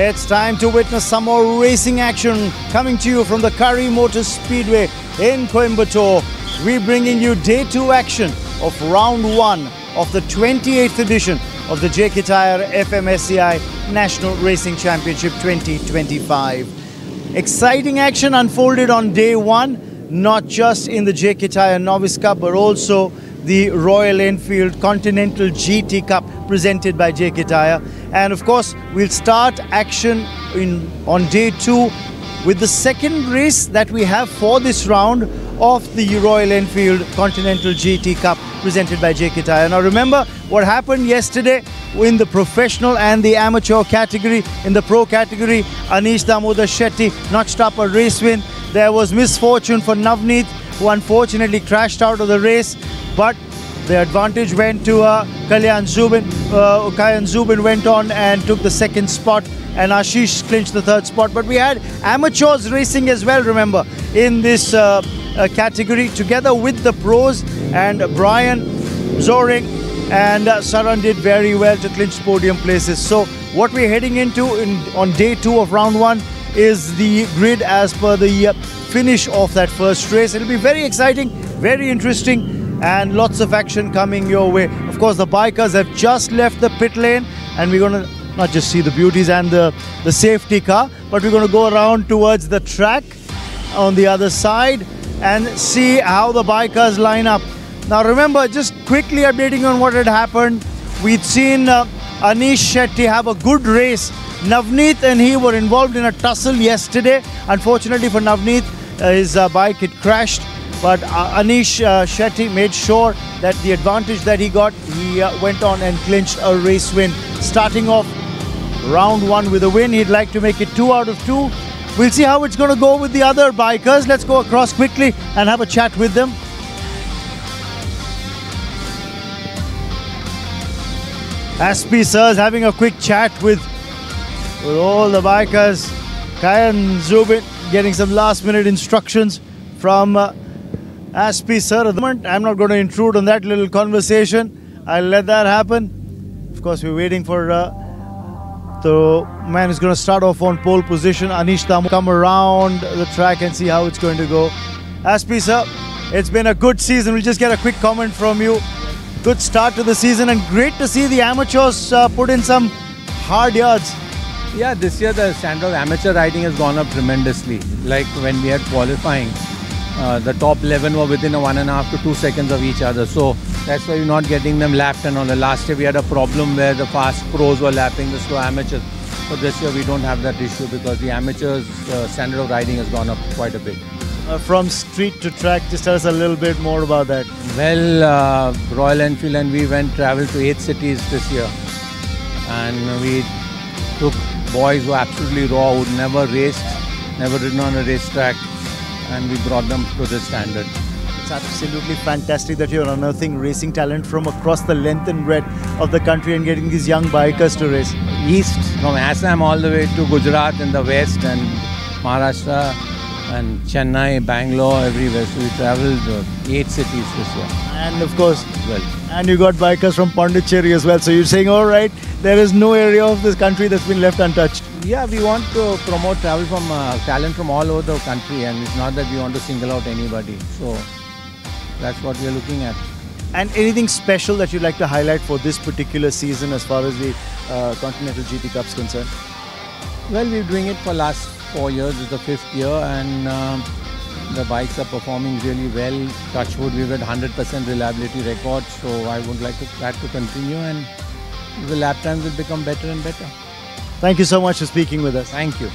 It's time to witness some more racing action coming to you from the Kari Motor Speedway in Coimbatore. We're bringing you day 2 action of round 1 of the 28th edition of the JK Tyre-FMSCI National Racing Championship 2025. Exciting action unfolded on day 1, not just in the JK Tyre Novice Cup but also the Royal Enfield Continental GT Cup presented by JK Tyre. And of course, we'll start action on day 2 with the second race that we have for this round of the Royal Enfield Continental GT Cup presented by JK Tyre. Now remember what happened yesterday in the professional and the amateur category. In the pro category, Anish Damodar Shetty notched up a race win. There was misfortune for Navneet, who unfortunately crashed out of the race, but the advantage went to Kayan Zubin. Kayan Zubin went on and took the second spot, and Ashish clinched the third spot. But we had amateurs racing as well, remember, in this category, together with the pros, and Brian, Zoring and Saran did very well to clinch podium places. So what we're heading into on day 2 of round 1 is the grid as per the finish of that first race. It'll be very exciting, very interesting, and lots of action coming your way. Of course, the bikers have just left the pit lane, and we're going to not just see the beauties and the safety car, but we're going to go around towards the track on the other side and see how the bikers line up. Now remember, just quickly updating on what had happened, we'd seen Anish Shetty have a good race. Navneet and he were involved in a tussle yesterday. Unfortunately for Navneet, his bike had crashed. But Anish Shetty made sure that the advantage that he got, he went on and clinched a race win. Starting off round 1 with a win, he'd like to make it 2 out of 2. We'll see how it's going to go with the other bikers. Let's go across quickly and have a chat with them. SP Sir's having a quick chat with all the bikers. Kayan Zubin getting some last minute instructions from SP Sir at the moment. I'm not going to intrude on that little conversation. I'll let that happen. Of course, we're waiting for the man who's going to start off on pole position, Anish Damodar, come around the track and see how it's going to go. SP Sir, it's been a good season. We'll just get a quick comment from you. Good start to the season, and great to see the amateurs put in some hard yards. Yeah, this year the standard of amateur riding has gone up tremendously. Like when we had qualifying, the top 11 were within 1.5 to 2 seconds of each other. So that's why we're not getting them lapped and all. The last year we had a problem where the fast pros were lapping the slow amateurs. But this year we don't have that issue because the amateurs' standard of riding has gone up quite a bit. From street to track, just tell us a little bit more about that. Well, Royal Enfield and we traveled to 8 cities this year. And we took boys who were absolutely raw, who'd never raced, never ridden on a racetrack, and we brought them to this standard. It's absolutely fantastic that you're unearthing racing talent from across the length and breadth of the country and getting these young bikers to race. East, from Assam all the way to Gujarat in the west, and Maharashtra and Chennai, Bangalore, everywhere. So we travelled 8 cities this year. And of course, and you got bikers from Pondicherry as well. So you're saying, all right, there is no area of this country that's been left untouched. Yeah, we want to promote travel from talent from all over the country, and it's not that we want to single out anybody. So that's what we're looking at. And anything special that you'd like to highlight for this particular season as far as the Continental GT Cup is concerned? Well, we're doing it for last 4 years. It's the 5th year, and the bikes are performing really well. Touch wood, we've had 100% reliability record, so I would like that to continue, and the lap times will become better and better. Thank you so much for speaking with us. Thank you.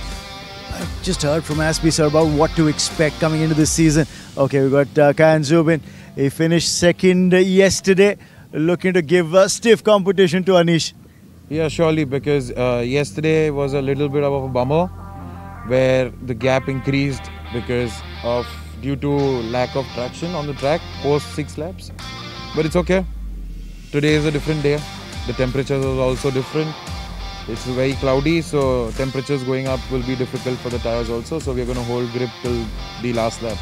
I've just heard from SP Sir about what to expect coming into this season. Okay, we've got Kayan Zubin He finished second yesterday, looking to give stiff competition to Anish. Yeah, surely, because yesterday was a little bit of a bummer where the gap increased because of due to lack of traction on the track post 6 laps. But it's okay. Today is a different day. The temperatures are also different. It's very cloudy, so temperatures going up will be difficult for the tires also. So we're going to hold grip till the last lap.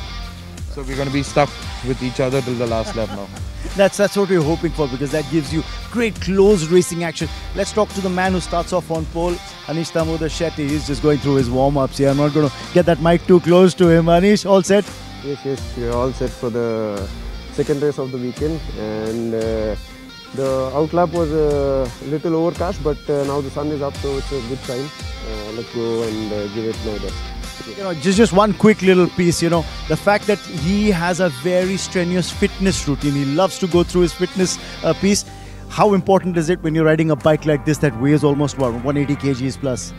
So we're going to be stuck with each other till the last lap now. That's what we're hoping for, because that gives you great close racing action. Let's talk to the man who starts off on pole, Anish Damodar Shetty. He's just going through his warm-ups here. I'm not going to get that mic too close to him. Anish, all set? Yes, we are all set for the second race of the weekend, and the outlap was a little overcast, but now the sun is up, so it's a good sign. Let's go and give it my best. You know, just one quick little piece, you know, the fact that he has a very strenuous fitness routine. He loves to go through his fitness piece. How important is it when you're riding a bike like this that weighs almost 180 kgs plus?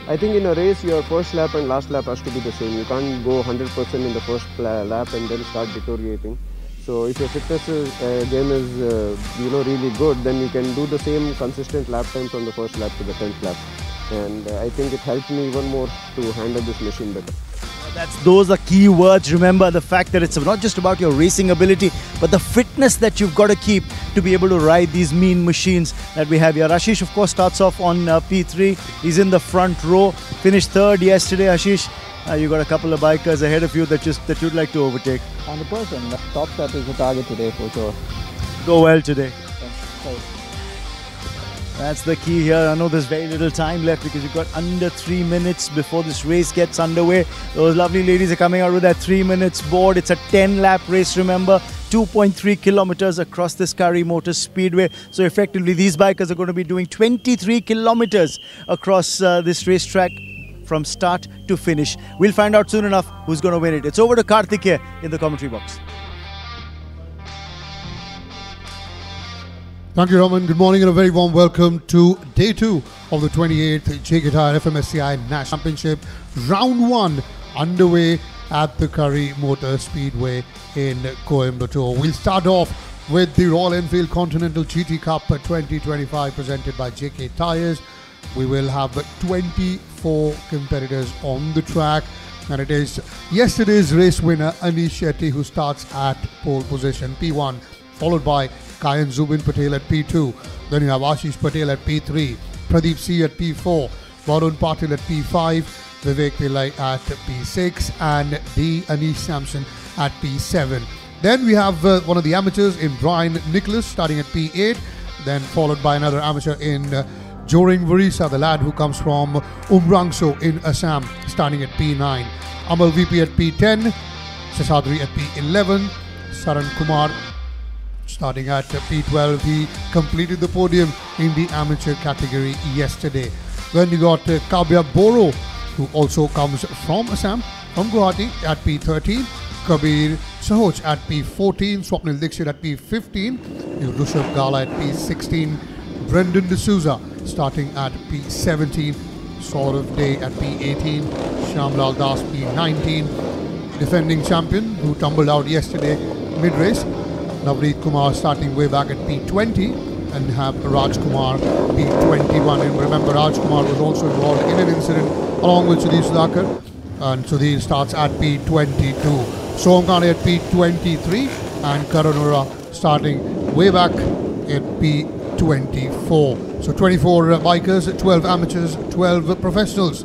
I think in a race, your first lap and last lap has to be the same. You can't go 100% in the first lap and then start deteriorating. So if your fitness game is really good, then you can do the same consistent lap time from the first lap to the 10th lap. And I think it helped me even more to handle this machine better. Those are key words. Remember the fact that it's not just about your racing ability, but the fitness that you've got to keep to be able to ride these mean machines that we have here. Ashish, of course, starts off on P3. He's in the front row. Finished third yesterday. Ashish, you got a couple of bikers ahead of you that you'd like to overtake. 100%. The top step is the target today for sure. Go well today. Thanks. That's the key here. I know there's very little time left because you've got under 3 minutes before this race gets underway. Those lovely ladies are coming out with that 3 minutes board. It's a 10-lap race, remember. 2.3 kilometers across this Kari Motor Speedway. So effectively, these bikers are going to be doing 23 kilometers across this racetrack from start to finish. We'll find out soon enough who's going to win it. It's over to Karthik here in the commentary box. Thank you, Raman. Good morning and a very warm welcome to day 2 of the 28th JK Tyre-FMSCI National Championship. Round 1 underway at the Kari Motor Speedway in Coimbatore. We'll start off with the Royal Enfield Continental GT Cup 2025 presented by JK Tyres. We will have 24 competitors on the track, and it is yesterday's race winner Anish Shetty who starts at pole position, P1, followed by Kayan Zubin Patel at P2. Then you have Ashish Patel at P3, Pradeep C at P4, Varun Patil at P5, Vivek Pillai at P6, and D. Anish Sampson at P7. Then we have one of the amateurs in Brian Nicholas starting at P8, then followed by another amateur in Joring Varisa, the lad who comes from Umrangso in Assam, starting at P9. Amal VP at P10, Sasadri at P11, Saran Kumar starting at P12. He completed the podium in the amateur category yesterday. Then you got Kabya Boro, who also comes from Assam, from Guwahati at P13. Kabir Sahoj at P14. Swapnil Dixit at P15. Rushabh Gala at P16. Brendan D'Souza starting at P17. Saurav Day at P18. Shamlal Das P19. Defending champion who tumbled out yesterday mid-race, Navneet Kumar starting way back at P20, and have Raj Kumar P21. And remember, Raj Kumar was also involved in an incident along with Sudhir Sudhakar, and Sudhir starts at P22. Soham Kane at P23 and Karunura starting way back at P24. So 24 bikers, 12 amateurs, 12 professionals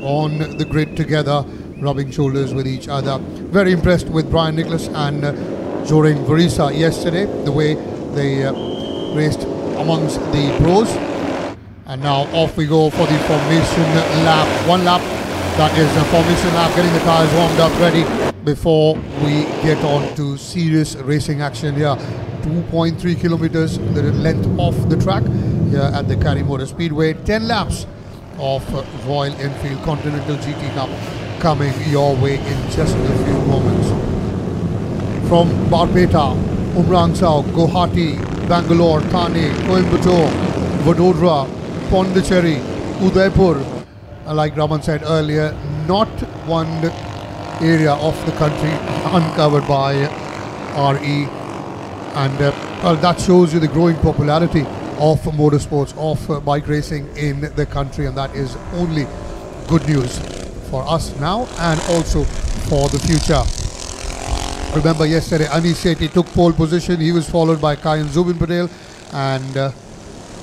on the grid together, rubbing shoulders with each other. Very impressed with Brian Nicholas and Joring Varisa yesterday, the way they raced amongst the pros. And now off we go for the formation lap. One lap, that is a formation lap, getting the tires warmed up, ready before we get on to serious racing action here. 2.3 kilometers, the length of the track here at the Kari Motor Speedway. 10 laps of Royal Enfield Continental GT Cup coming your way in just a few moments. From Barpeta, Umrangso, Guwahati, Bangalore, Thane, Coimbatore, Vadodara, Pondicherry, Udaipur. Like Raman said earlier, not one area of the country uncovered by RE And well, that shows you the growing popularity of motorsports, of bike racing in the country, and that is only good news for us now and also for the future. Remember yesterday, Anish Sethi took pole position. He was followed by Kari and Zubin Patel and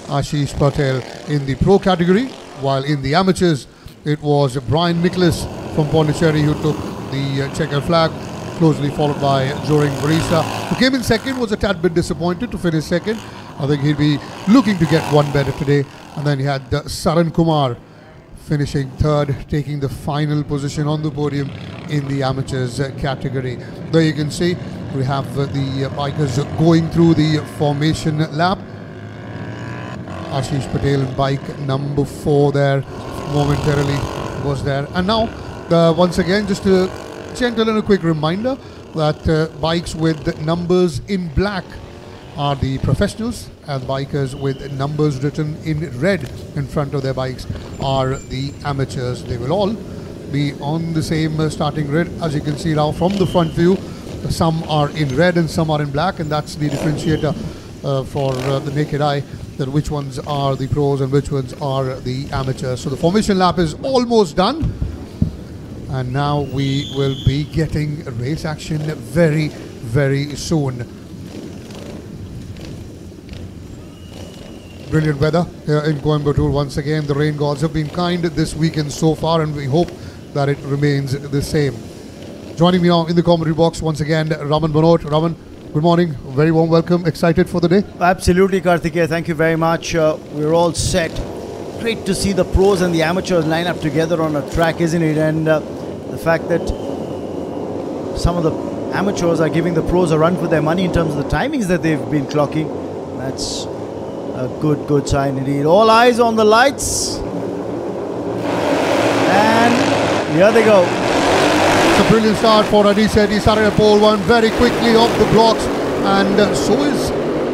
Ashish Patel in the pro category, while in the amateurs it was Brian Nicholas from Pondicherry who took the checker flag, closely followed by Joring Barista, who came in second. Was a tad bit disappointed to finish second. I think he'll be looking to get one better today. And then he had Saran Kumar finishing third, taking the final position on the podium in the amateurs category. There you can see we have the bikers going through the formation lap. Ashish Patel in bike number 4 there momentarily was there. And now once again, just a gentle and a quick reminder that bikes with numbers in black are the professionals, and bikers with numbers written in red in front of their bikes are the amateurs. They will all be on the same starting grid, as you can see now from the front view. Some are in red and some are in black, and that's the differentiator for the naked eye, that which ones are the pros and which ones are the amateurs. So the formation lap is almost done, and now we will be getting race action very, very soon. Brilliant weather here in Coimbatore once again. The rain gods have been kind this weekend so far, and we hope that it remains the same. Joining me now in the commentary box once again, Raman Banot. Raman, good morning. Very warm welcome. Excited for the day? Absolutely, Karthikeya. Thank you very much. We're all set. Great to see the pros and the amateurs line up together on a track, isn't it? And the fact that some of the amateurs are giving the pros a run for their money in terms of the timings that they've been clocking, that's a good sign indeed. All eyes on the lights. And here they go. It's a brilliant start for Anish Sethi. He started at pole 1 very quickly off the blocks, and so is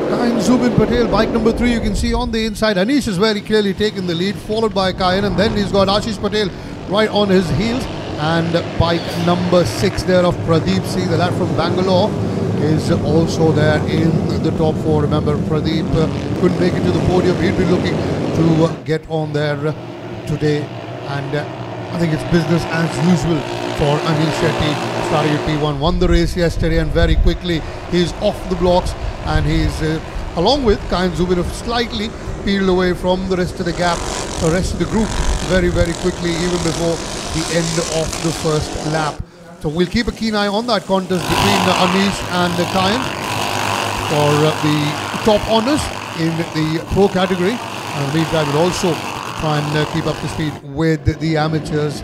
Kari Zubin Patel. Bike number 3, you can see on the inside. Anish is very clearly taking the lead, followed by Kari, and then he's got Ashish Patel right on his heels. And bike number 6 there of Pradeep C, the lad from Bangalore, is also there in the top 4. Remember, Pradeep couldn't make it to the podium. He'd be looking to get on there today, and I think it's business as usual for Anish Sethi. Starting at P1, won the race yesterday, and very quickly he's off the blocks, and he's along with Kari Zubin, slightly peeled away from the rest of the gap, the rest of the group, very quickly, even before the end of the first lap. So we'll keep a keen eye on that contest between Anish and Kari for the top honours in the pro category. And in the meantime, we'll also try and keep up to speed with the amateurs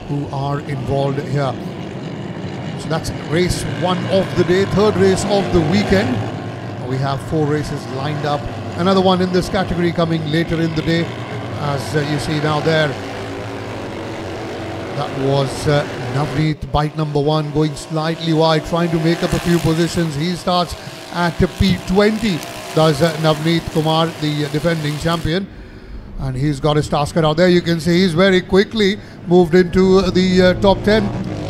who are involved here. So that's race 1 of the day, third race of the weekend. We have 4 races lined up. Another one in this category coming later in the day, as you see now there. That was Navneet, bike number 1, going slightly wide, trying to make up a few positions. He starts at P20, does Navneet Kumar, the defending champion. And he's got his tasker out there. You can see he's very quickly moved into the top 10.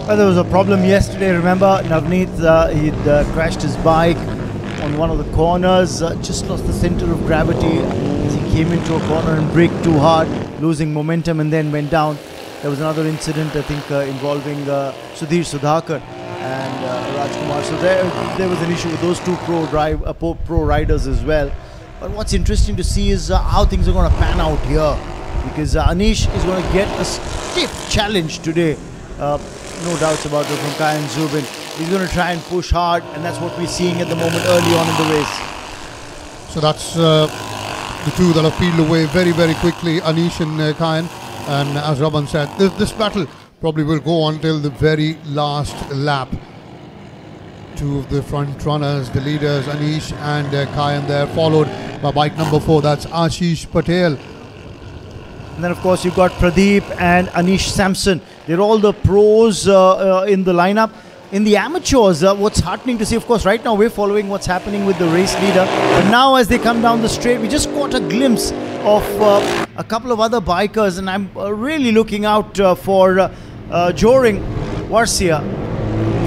Well, there was a problem yesterday. Remember, Navneet, he'd crashed his bike on one of the corners, just lost the center of gravity as he came into a corner and braked too hard, losing momentum, and then went down. There was another incident, I think, involving Sudhir Sudhakar and Rajkumar. So there was an issue with those 2 pro riders as well. But what's interesting to see is how things are going to pan out here, because Anish is going to get a stiff challenge today. No doubts about it, from Kari and Zubin. He's going to try and push hard, and that's what we're seeing at the moment early on in the race. So that's the 2 that have peeled away very quickly, Anish and Kari. And as Raman said, this battle probably will go on till the very last lap. 2 of the front runners, the leaders, Anish and Kari, and they're followed by bike number 4, that's Ashish Patel. And then, of course, you've got Pradeep and Anish Sampson. They're all the pros in the lineup. In the amateurs, what's heartening to see, of course, right now we're following what's happening with the race leader. But now as they come down the straight, we just caught a glimpse of a couple of other bikers. And I'm really looking out for Joring Varsia.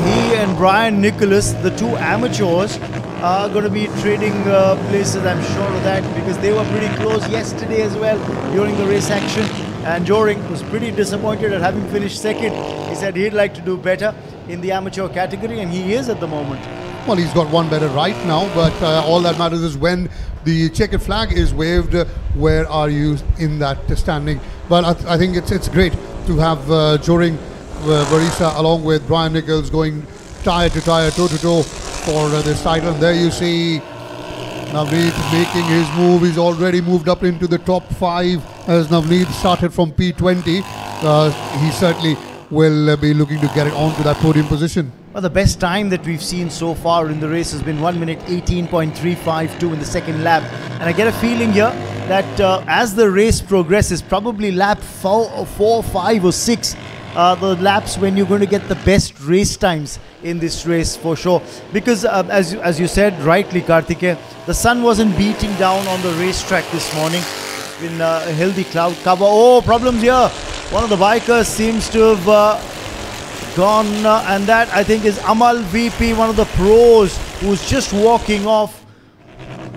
He and Brian Nicholas, the 2 amateurs, are going to be trading places, I'm sure of that, because they were pretty close yesterday as well during the race action. And Joring was pretty disappointed at having finished second. He said he'd like to do better in the amateur category, and he is at the moment. Well, he's got one better right now, but all that matters is when the checkered flag is waved, where are you in that standing? But I think it's great to have Joring Varisa along with Brian Nichols going tire to tire, toe to toe for this title. And there you see Navneet making his move. He's already moved up into the top 5 as Navneet started from P20. He certainly will be looking to get it onto that podium position. Well, the best time that we've seen so far in the race has been 1 minute 18.352 in the second lap. And I get a feeling here that as the race progresses, probably lap 4, 5 or 6, the laps when you're going to get the best race times in this race for sure. Because as you said rightly, Karthikeya, the sun wasn't beating down on the racetrack this morning. It's been a healthy cloud cover. Oh, problems here. One of the bikers seems to have gone, and that I think is Amal VP, one of the pros, who's just walking off.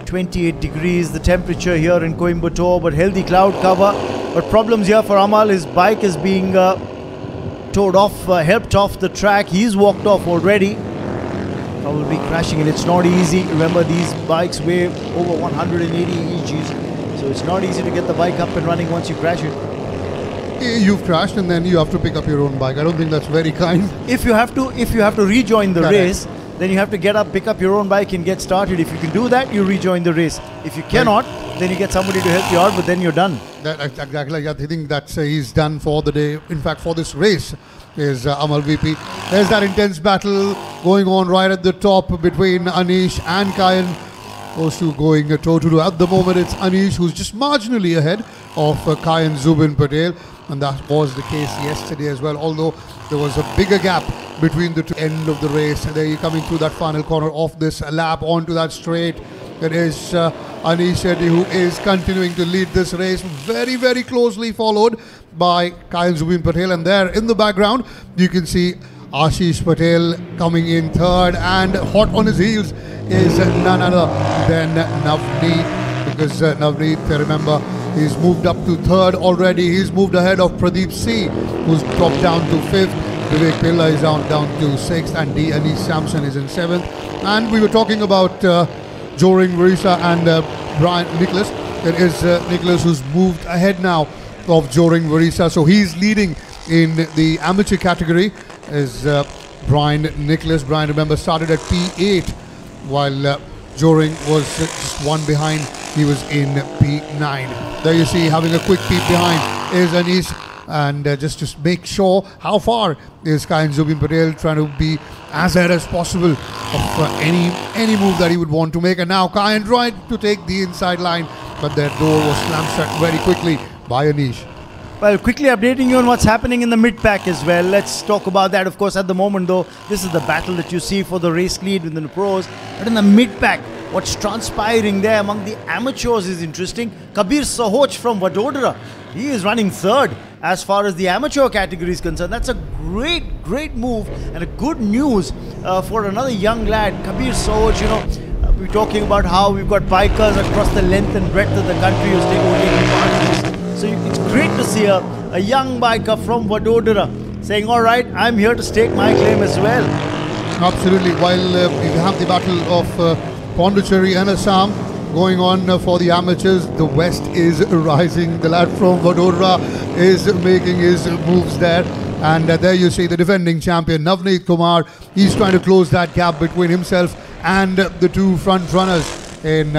28 degrees the temperature here in Coimbatore, but healthy cloud cover. But problems here for Amal. His bike is being towed off, helped off the track. He's walked off already, probably crashing, and it's not easy. Remember, these bikes weigh over 180 kgs, so it's not easy to get the bike up and running once you crash it. You've crashed and then you have to pick up your own bike. I don't think that's very kind. If you have to rejoin the race, then you have to get up, pick up your own bike and get started. If you can do that, you rejoin the race. If you cannot, then you get somebody to help you out, but then you're done. Exactly. I think that he's done for the day. In fact, for this race is Amal VP. There's that intense battle going on right at the top between Anish and Kayan. Those two going toe-to-toe. At the moment, it's Anish who's just marginally ahead of Kayan Zubin Patel. And that was the case yesterday as well, although there was a bigger gap between the two end of the race. And there you're coming through that final corner of this lap onto that straight. It is Anish Shetty who is continuing to lead this race, very, very closely followed by Kayan Zubin Patel. And there in the background, you can see Ashish Patel coming in third, and hot on his heels is none other than Navneet, because Navneet, remember, he's moved up to third already. He's moved ahead of Pradeep C, who's dropped down to 5th. Vivek Pilla is down to 6th, and D. Anish Sampson is in 7th. And we were talking about Joring Varisa and Brian Nicholas. It is Nicholas who's moved ahead now of Joring Varisa. So he's leading in the amateur category is Brian Nicholas. Brian, remember, started at P8 while Joring was just one behind. He was in P9. There you see, having a quick peep behind is Anish. And just to make sure how far is Kayan Zubin Patel, trying to be as ahead as possible of any move that he would want to make. And now Kayan tried to take the inside line, but their door was slammed shut very quickly by Anish. Well, quickly updating you on what's happening in the mid-pack as well. Let's talk about that. Of course, at the moment, though, this is the battle that you see for the race lead within the pros. But in the mid-pack, what's transpiring there among the amateurs is interesting. Kabir Sahoj from Vadodara, he is running third as far as the amateur category is concerned. That's a great move and a good news for another young lad. Kabir Sahoj, you know, we're talking about how we've got bikers across the length and breadth of the country who's taking part in this. So it's great to see a young biker from Vadodara saying, all right, I'm here to stake my claim as well. Absolutely. While we have the battle of Pondicherry and Assam going on for the amateurs, the West is rising. The lad from Vadodara is making his moves there. And there you see the defending champion, Navneet Kumar. He's trying to close that gap between himself and the two front runners in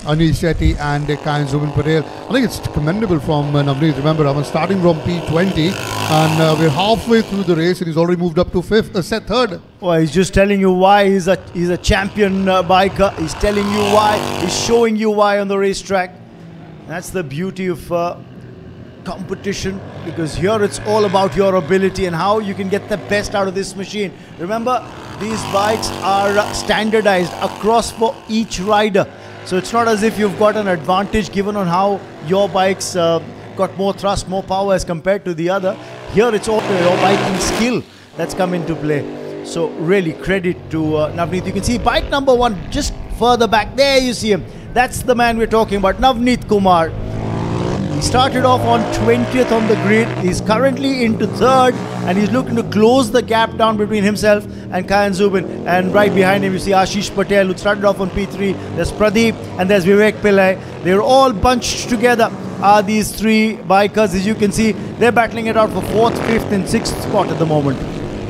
Anish Shetty and Kayan Zubin Patel. I think it's commendable from Navneet. Remember, I'm starting from P20 and we're halfway through the race and he's already moved up to third. Well, he's just telling you why he's a champion biker. He's telling you why. He's showing you why on the racetrack. That's the beauty of competition, because here it's all about your ability and how you can get the best out of this machine. Remember, these bikes are standardized across for each rider. So it's not as if you've got an advantage given on how your bikes got more thrust, more power as compared to the other. Here it's all your biking skill that's come into play. So really credit to Navneet. You can see bike number 1 just further back. There you see him. That's the man we're talking about, Navneet Kumar. He started off on 20th on the grid. He's currently into 3rd, and he's looking to close the gap down between himself and Kayan Zubin. And right behind him, you see Ashish Patel, who started off on P3. There's Pradeep, and there's Vivek Pillai. They're all bunched together. Are these 3 bikers? As you can see, they're battling it out for 4th, 5th, and 6th spot at the moment.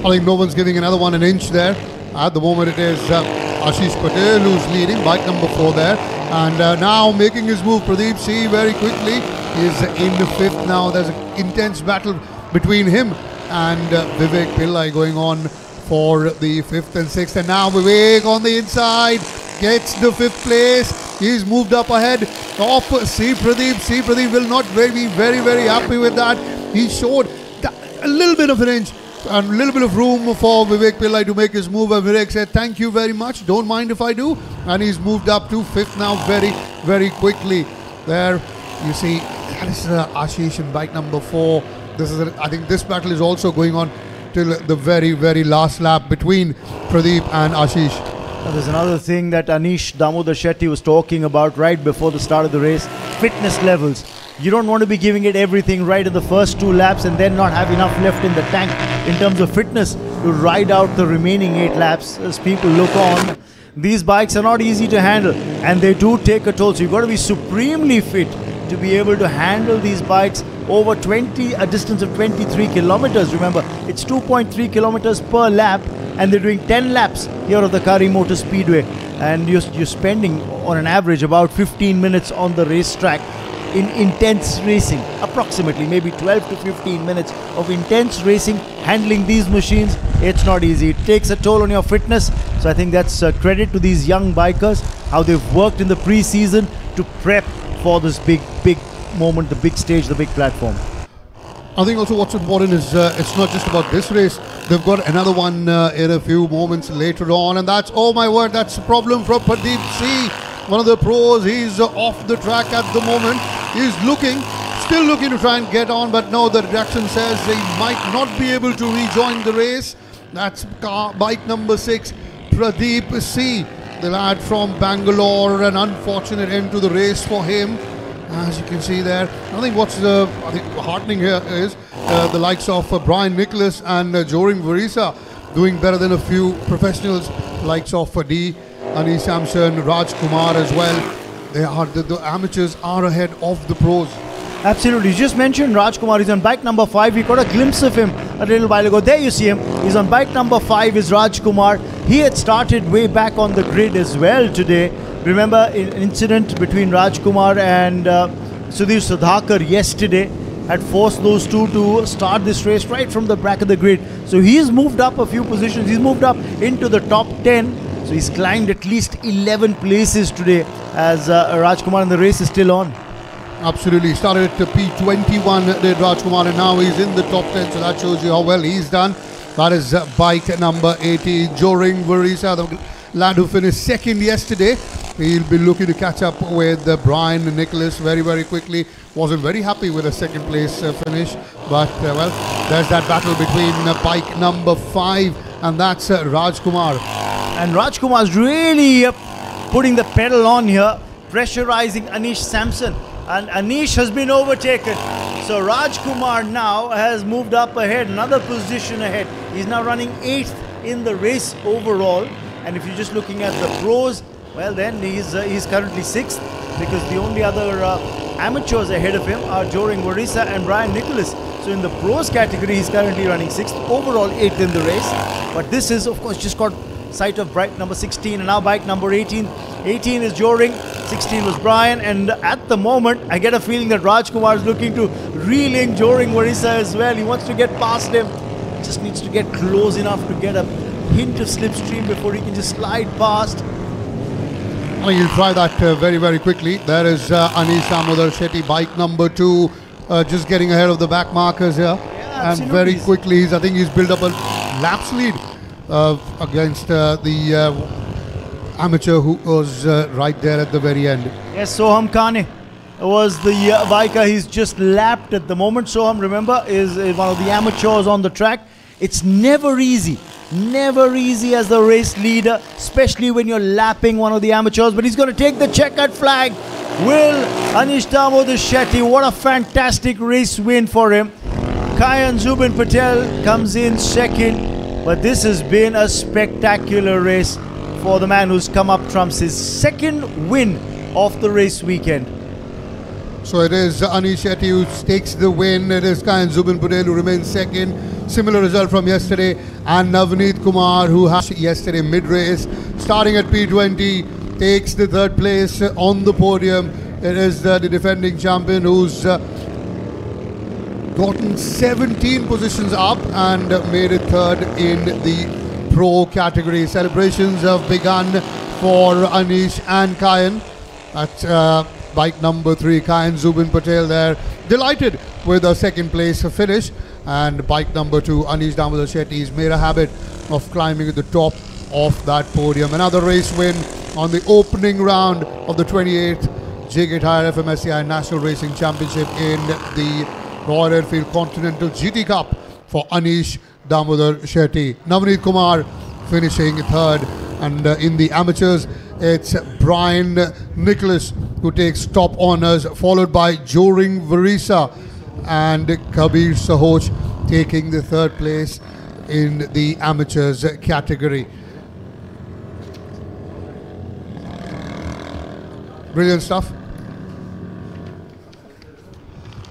I think no one's giving another one an inch there. At the moment, it is Ashish Patel who's leading, bike number 4 there. And now making his move, Pradeep C very quickly. Is in the 5th now. There's an intense battle between him and Vivek Pillai going on for the 5th and 6th. And now Vivek on the inside gets the 5th place. He's moved up ahead of C Pradeep. C Pradeep will not be very, very happy with that. He showed a little bit of an inch and a little bit of room for Vivek Pillai to make his move. And Vivek said, thank you very much. Don't mind if I do. And he's moved up to 5th now very, very quickly. There you see, that is Ashish in bike number 4. This is, I think this battle is also going on till the very, very last lap between Pradeep and Ashish. Now, there's another thing that Anish Damodar Shetty was talking about right before the start of the race. Fitness levels. You don't want to be giving it everything right in the first 2 laps and then not have enough left in the tank in terms of fitness to ride out the remaining 8 laps as people look on. These bikes are not easy to handle, and they do take a toll. So you've got to be supremely fit to be able to handle these bikes over a distance of 23 kilometers. Remember, it's 2.3 kilometers per lap, and they're doing 10 laps here at the Kari Motor Speedway. And you're spending on an average about 15 minutes on the racetrack in intense racing, approximately maybe 12 to 15 minutes of intense racing. Handling these machines, it's not easy. It takes a toll on your fitness. So I think that's credit to these young bikers, how they've worked in the pre-season to prep for this big moment, the big stage, the big platform. I think also what's important is it's not just about this race. They've got another one in a few moments later on, and that's, oh my word, that's a problem for Pradeep C, one of the pros. He's off the track at the moment. He's still looking to try and get on, but no, the reaction says he might not be able to rejoin the race. That's bike number 6, Pradeep C, the lad from Bangalore. An unfortunate end to the race for him. As you can see there, I think what's heartening here is the likes of Brian Nicholas and Joring Varisa doing better than a few professionals, likes of D, Ani Samson, Raj Kumar as well. They are the amateurs are ahead of the pros. Absolutely. You just mentioned Raj Kumar. He's on bike number 5. We got a glimpse of him a little while ago. There you see him. He's on bike number 5 is Raj Kumar. He had started way back on the grid as well today. Remember an incident between Raj Kumar and Sudhir Sudhakar yesterday had forced those two to start this race right from the back of the grid. So he's moved up a few positions. He's moved up into the top 10. So he's climbed at least 11 places today as Raj Kumar, and the race is still on. Absolutely. Started at P21 did Raj Kumar, and now he's in the top 10. So that shows you how well he's done. That is bike number 80, Joring Varisa, the lad who finished 2nd yesterday. He'll be looking to catch up with Brian Nicholas very, very quickly. Wasn't very happy with a 2nd place finish, but well, there's that battle between bike number 5, and that's Raj Kumar. And Raj Kumar's really putting the pedal on here, pressurizing Anish Samson. And Anish has been overtaken. So Raj Kumar now has moved up ahead, another position ahead. He's now running 8th in the race overall. And if you're just looking at the pros, well then he's currently 6th, because the only other amateurs ahead of him are Joring Varisa and Brian Nicholas. So in the pros category, he's currently running 6th, overall 8th in the race. But this is, of course, just got sight of bike number 16 and now bike number 18. 18 is Joring, 16 was Brian, and at the moment I get a feeling that Raj Kumar is looking to reel in Joring Varisa as well. He wants to get past him, just needs to get close enough to get a hint of slipstream before he can just slide past. I think he'll try that very, very quickly. There is Ani Damodar Shetty, bike number 2, just getting ahead of the back markers here. Yeah, and very quickly, I think he's built up a laps lead against the amateur who was right there at the very end. Yes, Soham Kane was the biker. He's just lapped at the moment. Soham, remember, is one of the amateurs on the track. It's never easy. Never easy as the race leader, especially when you're lapping one of the amateurs. But he's going to take the checkered flag. Will Anish Damodar Shetty, what a fantastic race win for him. Kayan Zubin Patel comes in second. But this has been a spectacular race for the man who's come up trumps, his second win of the race weekend. So it is Anish Shetty who takes the win. It is Kayan Zubin Patel who remains second. Similar result from yesterday. And Navneet Kumar, who had yesterday mid-race, starting at P20, takes the third place on the podium. It is the defending champion who's gotten 17 positions up and made it third in the pro category. Celebrations have begun for Anish and Kayan at bike number 3. Kayan Zubin Patel there, delighted with a second place finish. And bike number 2, Anish Damodar Shetty, has made a habit of climbing at the top of that podium. Another race win on the opening round of the 28th JK Tyre-FMSCI National Racing Championship in the Royal Enfield Continental GT Cup for Anish Damodar Shetty. Navneet Kumar finishing third. And in the amateurs, it's Brian Nicholas who takes top honours, followed by Joring Varisa and Kabir Sahoch taking the third place in the amateurs category. Brilliant stuff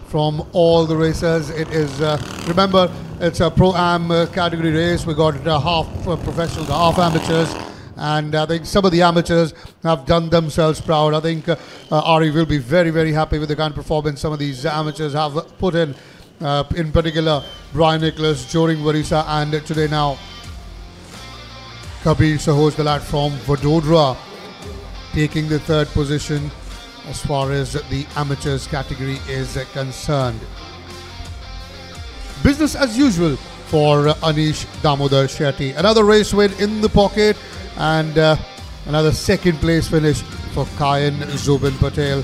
from all the racers. It is, remember, it's a Pro-Am category race. We got half professionals, half amateurs. And I think some of the amateurs have done themselves proud. I think Ari will be very, very happy with the kind of performance some of these amateurs have put in particular Brian Nicholas, Joring Varisa, and today now Kabir Sahoch, the lad from Vadodara, taking the third position as far as the amateurs category is concerned. Business as usual for Anish Damodar Shetty. Another race win in the pocket. And another second place finish for Kayan Zubin Patel.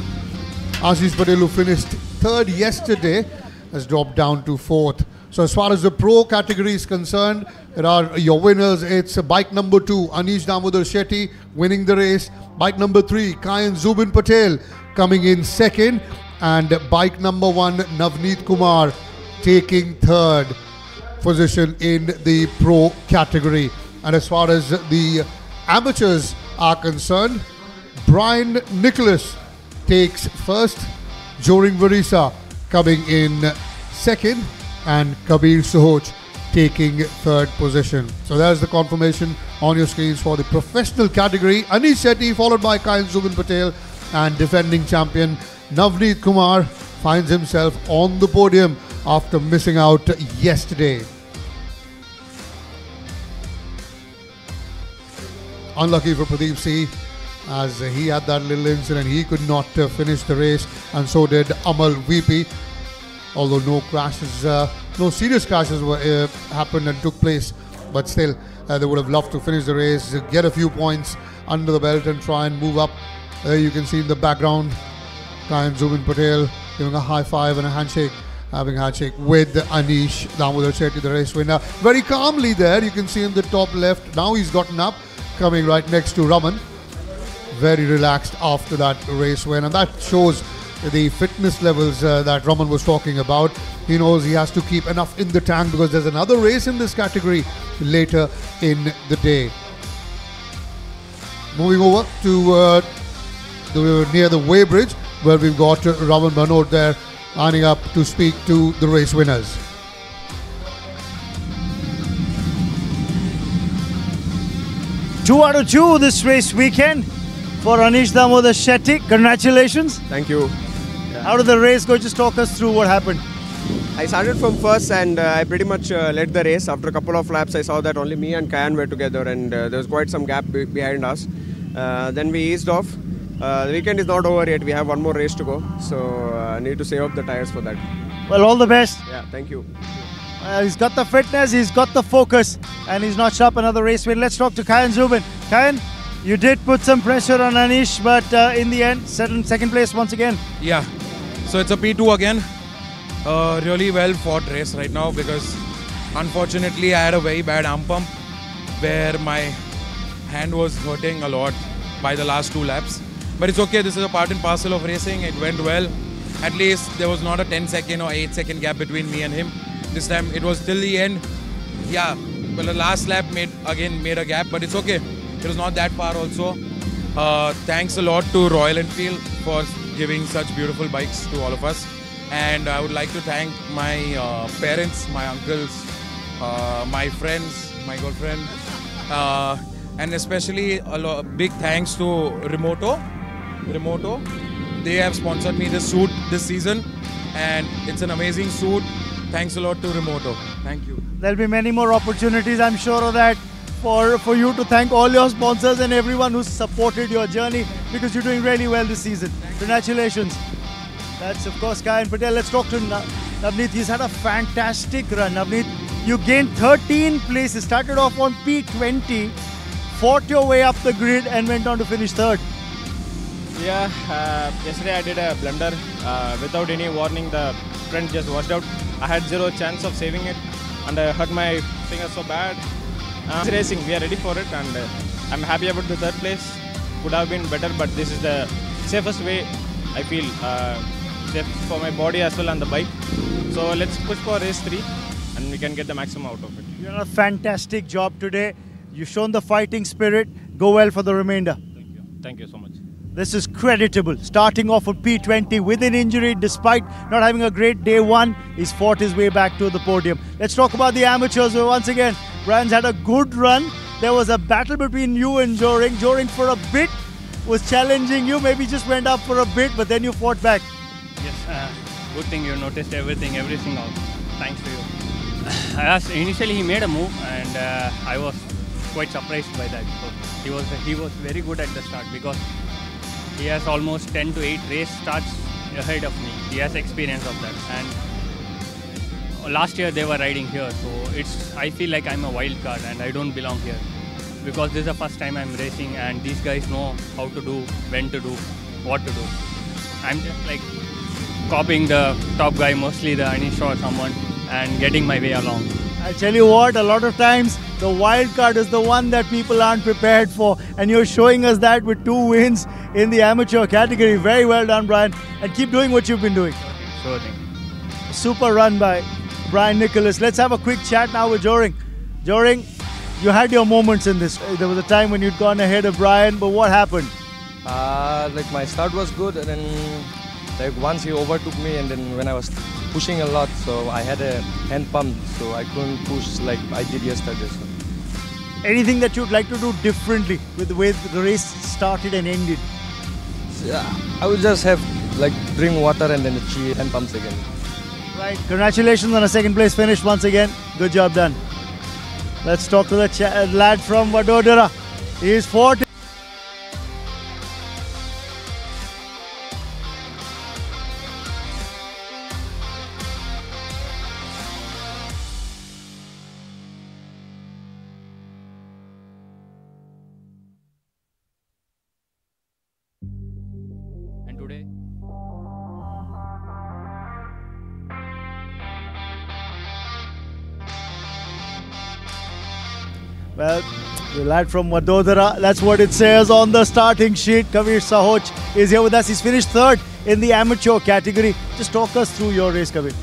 Ashish Patel, who finished third yesterday, has dropped down to fourth. So as far as the pro category is concerned, there are your winners. It's bike number 2, Anish Damodar Shetty, winning the race. Bike number 3, Kayan Zubin Patel, coming in second. And bike number 1, Navneet Kumar, taking third position in the pro category. And as far as the amateurs are concerned, Brian Nicholas takes first, Joring Varisa coming in second, and Kabir Sahoch taking third position. So there's the confirmation on your screens for the professional category. Anish Shetty followed by Kayan Zubin Patel, and defending champion Navneet Kumar finds himself on the podium after missing out yesterday. Unlucky for Pradeep C, as he had that little incident. He could not finish the race, and so did Amal VP. Although no crashes, no serious crashes happened and took place, but still they would have loved to finish the race, get a few points under the belt and try and move up. You can see in the background Kayan Zubin Patel giving a high five and a handshake, having a handshake with Anish Damodar Shetty, the race winner. Very calmly there, you can see in the top left. Now he's gotten up, coming right next to Raman. Very relaxed after that race win, and that shows the fitness levels that Raman was talking about. He knows he has to keep enough in the tank because there's another race in this category later in the day. Moving over to near the weighbridge, where we've got Raman Manod there lining up to speak to the race winners. Two out of two this race weekend for Anish Damodar Shetty. Congratulations. Thank you. How did the race go? Just talk us through what happened. I started from first, and I pretty much led the race. After a couple of laps, I saw that only me and Kayan were together, and there was quite some gap behind us. Then we eased off. The weekend is not over yet. We have one more race to go, so I need to save up the tires for that. Well, all the best. Yeah, thank you. He's got the fitness, he's got the focus, and he's notched up another race win. Let's talk to Kayan Zubin. Kayan, you did put some pressure on Anish, but in the end, second place once again. Yeah, so it's a P2 again. Really well fought race right now because Unfortunately, I had a very bad arm pump where my hand was hurting a lot by the last 2 laps. But it's okay, this is a part and parcel of racing. It went well. At least there was not a 10-second or 8-second gap between me and him. This time it was till the end. Yeah, well, the last lap made a gap, but it's okay. It was not that far also. Thanks a lot to Royal Enfield for giving such beautiful bikes to all of us. And I would like to thank my parents, my uncles, my friends, my girlfriend, and especially big thanks to Remoto. They have sponsored me this suit this season, and it's an amazing suit. Thanks a lot to Remoto. Thank you. There'll be many more opportunities, I'm sure of that, for you to thank all your sponsors and everyone who's supported your journey, because you're doing really well this season. Congratulations. That's of course Kari and Patel. Let's talk to Navneet. He's had a fantastic run. Navneet, you gained 13 places, started off on P20, fought your way up the grid and went on to finish 3rd. Yeah, yesterday I did a blunder. Without any warning, the front just washed out. I had 0 chance of saving it and I hurt my finger so bad. It's racing, we are ready for it, and I'm happy about the 3rd place. Could have been better, but this is the safest way, I feel, safe for my body as well and the bike. So let's push for race 3 and we can get the maximum out of it. You've done a fantastic job today. You've shown the fighting spirit. Go well for the remainder. Thank you. Thank you so much. This is creditable. Starting off on P20 with an injury, despite not having a great day 1, he's fought his way back to the podium. Let's talk about the amateurs. Once again, Brian's had a good run. There was a battle between you and Joring. Joring for a bit was challenging you, maybe just went up for a bit, but then you fought back. Yes, good thing you noticed everything out. Thanks to you. Initially he made a move and I was quite surprised by that. So he was very good at the start because he has almost 10 to 8 race starts ahead of me. He has experience of that. And last year they were riding here, so I feel like I'm a wild card and I don't belong here. Because this is the first time I'm racing and these guys know how to do, when to do, what to do. I'm just like copying the top guy, mostly the Anish or someone, and getting my way along. I'll tell you what, a lot of times the wild card is the one that people aren't prepared for, and you're showing us that with 2 wins in the amateur category. Very well done, Brian, and keep doing what you've been doing. Sure thing. Super run by Brian Nicholas. Let's have a quick chat now with Joring. Joring, you had your moments in this. There was a time when you'd gone ahead of Brian, but what happened? Like my start was good, and then like once he overtook me, and then when I was pushing a lot, so I had a hand pump, so I couldn't push like I did yesterday. So. Anything that you'd like to do differently with the way the race started and ended? Yeah, I would just have like drink water and then achieve hand pumps again. Right, congratulations on a 2nd place finish once again. Good job done. Let's talk to the lad from Vadodara. He is 4th. And today, Well, the lad from Vadodara, that's what it says on the starting sheet. Kavir Sahoch is here with us. He's finished 3rd in the amateur category. Just talk us through your race, Kavir.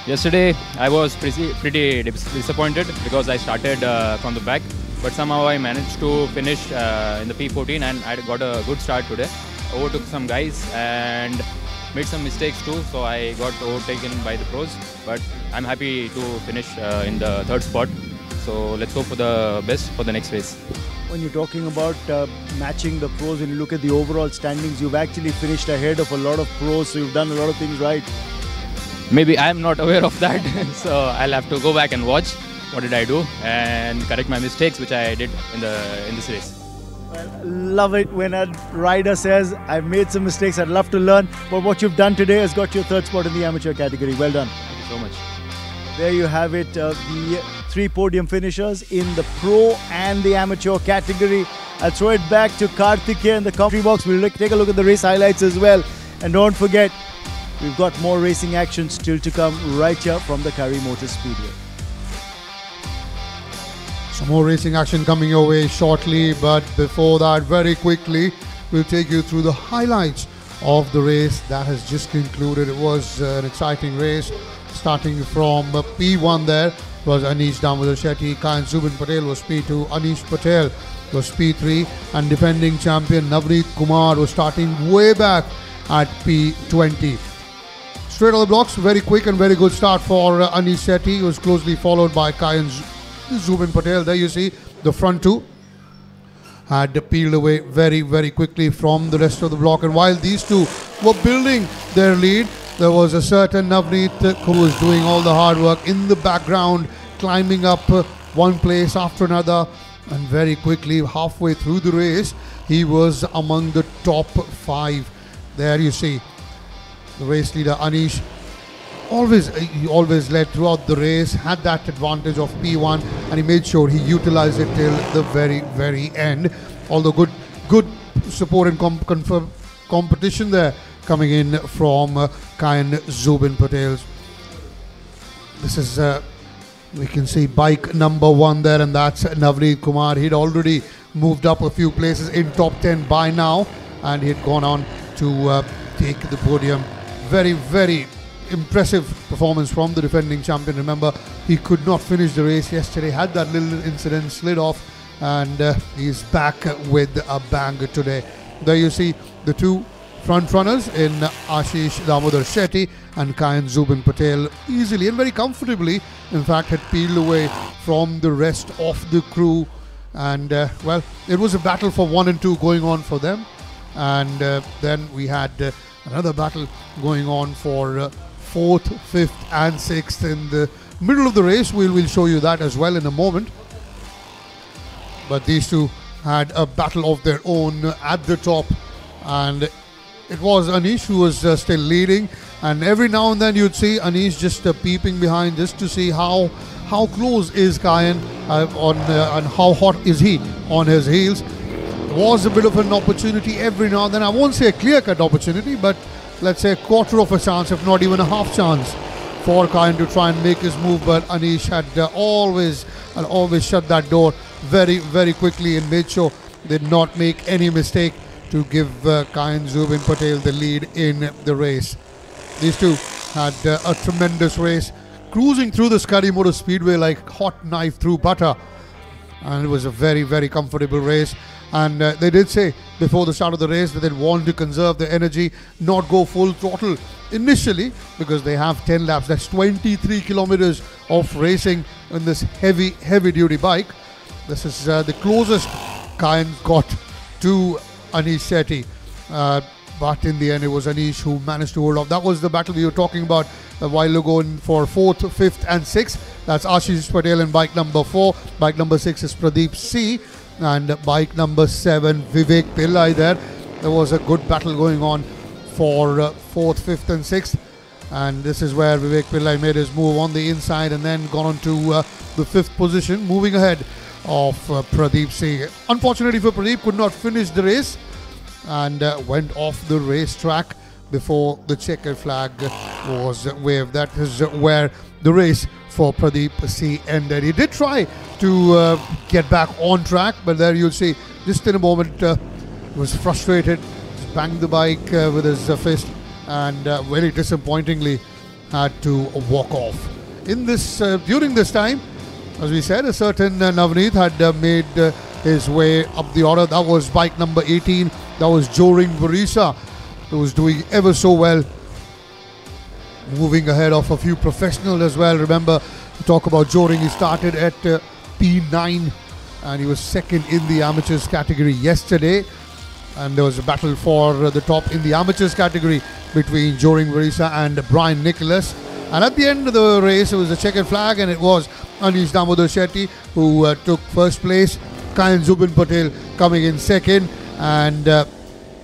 Yesterday, I was pretty disappointed because I started from the back, but somehow I managed to finish in the P14 and I got a good start today. Overtook some guys and made some mistakes too, so I got overtaken by the pros, but I'm happy to finish in the 3rd spot. So let's hope for the best for the next race. When you're talking about matching the pros, when you look at the overall standings, you've actually finished ahead of a lot of pros, so you've done a lot of things right. Maybe I'm not aware of that, so I'll have to go back and watch what did I do and correct my mistakes which I did in this race. Well, love it when a rider says, I've made some mistakes, I'd love to learn, but what you've done today has got your 3rd spot in the amateur category. Well done. Thank you so much. There you have it, the 3 podium finishers in the pro and the amateur category. I'll throw it back to Karthik here in the commentary box. We'll take a look at the race highlights as well. And don't forget, we've got more racing action still to come right here from the Kari Motor Speedway. Some more racing action coming your way shortly, but before that, very quickly, we'll take you through the highlights of the race that has just concluded. It was an exciting race, starting from P1 there was Anish Damodar Shetty, Kayan Zubin Patel was P2, Anish Patel was P3, and defending champion Navneet Kumar was starting way back at P20. Straight on the blocks, very quick and very good start for Anish Shetty, who was closely followed by Kayan Zubin Patel. There you see the front two had peeled away very, very quickly from the rest of the block. And while these two were building their lead, there was a certain Navneet who was doing all the hard work in the background, climbing up one place after another. And very quickly, halfway through the race, he was among the top 5. There you see the race leader Anish. He always led throughout the race, had that advantage of P1, and he made sure he utilized it till the very, very end. Although good support and competition there coming in from Kayan Zubin Patel. This is, we can see bike number 1 there, and that's Navneet Kumar. He'd already moved up a few places in top 10 by now, and he'd gone on to take the podium. Very, very impressive performance from the defending champion. Remember, he could not finish the race yesterday, had that little incident, slid off, and he's back with a bang today. There you see the two front runners in Ashish Damodar Shetty and Kayan Zubin Patel easily and very comfortably, in fact, had peeled away from the rest of the crew. And well, it was a battle for 1 and 2 going on for them, and then we had another battle going on for 4th, 5th and 6th in the middle of the race. We'll show you that as well in a moment. But these two had a battle of their own at the top, and it was Anish who was still leading, and every now and then you'd see Anish just peeping behind just to see how close is Kayan and how hot is he on his heels. There was a bit of an opportunity every now and then. I won't say a clear-cut opportunity, but let's say a quarter of a chance, if not even a half chance, for Kayan to try and make his move. But Anish had always shut that door very, very quickly and made sure they did not make any mistake to give Kayan Zubin Patel the lead in the race. These two had a tremendous race, cruising through the Coimbatore Speedway like hot knife through butter. And it was a very, very comfortable race. And they did say before the start of the race that they want to conserve their energy, not go full throttle initially, because they have 10 laps. That's 23 kilometers of racing on this heavy duty bike. This is the closest Kayan got to Anish Shetty. But in the end, it was Anish who managed to hold off. That was the battle we were talking about a while ago for 4th, 5th and 6th. That's Ashish Patel in bike number 4. Bike number 6 is Pradeep C. And bike number 7, Vivek Pillai there. There was a good battle going on for 4th, 5th and 6th. And this is where Vivek Pillai made his move on the inside and then gone on to the 5th position, moving ahead of Pradeep C. Unfortunately for Pradeep, could not finish the race and went off the racetrack before the checkered flag was waved. That is where the race for Pradeep C ended. He did try to get back on track, but there you'll see, just in a moment, he was frustrated, just banged the bike with his fist, and very disappointingly had to walk off. In this, during this time, as we said, a certain Navneet had made his way up the order. That was bike number 18. That was Joring Varisa, who was doing ever so well, moving ahead of a few professionals as well. Remember, to talk about Joring, he started at P9 and he was second in the amateurs category yesterday. And there was a battle for the top in the amateurs category between Joring Varisa and Brian Nicholas. And at the end of the race, it was a checkered flag, and it was Anish Damodar Shetty who took first place, Kayan Zubin Patel coming in second, and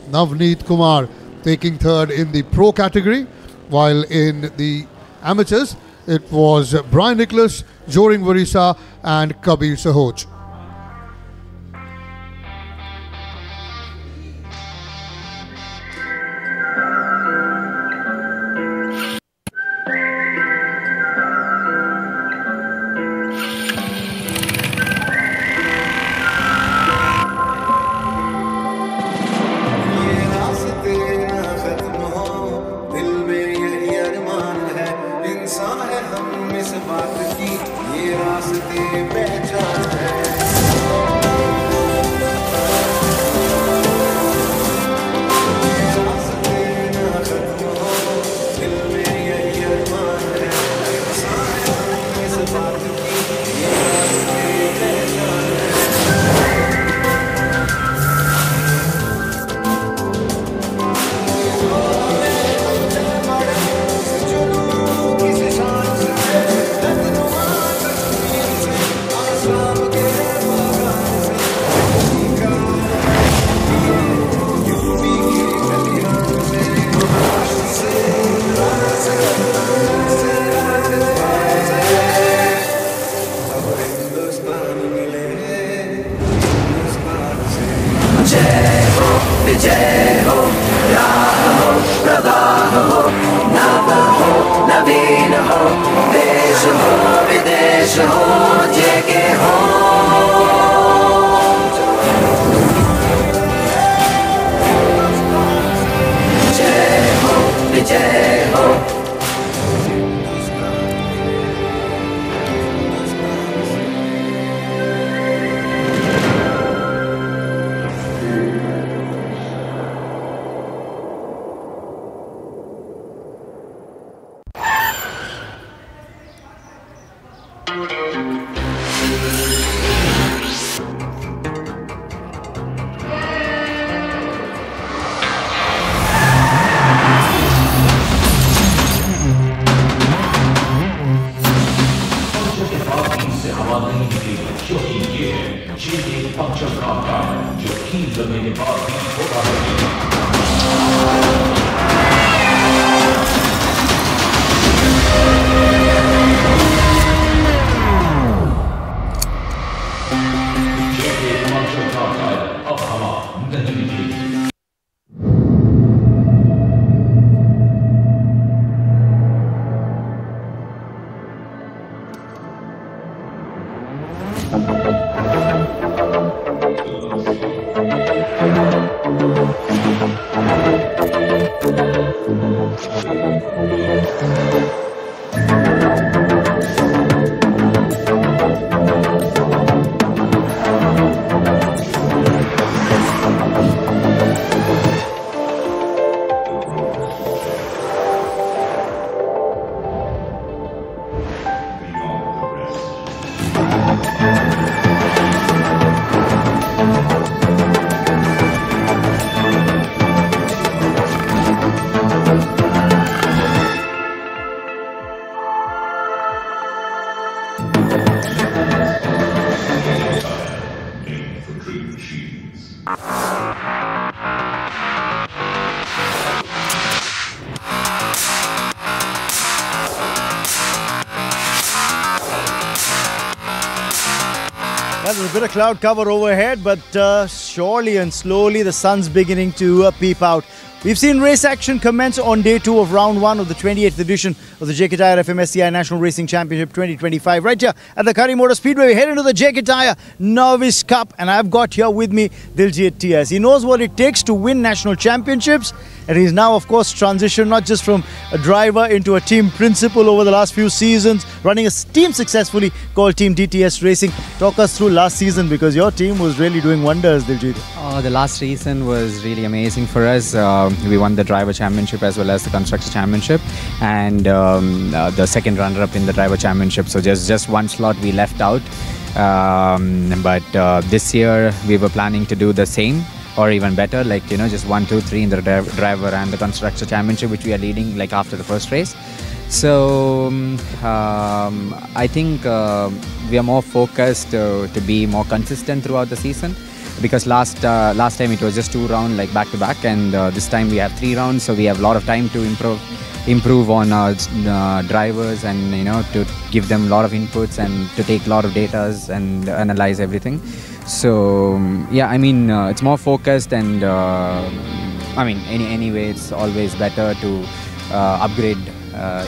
Navneet Kumar taking third in the pro category, while in the amateurs it was Brian Nicholas, Joring Varisa and Kabir Sahoj. Well, there's a bit of cloud cover overhead, but surely and slowly the sun's beginning to peep out. We've seen race action commence on day 2 of round 1 of the 28th edition of the JK Tyre-FMSCI National Racing Championship 2025. Right here at the Kari Speedway, we head into the JK Tyre Novice Cup, and I've got here with me Diljit TS. He knows what it takes to win national championships, and he's now, of course, transitioned not just from a driver into a team principal over the last few seasons, running a team successfully called Team DTS Racing. Talk us through last season, because your team was really doing wonders, Diljit. The last season was really amazing for us. We won the driver championship as well as the constructor championship, and the second runner-up in the driver championship. So just one slot we left out. But this year we were planning to do the same, or even better, like, you know, just 1, 2, 3 in the driver and the constructor championship, which we are leading like after the first race. So I think we are more focused to be more consistent throughout the season, because last time it was just 2 rounds, like back to back, and this time we have 3 rounds, so we have a lot of time to improve on our drivers, and, you know, to give them a lot of inputs and to take a lot of data and analyze everything. So yeah, I mean, it's more focused, and I mean, anyway, it's always better to upgrade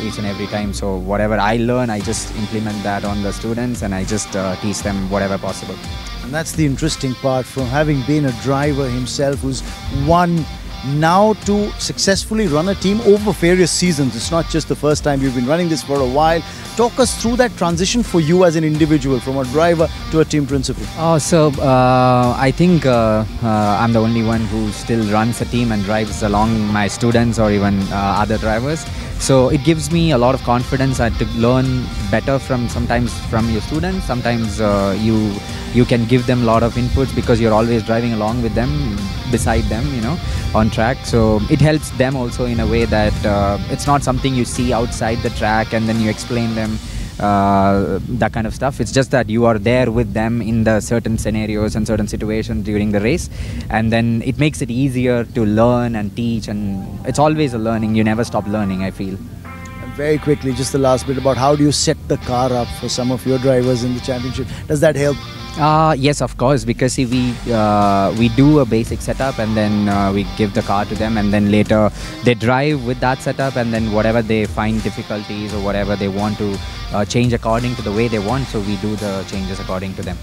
each and every time. So whatever I learn, I just implement that on the students, and I just teach them whatever possible. And that's the interesting part, from having been a driver himself who's won now to successfully run a team over various seasons. It's not just the first time you've been running this for a while. Talk us through that transition for you as an individual, from a driver to a team principal. I think I'm the only one who still runs a team and drives along my students or even other drivers. So it gives me a lot of confidence to learn better sometimes from your students. Sometimes you can give them a lot of inputs because you're always driving along with them, beside them, on track. So it helps them also in a way that it's not something you see outside the track and then you explain them that kind of stuff. It's just that you are there with them in the certain scenarios and certain situations during the race, and then it makes it easier to learn and teach, and it's always a learning. You never stop learning, I feel. Very quickly, just the last bit about how do you set the car up for some of your drivers in the championship? Does that help? Yes, of course, because see, we do a basic setup and then we give the car to them, and then later they drive with that setup, and then whatever they find difficulties or whatever they want to change according to the way they want, so we do the changes according to them.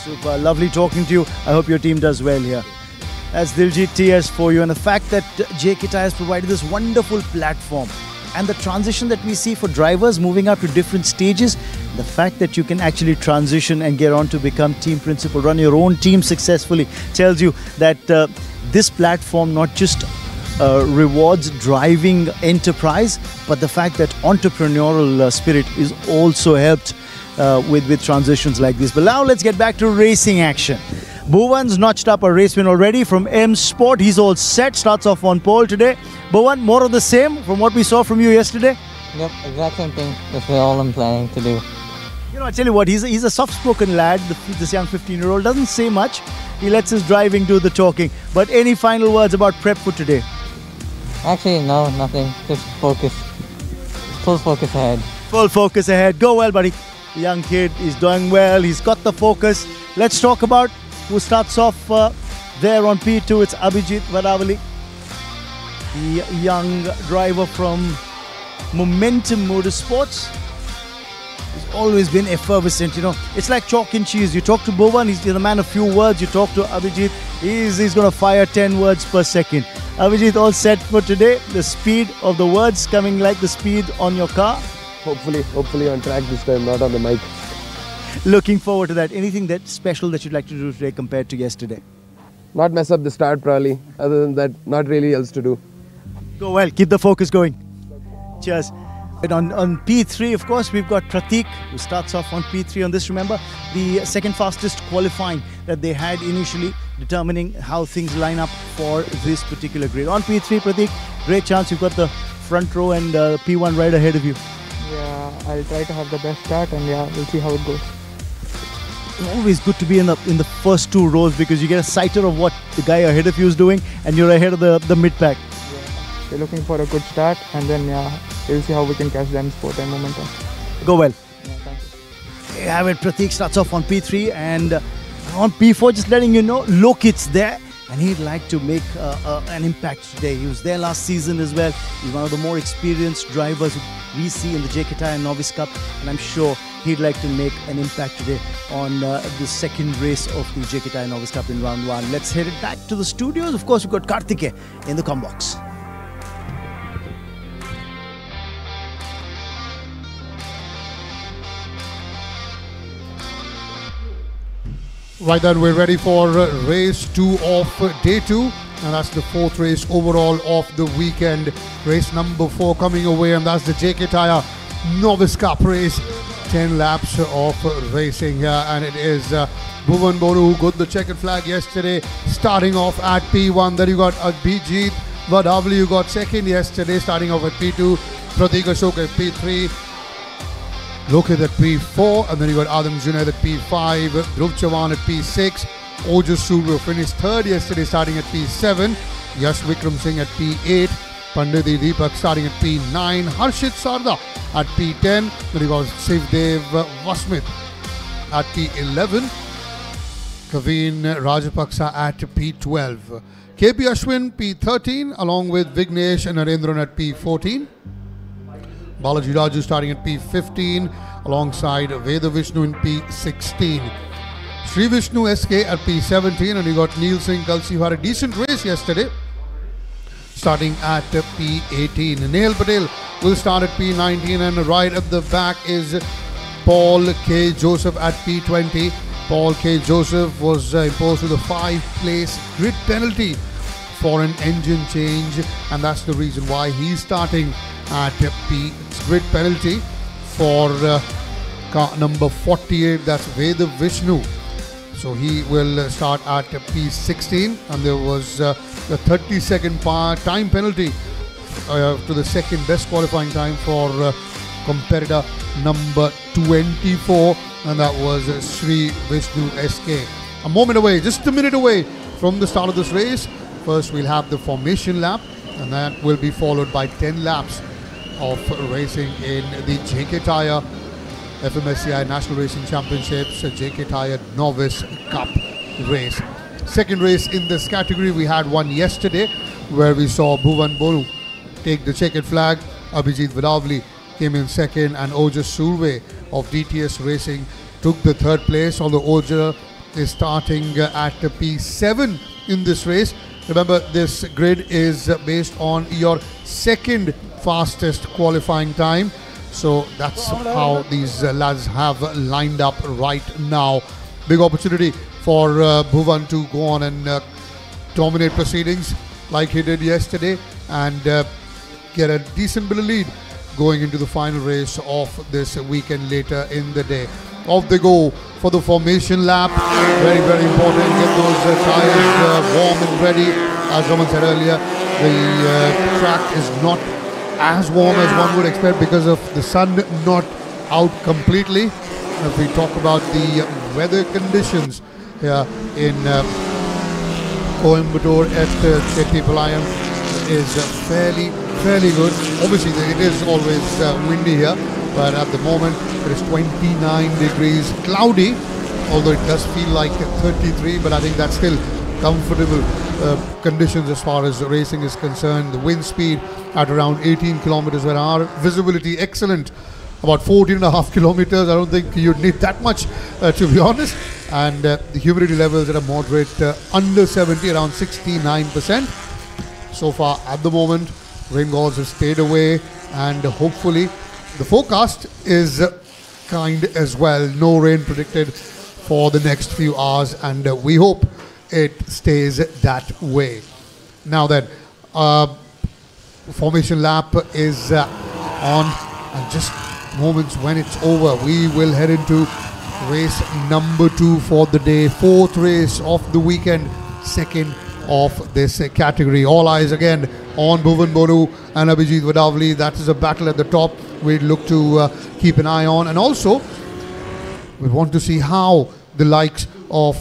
Super, lovely talking to you. I hope your team does well here. That's Diljit TS for you, and the fact that JK Tyre has provided this wonderful platform and the transition that we see for drivers moving up to different stages, the fact that you can actually transition and get on to become team principal, run your own team successfully, tells you that this platform not just rewards driving enterprise, but the fact that entrepreneurial spirit is also helped with transitions like this. But now let's get back to racing action. Bhuvan's notched up a race win already from M Sport. He's all set, starts off on pole today. Bhuvan, more of the same from what we saw from you yesterday? Yep, exact same thing. That's all I'm planning to do. I tell you what, he's a soft-spoken lad, this young 15-year-old. Doesn't say much. He lets his driving do the talking. But any final words about prep for today? Actually, no, nothing. Just focus. Full focus ahead. Full focus ahead. Go well, buddy. The young kid is doing well. He's got the focus. Let's talk about who starts off there on P2. It's Abhijit Vadavali, the young driver from Momentum Motorsports. He's always been effervescent, It's like chalk and cheese. You talk to Bhuvan, he's the man of few words. You talk to Abhijit, he's going to fire 10 words per second. Abhijit, all set for today? The speed of the words coming like the speed on your car? Hopefully on track this time, not on the mic. Looking forward to that. Anything that's special that you'd like to do today compared to yesterday? Not mess up the start probably. Other than that, not really else to do. Go well. Keep the focus going. Cheers. And on P3, of course, we've got Prateek, who starts off on P3 on this. Remember, the second fastest qualifying that they had initially, determining how things line up for this particular grade. On P3, Prateek, great chance. You've got the front row and P1 right ahead of you. Yeah, I'll try to have the best start, and yeah, we'll see how it goes. It's always good to be in the first two rows because you get a sighter of what the guy ahead of you is doing, and you're ahead of the mid pack. Yeah, we're looking for a good start, and then yeah, we'll see how we can catch them sport and momentum. Go well. Yeah, thank you. Yeah, when Prateek starts off on P3 and on P4, just letting you know, Lokit's there, and he'd like to make an impact today. He was there last season as well. He's one of the more experienced drivers we see in the JK Tyre Novice Cup, and I'm sure he'd like to make an impact today on the second race of the JK Tyre Novice Cup in round 1. Let's head it back to the studios. Of course, we've got Karthike in the comm box. Right then, we're ready for race 2 of day 2, and that's the 4th race overall of the weekend. Race number 4 coming away, and that's the JK Tyre Novice Cup race. 10 laps of racing here, and it is Bhuvan Bonu who got the checkered flag yesterday, starting off at P1. Then you got Abhijit Vadavali, who got second yesterday, starting off at P2. Prateek Ashok at P3. Lokit at P4, and then you got Adam Junaid at P5, Dhruv Chavan at P6, Ojas Suru finished 3rd yesterday, starting at P7, Yash Vikram Singh at P8, Panditi Deepak starting at P9, Harshit Sarda at P10, then you got Shivdev Vasmit at P11, Kaveen Rajapaksa at P12, KP Ashwin P13, along with Vignesh and Narendran at P14, Balaji Raju starting at P15 alongside Veda Vishnu in P16. Sri Vishnu SK at P17, and you got Neil Singh Kalsi, who had a decent race yesterday. starting at P18. Neil Patel will start at P19, and right at the back is Paul K. Joseph at P20. Paul K. Joseph was imposed with a 5-place grid penalty for an engine change, and that's the reason why he's starting at P grid penalty for car number 48. That's Veda Vishnu. So he will start at P16, and there was the 30-second time penalty to the second best qualifying time for competitor number 24, and that was Sri Vishnu SK. A moment away, just a minute away from the start of this race. First we'll have the formation lap, and that will be followed by 10 laps of racing in the JK Tyre FMSCI National Racing Championships JK Tyre Novice Cup race. Second race in this category, we had one yesterday where we saw Bhuvan Bolu take the checkered flag. Abhijit Vadavli came in second, and Ojas Surve of DTS Racing took the third place, although Oja is starting at P7 in this race. Remember, this grid is based on your second fastest qualifying time. So that's how these lads have lined up right now. Big opportunity for Bhuvan to go on and dominate proceedings like he did yesterday, and get a decent bit of lead going into the final race of this weekend later in the day. Off they go for the formation lap. Very, very important. Get those tires warm and ready. As Roman said earlier, the track is not as warm as one would expect because of the sun not out completely. If we talk about the weather conditions here in Coimbatore at Chettipalayam, is fairly good. Obviously it is always windy here, but at the moment it is 29 degrees, cloudy, although it does feel like 33, but I think that's still comfortable conditions as far as racing is concerned. The wind speed at around 18 kilometers per hour, visibility excellent, about 14.5 kilometers. I don't think you'd need that much to be honest, and the humidity levels at a moderate under 70, around 69%. So far at the moment, rain gods have stayed away, and hopefully the forecast is kind as well. No rain predicted for the next few hours, and we hope it stays that way. Now then, formation lap is on, and just moments when it's over, we will head into race number 2 for the day. 4th race of the weekend, second of this category. All eyes again on Bhuvan Bonu and Abhijit Vadavli. That is a battle at the top we'd look to keep an eye on, and also we want to see how the likes of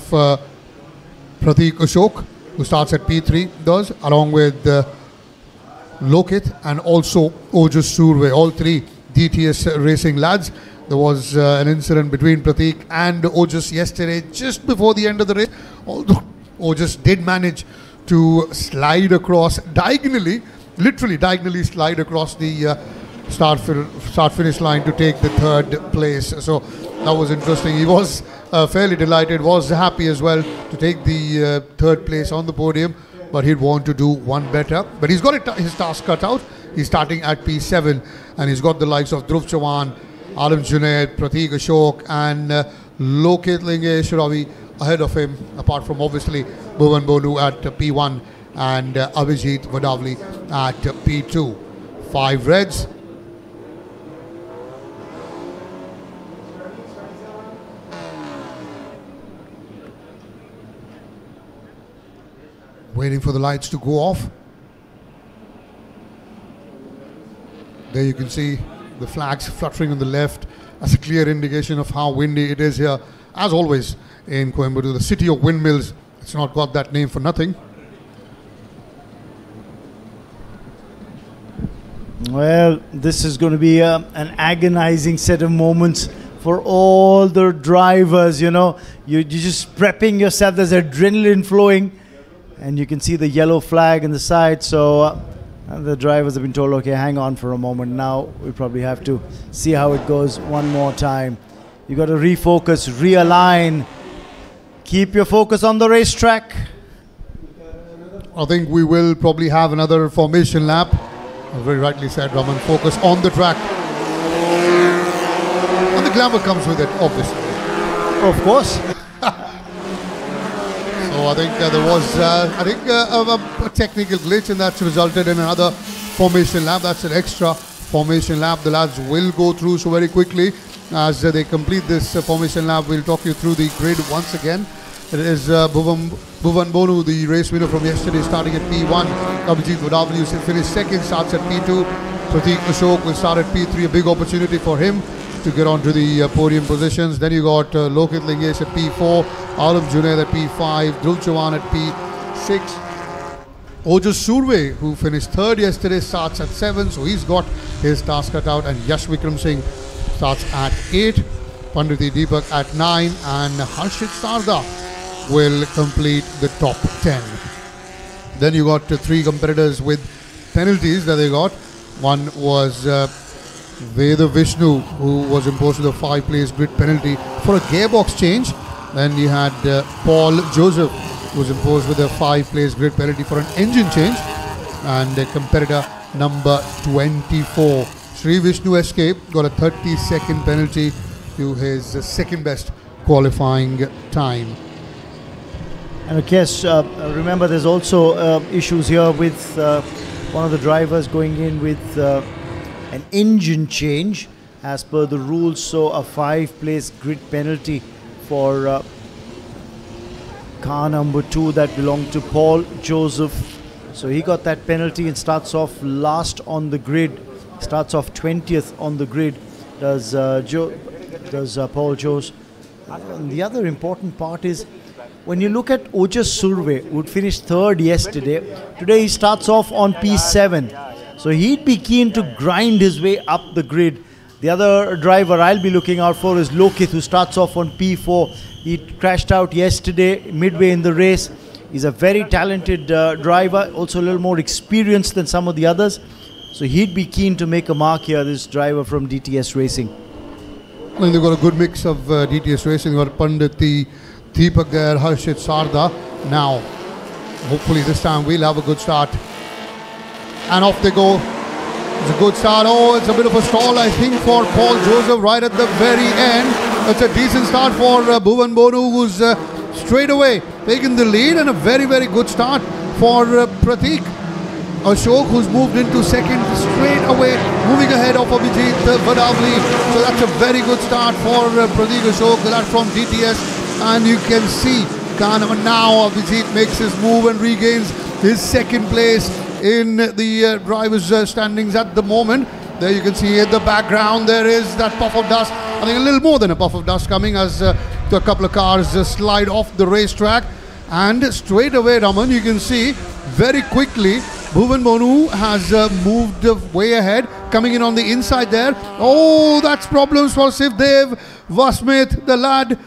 Pratik Ashok, who starts at P3, does, along with Lokit and also Ojas Surve, all three DTS Racing lads. There was an incident between Pratik and Ojas yesterday just before the end of the race, although Ojas did manage to slide across diagonally, literally diagonally slide across the start-finish line to take the third place. So that was interesting. He was fairly delighted, was happy as well to take the third place on the podium, but he'd want to do one better. But he's got his task cut out. He's starting at P7, and he's got the likes of Dhruv Chavan, Alam Junaid, Pratik Ashok, and Lokit Lingesh Ravi ahead of him, apart from obviously Bhuvan Bonu at P1 and Abhijit Vadavli at P2. 5 reds. Waiting for the lights to go off. There you can see the flags fluttering on the left. That's a clear indication of how windy it is here, as always in Coimbatore, the city of windmills. It's not got that name for nothing. Well, this is going to be an agonizing set of moments for all the drivers. You know, you're just prepping yourself. There's adrenaline flowing, and you can see the yellow flag in the side. So the drivers have been told, okay, hang on for a moment. Now we probably have to see how it goes one more time. You got to refocus, realign, keep your focus on the racetrack. I think we will probably have another formation lap. Very rightly said, Raman. Focus on the track. And the glamour comes with it, obviously. Of course. So I think there was a technical glitch, and that's resulted in another formation lap. That's an extra formation lap the lads will go through. So very quickly, as they complete this formation lap, we'll talk you through the grid once again. It is Bhuvan Bonu, the race winner from yesterday, starting at P1. Abhijit Wadavali finished second, starts at P2. Prateek Ashok will start at P3, a big opportunity for him to get onto the podium positions. Then you got Lokit Lingesh at P4, Alam Junaid at P5, Dhruv Chavan at P6. Ojas Surve, who finished third yesterday, starts at 7, so he's got his task cut out. And Yash Vikram Singh starts at 8, Panditi Deepak at 9, and Harshit Sarda will complete the top 10. Then you got 3 competitors with penalties that they got. One was Veda Vishnu, who was imposed with a 5-place grid penalty for a gearbox change. Then you had Paul Joseph, who was imposed with a 5-place grid penalty for an engine change. And competitor number 24, Sri Vishnu escaped, got a 30-second penalty to his second best qualifying time. And of course, remember there's also issues here with one of the drivers going in with an engine change as per the rules. So a 5-place grid penalty for car number 2 that belonged to Paul Joseph. So he got that penalty and starts off last on the grid. Starts off 20th on the grid. Does Paul Joseph. And the other important part is, when you look at Ojas Surve, who finished third yesterday, today he starts off on P7. So he'd be keen to grind his way up the grid. The other driver I'll be looking out for is Lokit, who starts off on P4. He crashed out yesterday midway in the race. He's a very talented driver, also a little more experienced than some of the others. So he'd be keen to make a mark here, this driver from DTS Racing. Well, they've got a good mix of DTS Racing. They've got Panditi Deepak there, Harshit Sarda. Now, hopefully this time we'll have a good start. And off they go. It's a good start. Oh, it's a bit of a stall, I think, for Paul Joseph right at the very end. It's a decent start for Bhuvan Bonu, who's straight away taken the lead, and a very, very good start for Prateek Ashok, who's moved into second straight away, moving ahead of Abhijit Wadavali. So that's a very good start for Prateek Ashok, the lad from DTS. And you can see now Abhijit makes his move and regains his second place in the drivers' standings at the moment. There you can see in the background there is that puff of dust. I think a little more than a puff of dust coming as a couple of cars slide off the racetrack. And straight away, Raman, you can see very quickly Bhuvan Bonu has moved way ahead, coming in on the inside there. Oh, that's problems for Sivdev Vasmith, the lad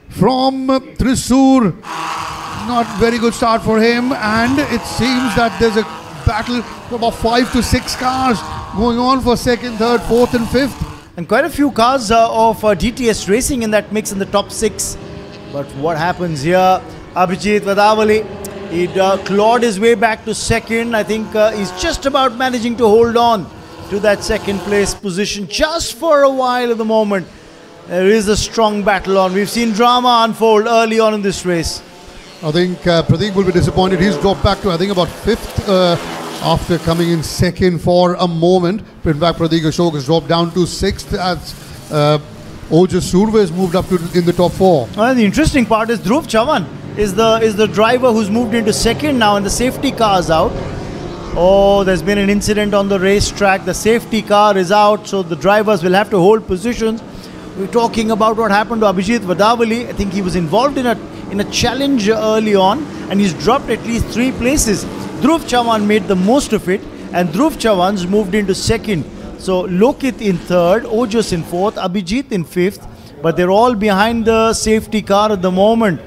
from Thrissur. Not very good start for him, and it seems that there's a battle for about 5 to 6 cars going on for second, third, fourth and fifth. And quite a few cars of DTS Racing in that mix in the top 6. But what happens here? Abhijit Wadavali, he'd clawed his way back to second. I think he's just about managing to hold on to that second place position just for a while at the moment. There is a strong battle on. We've seen drama unfold early on in this race. I think Prateek will be disappointed. He's dropped back to, I think, about 5th after coming in second for a moment. In fact, Prateek Ashok has dropped down to 6th as Ojas Surve has moved up to in the top 4. Well, the interesting part is Dhruv Chavan is the driver who's moved into second now, and the safety car is out. Oh, there's been an incident on the racetrack. The safety car is out, so the drivers will have to hold positions. We're talking about what happened to Abhijit Wadavali. I think he was involved in a challenge early on, and he's dropped at least 3 places. Dhruv Chavan made the most of it, and Dhruv Chavan's moved into second. So Lokit in third, Ojas in fourth, Abhijit in fifth, but they're all behind the safety car at the moment.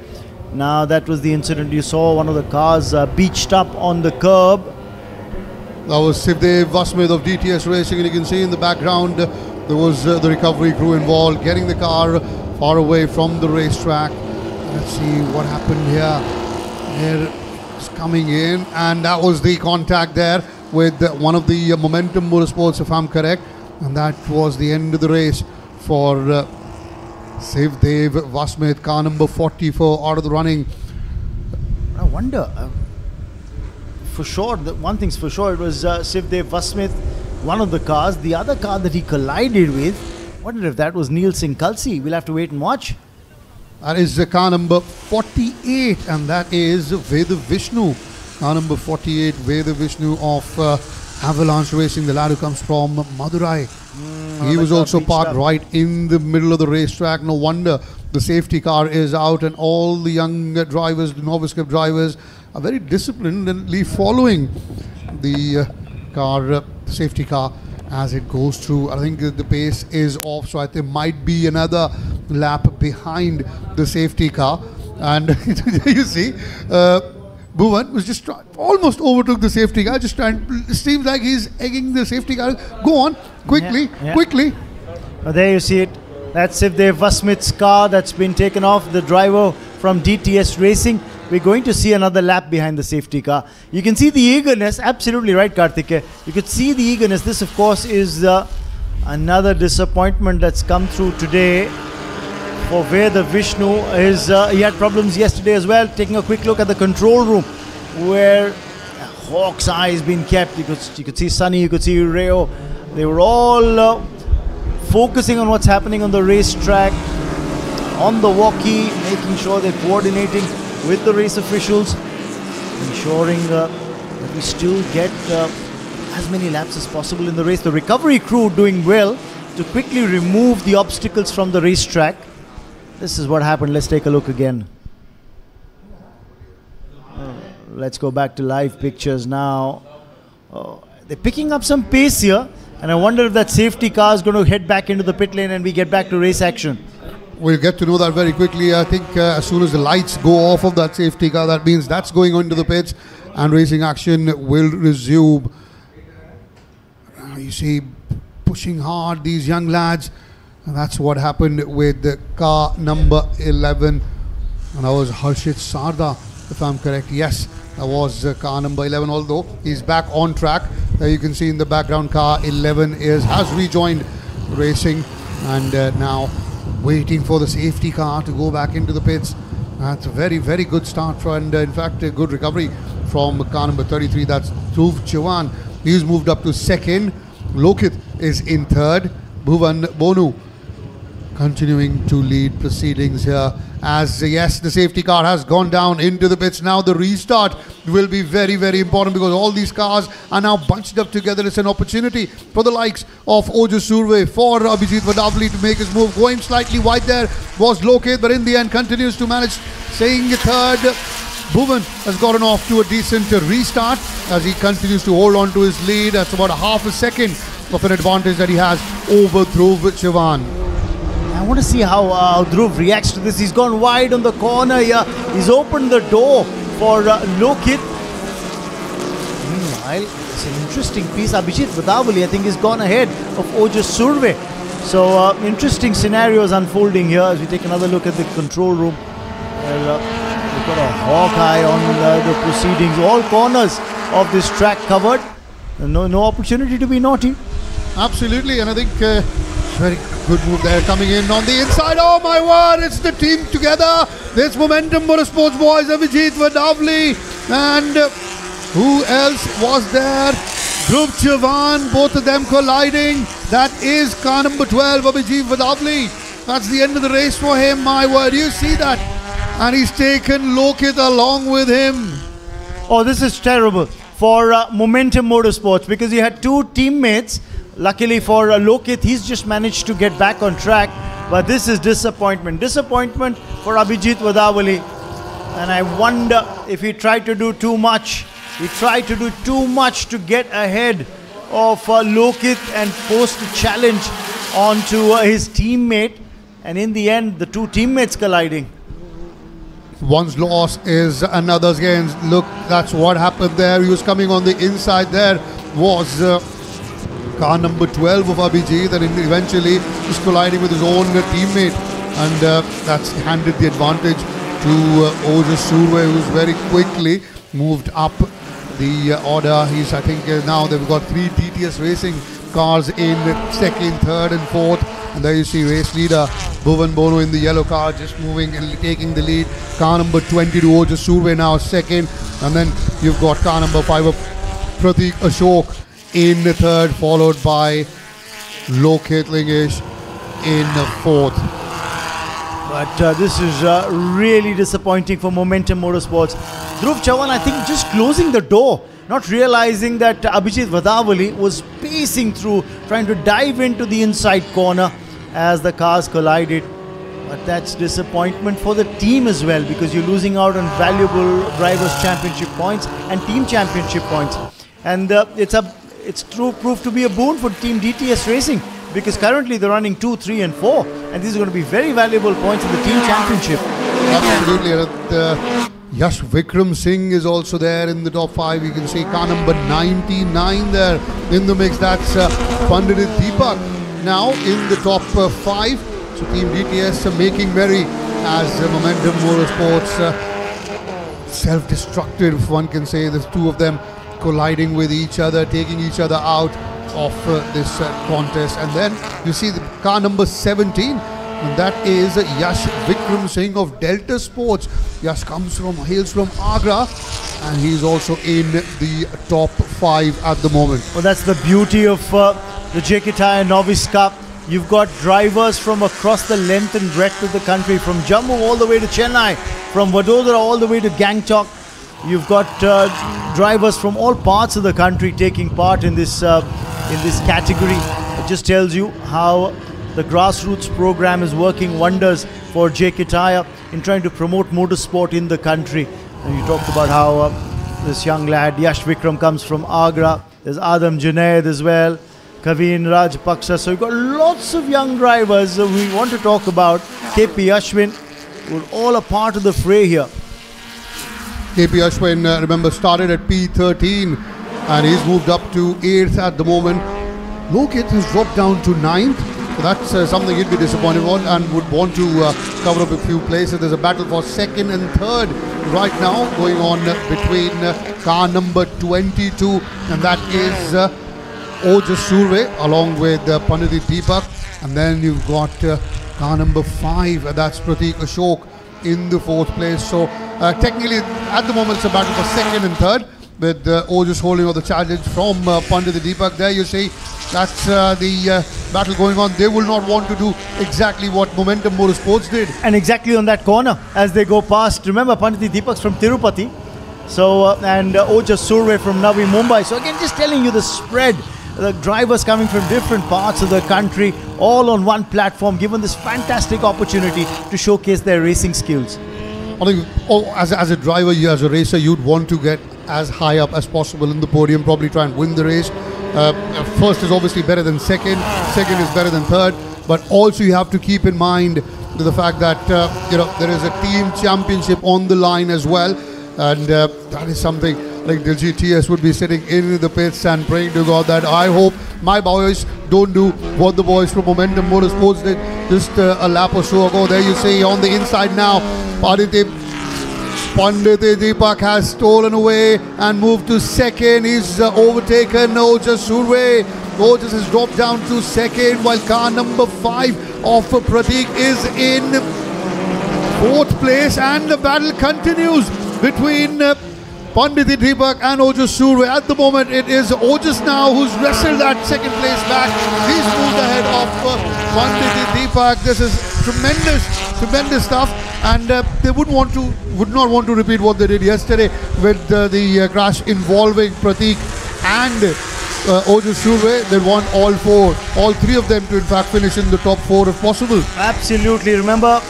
Now that was the incident. You saw one of the cars beached up on the curb. That was Sivdev Vasmith of DTS Racing, and you can see in the background there was the recovery crew involved, getting the car far away from the racetrack. Let's see what happened here. Here is coming in, and that was the contact there with one of the Momentum Motorsports, if I'm correct, and that was the end of the race for Shivdev Vasmith, car number 44 out of the running. I wonder, for sure, one thing's for sure, it was Shivdev Vasmith, one of the cars. The other car that he collided with, wonder if that was Neil Singh Kalsi. We'll have to wait and watch. That is car number 48, and that is Veda Vishnu. Car number 48, Veda Vishnu of Avalanche Racing, the lad who comes from Madurai. He was also parked right in the middle of the racetrack. No wonder the safety car is out, and all the young drivers, the novice cup drivers, are very disciplinedly following the safety car as it goes through. I think the pace is off, so I think might be another lap behind the safety car. And you see, Bhuvan was just almost overtook the safety car. Just trying. It seems like he's egging the safety car. Go on, quickly, quickly. There you see it. That's Shivdev Vasmith's car that's been taken off. The driver from DTS Racing. We're going to see another lap behind the safety car. You can see the eagerness. Absolutely right, Karthike. You could see the eagerness. This, of course, is another disappointment that's come through today for Veda Vishnu. He had problems yesterday as well. Taking a quick look at the control room, where hawk's eye has been kept. You could see Sunny, you could see Rayo. They were all focusing on what's happening on the racetrack, on the walkie, making sure they're coordinating with the race officials, ensuring that we still get as many laps as possible in the race. The recovery crew doing well to quickly remove the obstacles from the racetrack. This is what happened. Let's take a look again. Let's go back to live pictures now. They're picking up some pace here, and I wonder if that safety car is going to head back into the pit lane and we get back to race action. We'll get to know that very quickly. I think as soon as the lights go off of that safety car, that means that's going into the pits and racing action will resume. You see, pushing hard, these young lads. And that's what happened with the car number 11. And that was Harshit Sarda, if I'm correct. Yes, that was car number 11, although he's back on track. There you can see in the background, car 11 has rejoined racing, and now waiting for the safety car to go back into the pits. That's a very, very good start for, and in fact a good recovery from car number 33. That's Dhruv Chauhan. He's moved up to second. Lokit is in third. Bhuvan Bonu continuing to lead proceedings here, as yes, the safety car has gone down into the pits. Now the restart will be very, very important because all these cars are now bunched up together. It's an opportunity for the likes of Ojas Surve, for Abhijit Vadavali to make his move. Going slightly wide there was Lokit, but in the end continues to manage, staying third. Bhuvan has gotten off to a decent restart as he continues to hold on to his lead. That's about a half a second of an advantage that he has over Dhruv Chauhan. I want to see how Dhruv reacts to this. He's gone wide on the corner here. He's opened the door for Lokit. Meanwhile, it's an interesting piece. Abhijit Vadavali, I think, has gone ahead of Ojas Surve. So interesting scenarios unfolding here as we take another look at the control room. Well, we've got a hawk eye on the proceedings. All corners of this track covered. No opportunity to be naughty. Absolutely, and I think very good move there coming in on the inside. Oh my word, it's the team together. This Momentum Motorsports boys, Abhijit Vadavali, and who else was there? Dhruv Chauhan, both of them colliding. That is car number 12, Abhijit Vadavali. That's the end of the race for him, my word. You see that? And he's taken Lokit along with him. Oh, this is terrible for Momentum Motorsports because he had two teammates. Luckily for Lokit, he's just managed to get back on track. But this is disappointment. Disappointment for Abhijit Vadavali. And I wonder if he tried to do too much. He tried to do too much to get ahead of Lokit and post a challenge onto his teammate. And in the end, the two teammates colliding. One's loss is another's gain. Look, that's what happened there. He was coming on the inside. There was car number 12 of Abhijit, and eventually was colliding with his own teammate, and that's handed the advantage to Ojas Surve, who's very quickly moved up the order. I think now they've got 3 DTS Racing cars in second, third and fourth. And there you see race leader Bhuvan Bono in the yellow car just moving and taking the lead. Car number 22, Ojas Surve now second. And then you've got car number 5 of Pratik Ashok in the third, followed by Lokit Lingesh in the fourth. But this is really disappointing for Momentum Motorsports. Dhruv Chavan, I think, just closing the door, not realizing that Abhijit Vadavali was pacing through, trying to dive into the inside corner as the cars collided. But that's disappointment for the team as well, because you're losing out on valuable Drivers' Championship points and Team Championship points. And it's proved to be a boon for Team DTS Racing, because currently they're running 2, 3 and 4, and these are going to be very valuable points in the Team Championship. Absolutely. Yash Vikram Singh is also there in the top 5. You can see car number 99 there in the mix. That's Pandit Deepak now in the top 5. So Team DTS making merry as Momentum Motorsports self-destructed, if one can say. There's 2 of them colliding with each other, taking each other out of this contest. And then you see the car number 17, and that is Yash Vikram Singh of Delta Sports. Yash hails from Agra, and he's also in the top 5 at the moment. Well, that's the beauty of the JK Tyre Novice Cup. You've got drivers from across the length and breadth of the country, from Jammu all the way to Chennai, from Vadodara all the way to Gangtok. You've got drivers from all parts of the country taking part in this category. It just tells you how the grassroots program is working wonders for JK Tyre in trying to promote motorsport in the country. And you talked about how this young lad Yash Vikram comes from Agra. There's Adam Junaid as well, Kavin Rajpaksa. So you've got lots of young drivers we want to talk about. KP Ashwin, who are all a part of the fray here. KP Ashwin, remember, started at P13 and he's moved up to 8th at the moment. Lokit has dropped down to 9th. So that's something he'd be disappointed on and would want to cover up a few places. There's a battle for 2nd and 3rd right now going on between car number 22, and that is Ojas Surve along with Pandit Deepak. And then you've got car number 5, that's Pratik Ashok in the 4th place. So technically at the moment it's a battle for 2nd and 3rd, with Ojas holding on the challenge from Pandit Deepak. There you see, that's the battle going on. They will not want to do exactly what Momentum Motorsports did. And exactly on that corner as they go past. Remember, Pandit Deepak's from Tirupati. So, and Ojas Surve from Navi Mumbai. So again, just telling you the spread. The drivers coming from different parts of the country, all on one platform, given this fantastic opportunity to showcase their racing skills. I think as a driver, as a racer, you'd want to get as high up as possible in the podium, probably try and win the race. First is obviously better than second is better than third, but also you have to keep in mind the fact that there is a team championship on the line as well, and that is something like the GTS would be sitting in the pits and praying to God that I hope my boys don't do what the boys from Momentum Motorsports did just a lap or so ago. There you see on the inside now, Pandit Deepak has stolen away and moved to 2nd. He's overtaken Ojas Surve. Ojas has dropped down to 2nd, while car number 5 of Pratik is in 4th place, and the battle continues between Pandit Deepak and Ojas Surve. At the moment it is Ojas now who's wrestled that 2nd place back. He's moved ahead of Pandit Deepak. This is tremendous stuff, and they would not want to repeat what they did yesterday with the crash involving Pratik and Ojas Surve. They want all 3 of them to in fact finish in the top 4 if possible. Absolutely. Remember,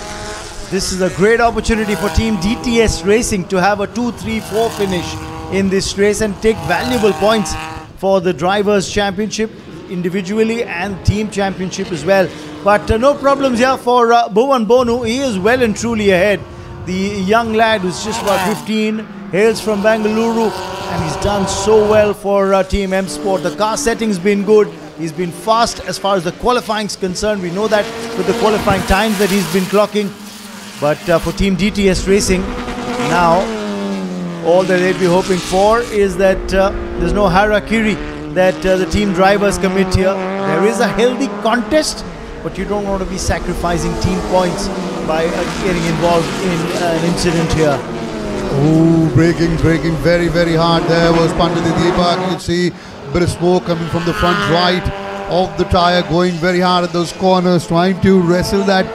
this is a great opportunity for Team DTS Racing to have a 2, 3, 4 finish in this race and take valuable points for the Drivers' Championship individually and Team Championship as well. But no problems here for Bhuvan Bonu. He is well and truly ahead. The young lad who's just about 15, hails from Bengaluru, and he's done so well for Team M Sport. The car setting's been good. He's been fast as far as the qualifying is concerned. We know that with the qualifying times that he's been clocking. But for Team DTS Racing, now all that they'd be hoping for is that there's no harakiri that the team drivers commit here. There is a healthy contest, but you don't want to be sacrificing team points by getting involved in an incident here. Oh, braking very, very hard. There was Pandit Deepak. You can see a bit of smoke coming from the front right of the tyre, going very hard at those corners, trying to wrestle that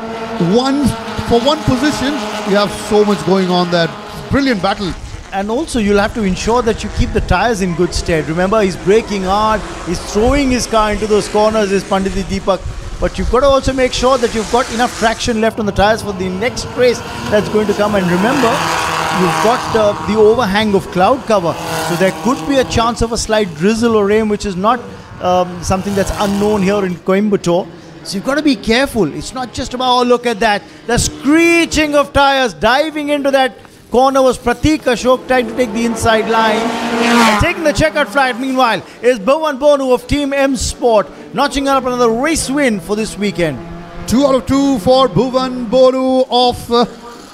for one position. You have so much going on there. Brilliant battle. And also you'll have to ensure that you keep the tyres in good stead. Remember, he's braking hard, he's throwing his car into those corners, is Pandit Deepak. But you've got to also make sure that you've got enough traction left on the tyres for the next race that's going to come. And remember, you've got the overhang of cloud cover, so there could be a chance of a slight drizzle or rain, which is not something that's unknown here in Coimbatore. So you've got to be careful. It's not just about, oh, look at that, the screeching of tyres. Diving into that corner was Pratik Ashok, trying to take the inside line. And taking the checkered flag, meanwhile, is Bhuvan Bonu of Team M Sport, notching up another race win for this weekend. 2 out of 2 for Bhuvan Bonu of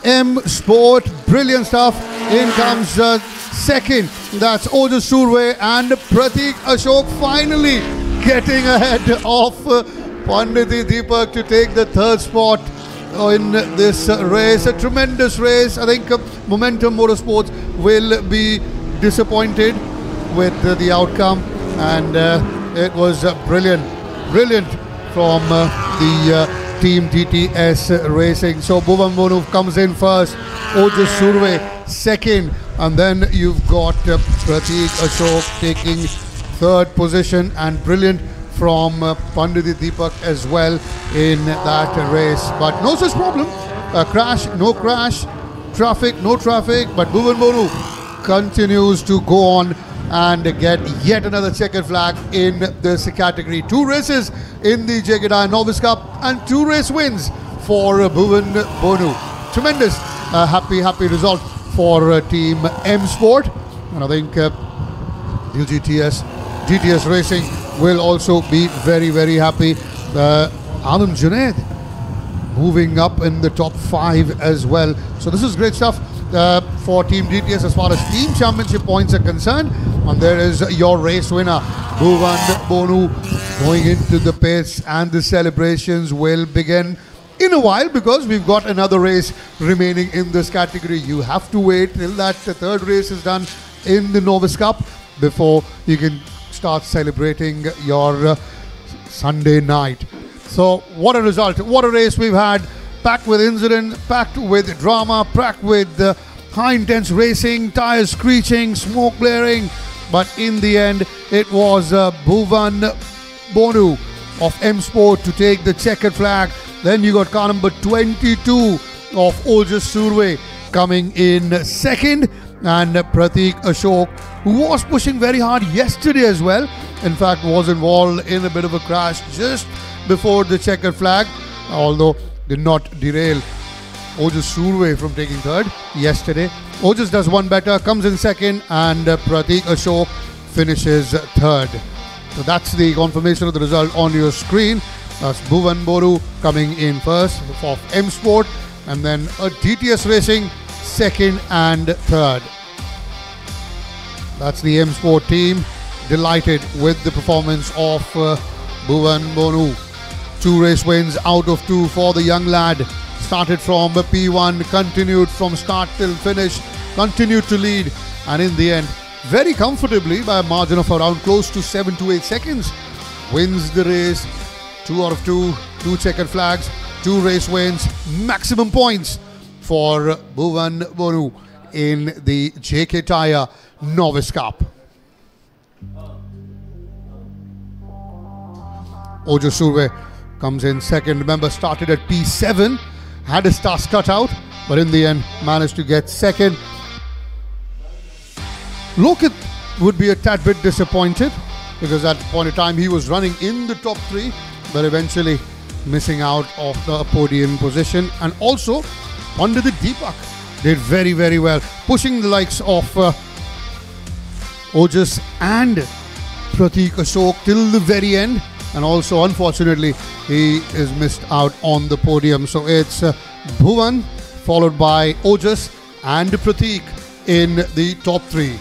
M Sport. Brilliant stuff. In comes second. That's Ojas Surve and Pratik Ashok finally getting ahead of Pandit Deepak to take the third spot in this race. A tremendous race. I think Momentum Motorsports will be disappointed with the outcome, and it was brilliant from the Team DTS Racing. So Bhuvan Bonu comes in first, Ojas Surve second, and then you've got Pratik Ashok taking third position, and brilliant from Pandit Deepak as well in that race. But no such problem. Crash, no crash. Traffic, no traffic. But Bhuvan Bonu continues to go on and get yet another checkered flag in this category. 2 races in the JKTire Novice Cup and 2 race wins for Bhuvan Bonu. Tremendous, happy result for Team M Sport. And I think GTS Racing will also be very happy. Alam Junaid moving up in the top 5 as well. So this is great stuff for Team DTS as far as team championship points are concerned. And there is your race winner, Bhuvan Bonu, going into the pits, and the celebrations will begin in a while because we've got another race remaining in this category. You have to wait till that the third race is done in the Novice Cup before you can start celebrating your Sunday night. So what a result, what a race we've had, packed with incident, packed with drama, packed with high intense racing, tires screeching, smoke blaring, but in the end it was Bhuvan Bonu of M Sport to take the checkered flag. Then you got car number 22 of Ojas Surve coming in second, and Pratik Ashok, who was pushing very hard yesterday as well, in fact was involved in a bit of a crash just before the checkered flag, although did not derail Ojas Surve from taking third yesterday. Ojas does one better, comes in second, and Pratik Ashok finishes third. So that's the confirmation of the result on your screen. That's Bhuvan Bonu coming in first of M Sport, and then a DTS Racing second and third. That's the M Sport team. Delighted with the performance of Bhuvan Bonu. 2 race wins out of 2 for the young lad. Started from P1, continued from start till finish, continued to lead, and in the end, very comfortably by a margin of around close to 7 to 8 seconds, wins the race. 2 out of 2, 2 checkered flags, 2 race wins, maximum points for Bhuvan Bonu in the JKTire Novice Cup. Ojas Surve comes in second. Remember, started at P7, had his task cut out, but in the end managed to get second. Lokit would be a tad bit disappointed because at the point of time he was running in the top 3, but eventually missing out of the podium position. And also Pandit Deepak did very well, pushing the likes of Ojas and Pratik Ashok till the very end, and also unfortunately he is missed out on the podium. So it's Bhuvan followed by Ojas and Pratik in the top 3.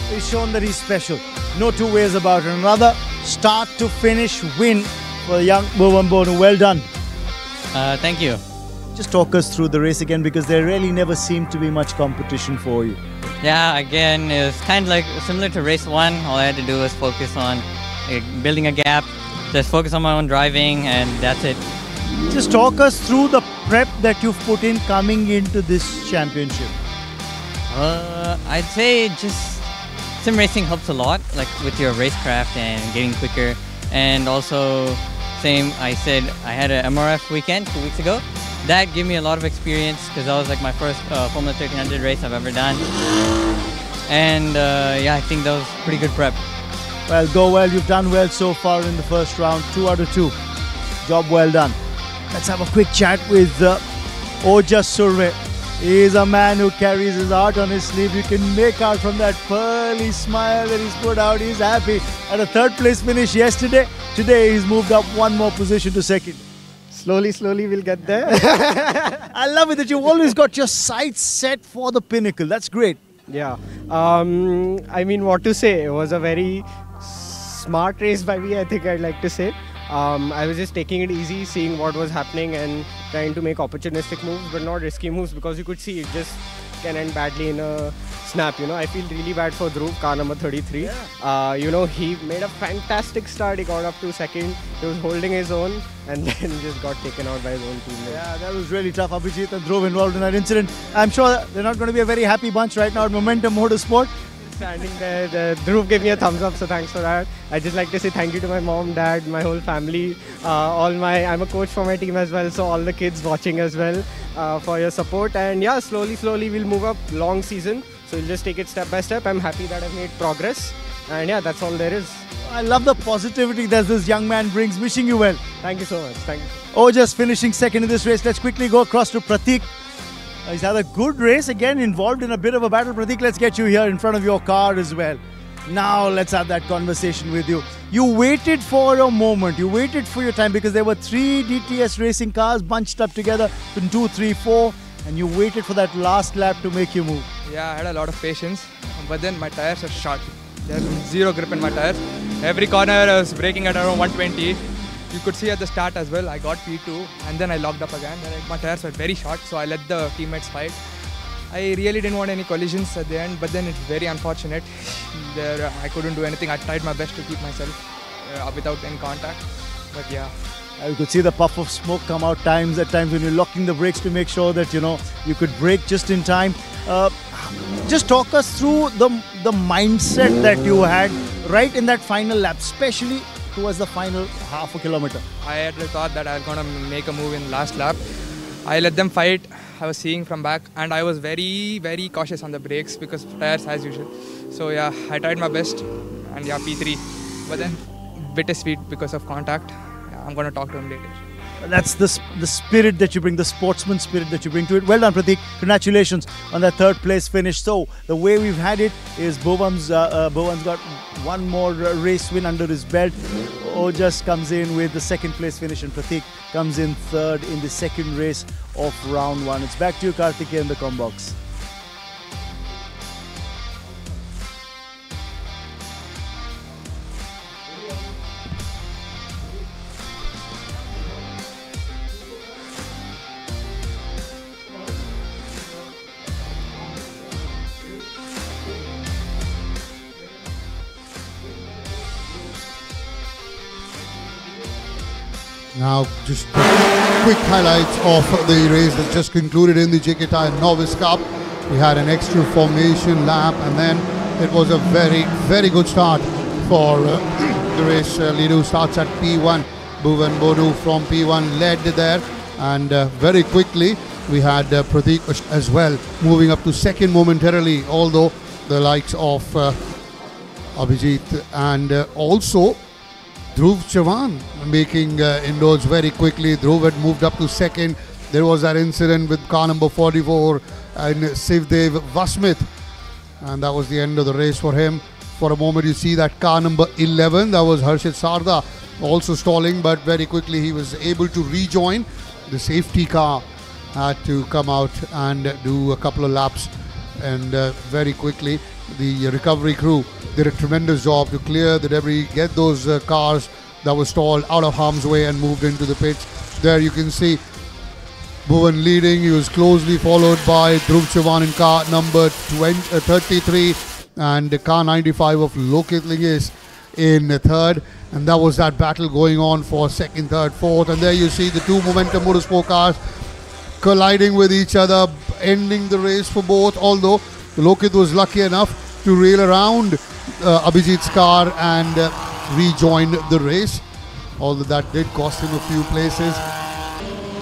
He's shown that he's special. No two ways about it. Another start to finish win for young Bhuvan Bonu. Well done. Thank you. Just talk us through the race again, because there really never seemed to be much competition for you. Yeah, again, it was kind of like similar to race 1. All I had to do was focus on building a gap, just focus on my own driving, and that's it. Just talk us through the prep that you've put in coming into this championship. I'd say just sim racing helps a lot, like with your racecraft and getting quicker. And also, same, I said I had an MRF weekend 2 weeks ago. That gave me a lot of experience because that was like my first Formula 1300 race I've ever done. And yeah, I think that was pretty good prep. Well, go well. You've done well so far in the first round. 2 out of 2. Job well done. Let's have a quick chat with Ojas Surve. He's a man who carries his heart on his sleeve. You can make out from that pearly smile that he's put out. He's happy. At a 3rd place finish yesterday. Today he's moved up 1 more position to 2nd. Slowly we'll get there. I love it that you've always got your sights set for the pinnacle. That's great. Yeah. I mean, what to say? It was a very smart race by me, I think I'd like to say. I was just taking it easy, seeing what was happening and trying to make opportunistic moves, but not risky moves, because you could see it just can end badly in a snap. You know, I feel really bad for Dhruv, car number 33. Yeah. You know, he made a fantastic start. He got up to 2nd. He was holding his own and then just got taken out by his own teammate. Yeah, that was really tough. Abhijit and Dhruv involved in that incident. I'm sure they're not going to be a very happy bunch right now at Momentum Motorsport. Standing there, Dhruv gave me a thumbs up, so thanks for that. I just like to say thank you to my mom, dad, my whole family, I'm a coach for my team as well, so all the kids watching as well, for your support. And yeah, slowly we'll move up. Long season, so we'll just take it step by step. I'm happy that I've made progress, and yeah, that's all there is. I love the positivity that this young man brings. Wishing you well. Thank you so much. Thank you. Oh, just finishing 2nd in this race. Let's quickly go across to Pratik. He's had a good race, again involved in a bit of a battle. Pratik, let's get you here in front of your car as well. Now let's have that conversation with you. You waited for a moment, you waited for your time, because there were 3 DTS racing cars bunched up together in 2, 3, 4, and you waited for that last lap to make you move. Yeah, I had a lot of patience, but then my tires are short. There's zero grip in my tires. Every corner I was braking at around 120. You could see at the start as well, I got P2 and then I locked up again. My tires were very short, so I let the teammates fight. I really didn't want any collisions at the end, but then it's very unfortunate. I couldn't do anything. I tried my best to keep myself without any contact, but yeah. You could see the puff of smoke come out at times when you're locking the brakes to make sure that, you know, you could brake just in time. Just talk us through the mindset that you had right in that final lap, especially towards the final half a kilometer. I had thought that I was going to make a move in last lap. I let them fight. I was seeing from back and I was very cautious on the brakes because tires as usual. So yeah, I tried my best and yeah, P3. But then bittersweet because of contact. Yeah, I'm going to talk to him later. That's the spirit that you bring, the sportsman spirit that you bring to it. Well done, Pratik. Congratulations on that 3rd place finish. So the way we've had it is Bhuvan's got 1 more race win under his belt. Ojas comes in with the 2nd place finish and Pratik comes in 3rd in the 2nd race of round 1. It's back to you, Karthikeya, in the com box. Now, just quick highlights of the race that just concluded in the JK Tyre Novice Cup. We had an extra formation lap, and then it was a very good start for the race. Lidu starts at P1. Bhuvan Bonu from P1 led there, and very quickly we had Pratik as well moving up to 2nd momentarily, although the likes of Abhijit and also Dhruv Chavan making inroads very quickly. Dhruv had moved up to 2nd. There was that incident with car number 44 and Shivdev Vasmith, and that was the end of the race for him. For a moment you see that car number 11, that was Harshit Sarda, also stalling, but very quickly he was able to rejoin the safety car had to come out and do a couple of laps, and very quickly the recovery crew did a tremendous job to clear the debris, get those cars that were stalled out of harm's way and moved into the pits. There you can see Bhuvan leading. He was closely followed by Dhruv Chauhan in car number 33 and car 95 of Lokit Lingis in third. And that was that battle going on for second, third, fourth. And there you see the two Momentum Motorsport cars colliding with each other, ending the race for both. Although Lokit was lucky enough to rail around Abhijit's car and rejoin the race. Although that did cost him a few places,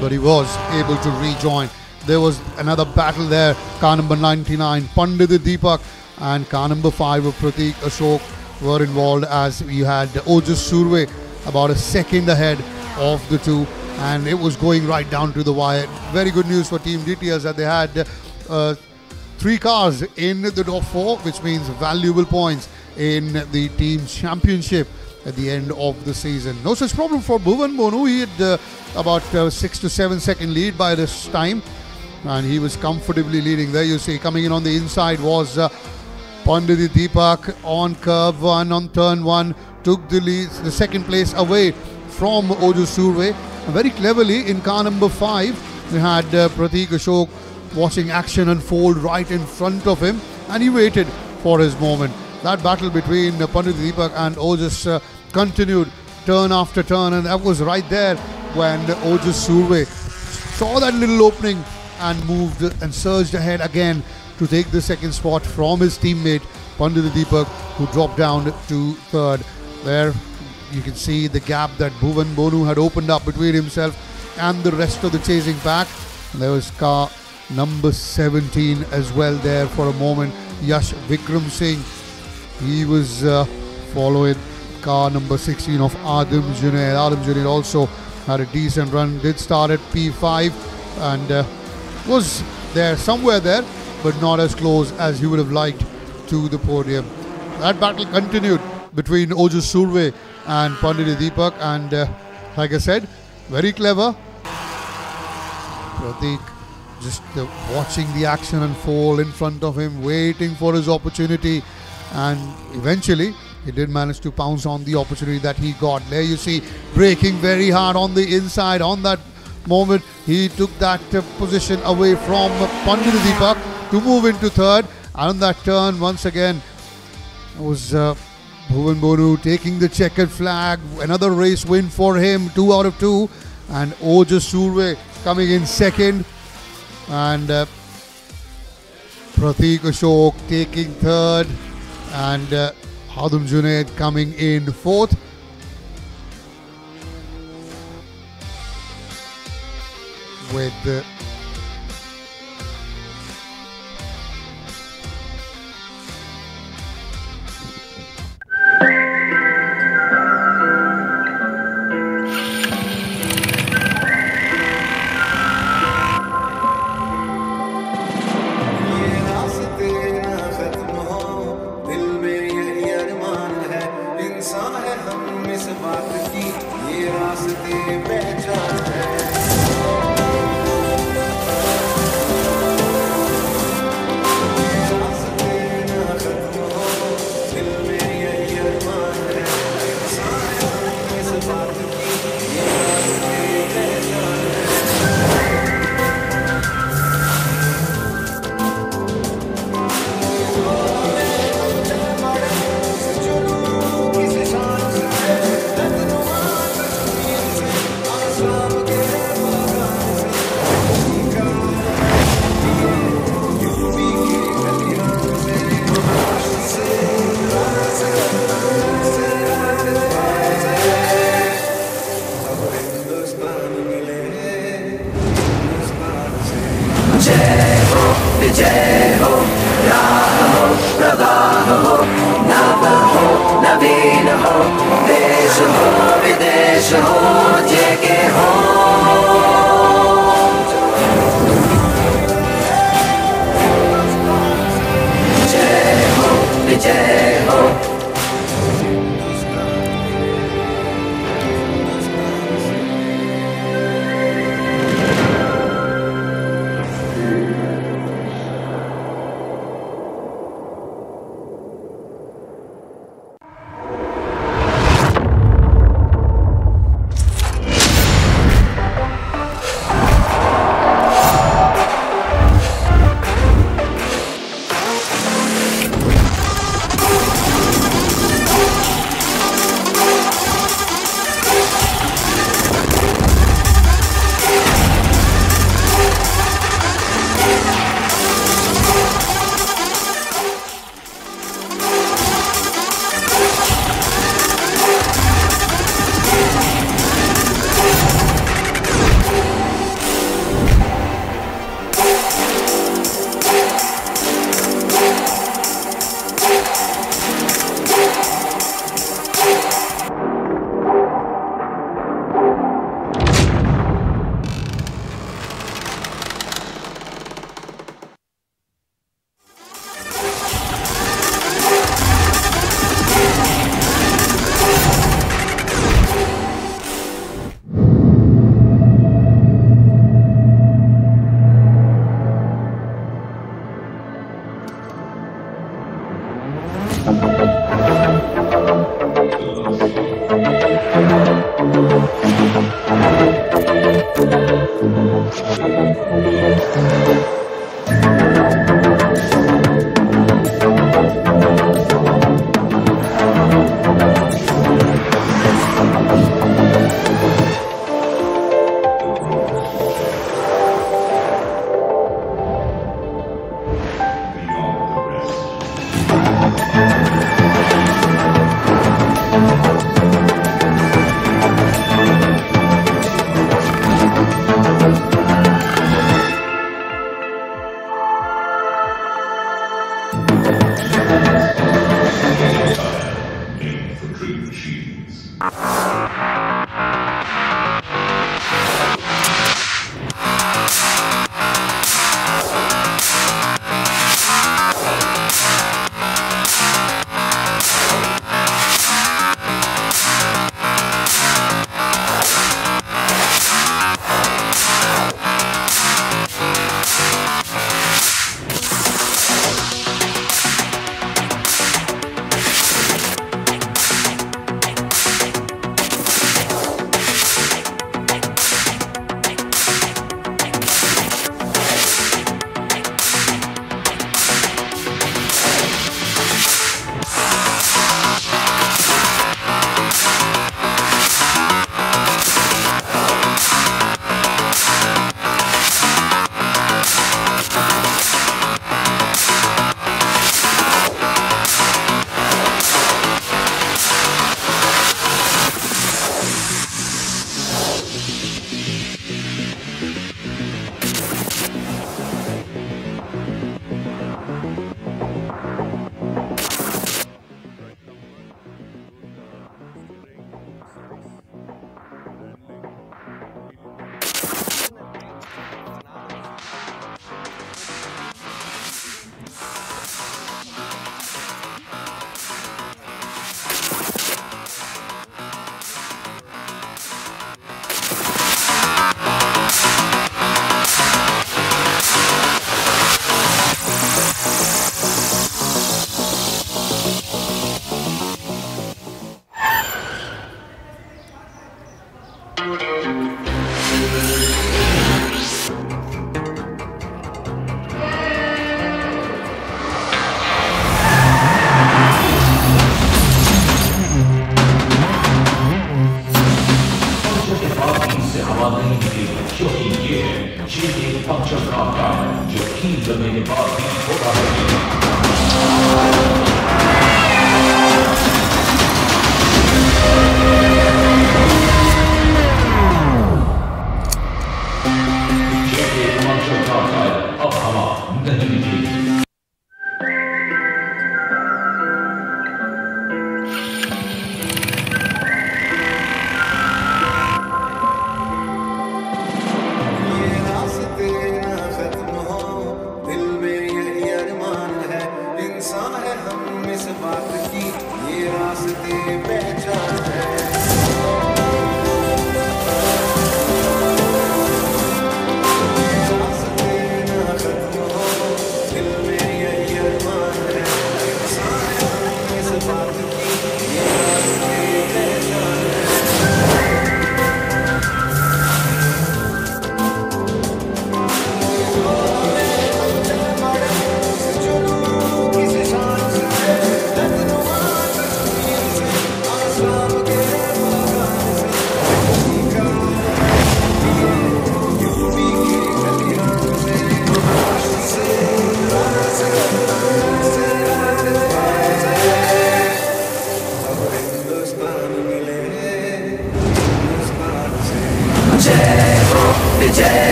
but he was able to rejoin. There was another battle there. Car number 99, Pandit Deepak, and car number 5 of Pratik Ashok were involved, as we had Ojas Surve about a second ahead of the two, and it was going right down to the wire. Very good news for Team DTS that they had 3 cars in the top 4, which means valuable points in the team championship at the end of the season. No such problem for Bhuvan Bonu. He had about 6 to 7 second lead by this time, and he was comfortably leading. There you see, coming in on the inside was Pandit Deepak on curve 1, on turn 1, took the lead, the second place away from Oju Surve. Very cleverly in car number 5, we had Pratik Ashok watching action unfold right in front of him, and he waited for his moment. That battle between Pandit Deepak and Ojas continued turn after turn, and that was right there when Ojas Surve saw that little opening and moved and surged ahead again to take the second spot from his teammate Pandit Deepak, who dropped down to third. There you can see the gap that Bhuvan Bonu had opened up between himself and the rest of the chasing pack. And there was car number 17 as well there for a moment, Yash Vikram Singh. He was following car number 16 of Adam Junaid. Adam Junaid also had a decent run, did start at P5 and was there somewhere there, but not as close as he would have liked to the podium. That battle continued between Ojas Surve and Pandit Deepak, and like I said, very clever. Pratik just watching the action unfold in front of him, waiting for his opportunity, and eventually he did manage to pounce on the opportunity that he got. There you see, braking very hard on the inside. On that moment, he took that position away from Pandit Deepak to move into third. And on that turn, once again, it was Bhuvan Bonu taking the checkered flag. Another race win for him, 2 out of 2. And Ojas Surve coming in second. And Pratik Ashok taking third. And Adam Junaid coming in fourth. With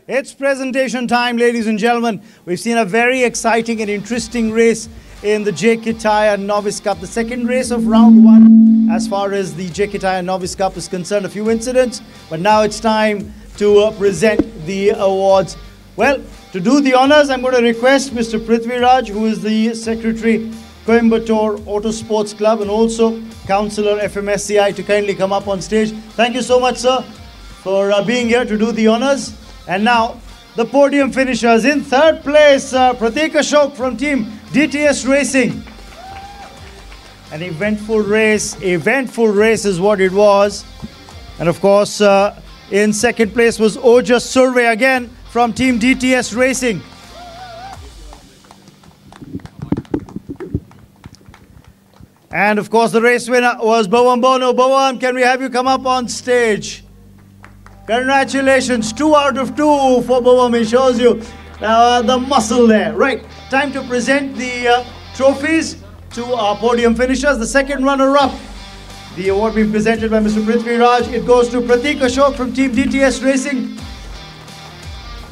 It's presentation time, ladies and gentlemen. We've seen a very exciting and interesting race in the JK Tyre Novice Cup, the second race of round one as far as the JK Tyre Novice Cup is concerned. A few incidents, but now it's time to present the awards. Well, to do the honors, I'm going to request Mr. Prithviraj, who is the secretary Coimbatore Auto Sports Club, and also Councillor FMSCI to kindly come up on stage. Thank you so much, sir, for being here to do the honors. And now, the podium finishers. In third place, Pratik Ashok from Team DTS Racing. An eventful race is what it was. And of course, in second place was Ojas Survey again from Team DTS Racing. And of course, the race winner was Bhawan Bono. Bhawan, can we have you come up on stage? Congratulations, 2 out of 2 for Bhawan. It shows you the muscle there. Right, time to present the trophies to our podium finishers. The second runner-up, the award being presented by Mr. Prithvi Raj. It goes to Pratik Ashok from Team DTS Racing.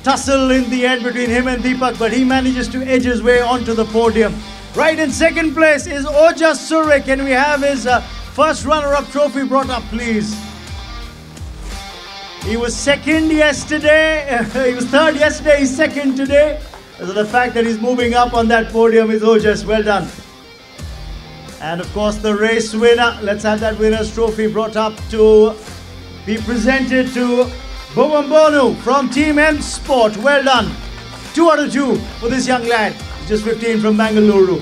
Tussle in the end between him and Deepak, but he manages to edge his way onto the podium. Right in second place is Ojas Surre. Can we have his first runner-up trophy brought up, please? He was second yesterday. He was third yesterday. He's second today. So the fact that he's moving up on that podium is Ojas. Well done. And of course, the race winner. Let's have that winner's trophy brought up to be presented to Bhawan Bonu from Team M Sport. Well done. 2 out of 2 for this young lad. He's just 15 from Bangalore.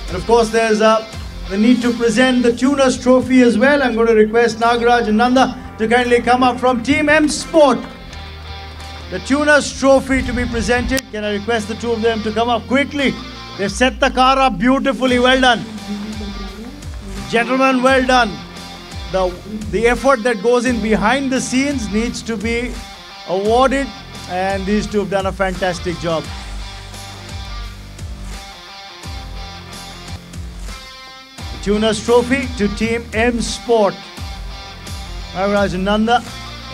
And of course, there's the need to present the Tuner's Trophy as well. I'm going to request Nagaraj and Nanda to kindly come up from Team M Sport. The Tuner's Trophy to be presented. Can I request the two of them to come up quickly? They've set the car up beautifully. Well done. Gentlemen, well done. The effort that goes in behind the scenes needs to be awarded, and these two have done a fantastic job. The Tuner's Trophy to Team M Sport. Nagaraj and Nanda.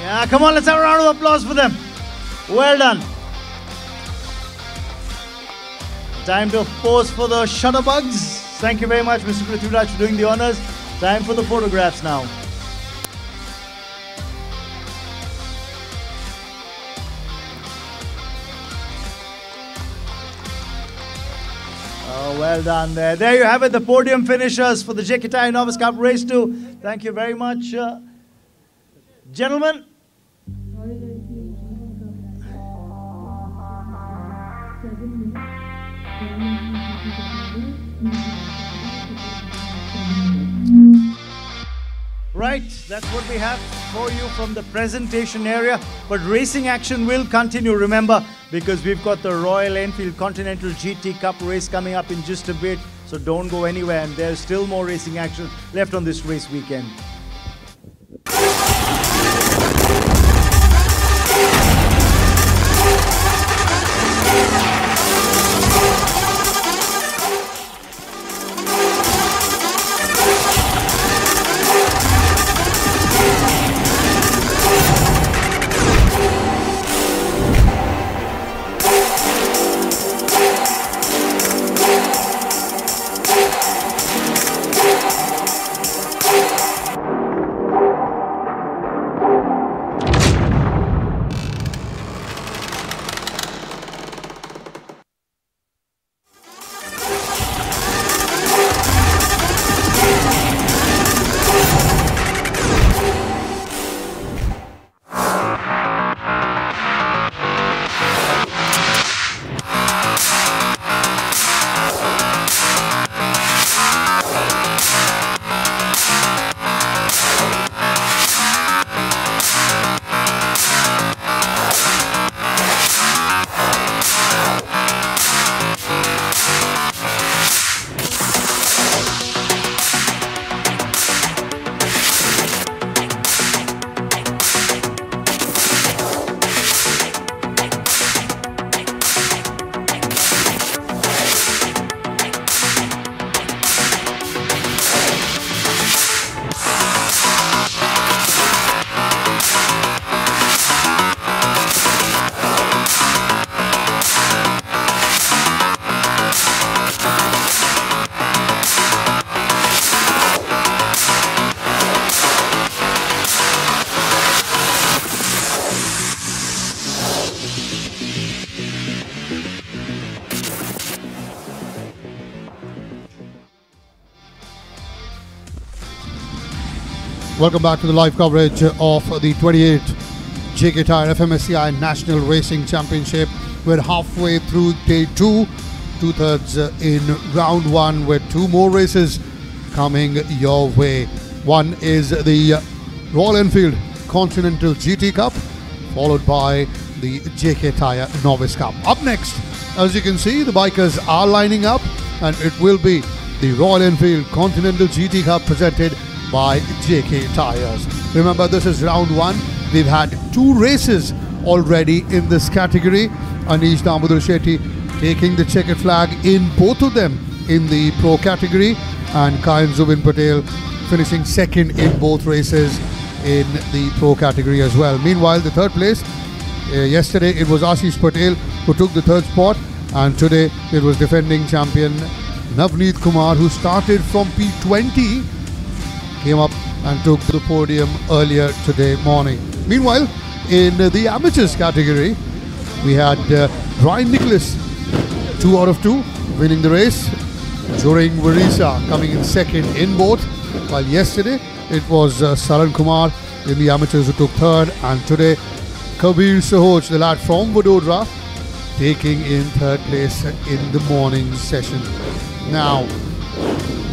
Yeah, come on, let's have a round of applause for them. Well done. Time to pose for the shutterbugs. Thank you very much, Mr. Prithviraj, for doing the honors. Time for the photographs now. Oh, well done there. There you have it, the podium finishers for the JK Tyre Novice Cup Race 2. Thank you very much. Gentlemen. Right, that's what we have for you from the presentation area. But racing action will continue, remember, because we've got the Royal Enfield Continental GT Cup race coming up in just a bit. So don't go anywhere, and there's still more racing action left on this race weekend. Welcome back to the live coverage of the 28th JK Tyre-FMSCI National Racing Championship. We're halfway through day 2, 2/3 in round 1, with 2 more races coming your way. One is the Royal Enfield Continental GT Cup, followed by the JK Tyre Novice Cup. Up next, as you can see, the bikers are lining up, and it will be the Royal Enfield Continental GT Cup presented by JK Tyres. Remember, this is round 1. We've had 2 races already in this category. Anish Damodar Shetty taking the checkered flag in both of them in the pro category, and Kari and Zubin Patel finishing second in both races in the pro category as well. Meanwhile, the third place, yesterday it was Ashish Patel who took the third spot, and today it was defending champion Navneet Kumar, who started from P20, came up and took the podium earlier today morning. Meanwhile, in the amateurs category, we had Brian Nicholas, 2 out of 2, winning the race. Joring Varisa coming in second in both, while yesterday it was Saran Kumar in the amateurs who took third, and today Kabir Sahoj, the lad from Vadodara, taking in third place in the morning session. Now,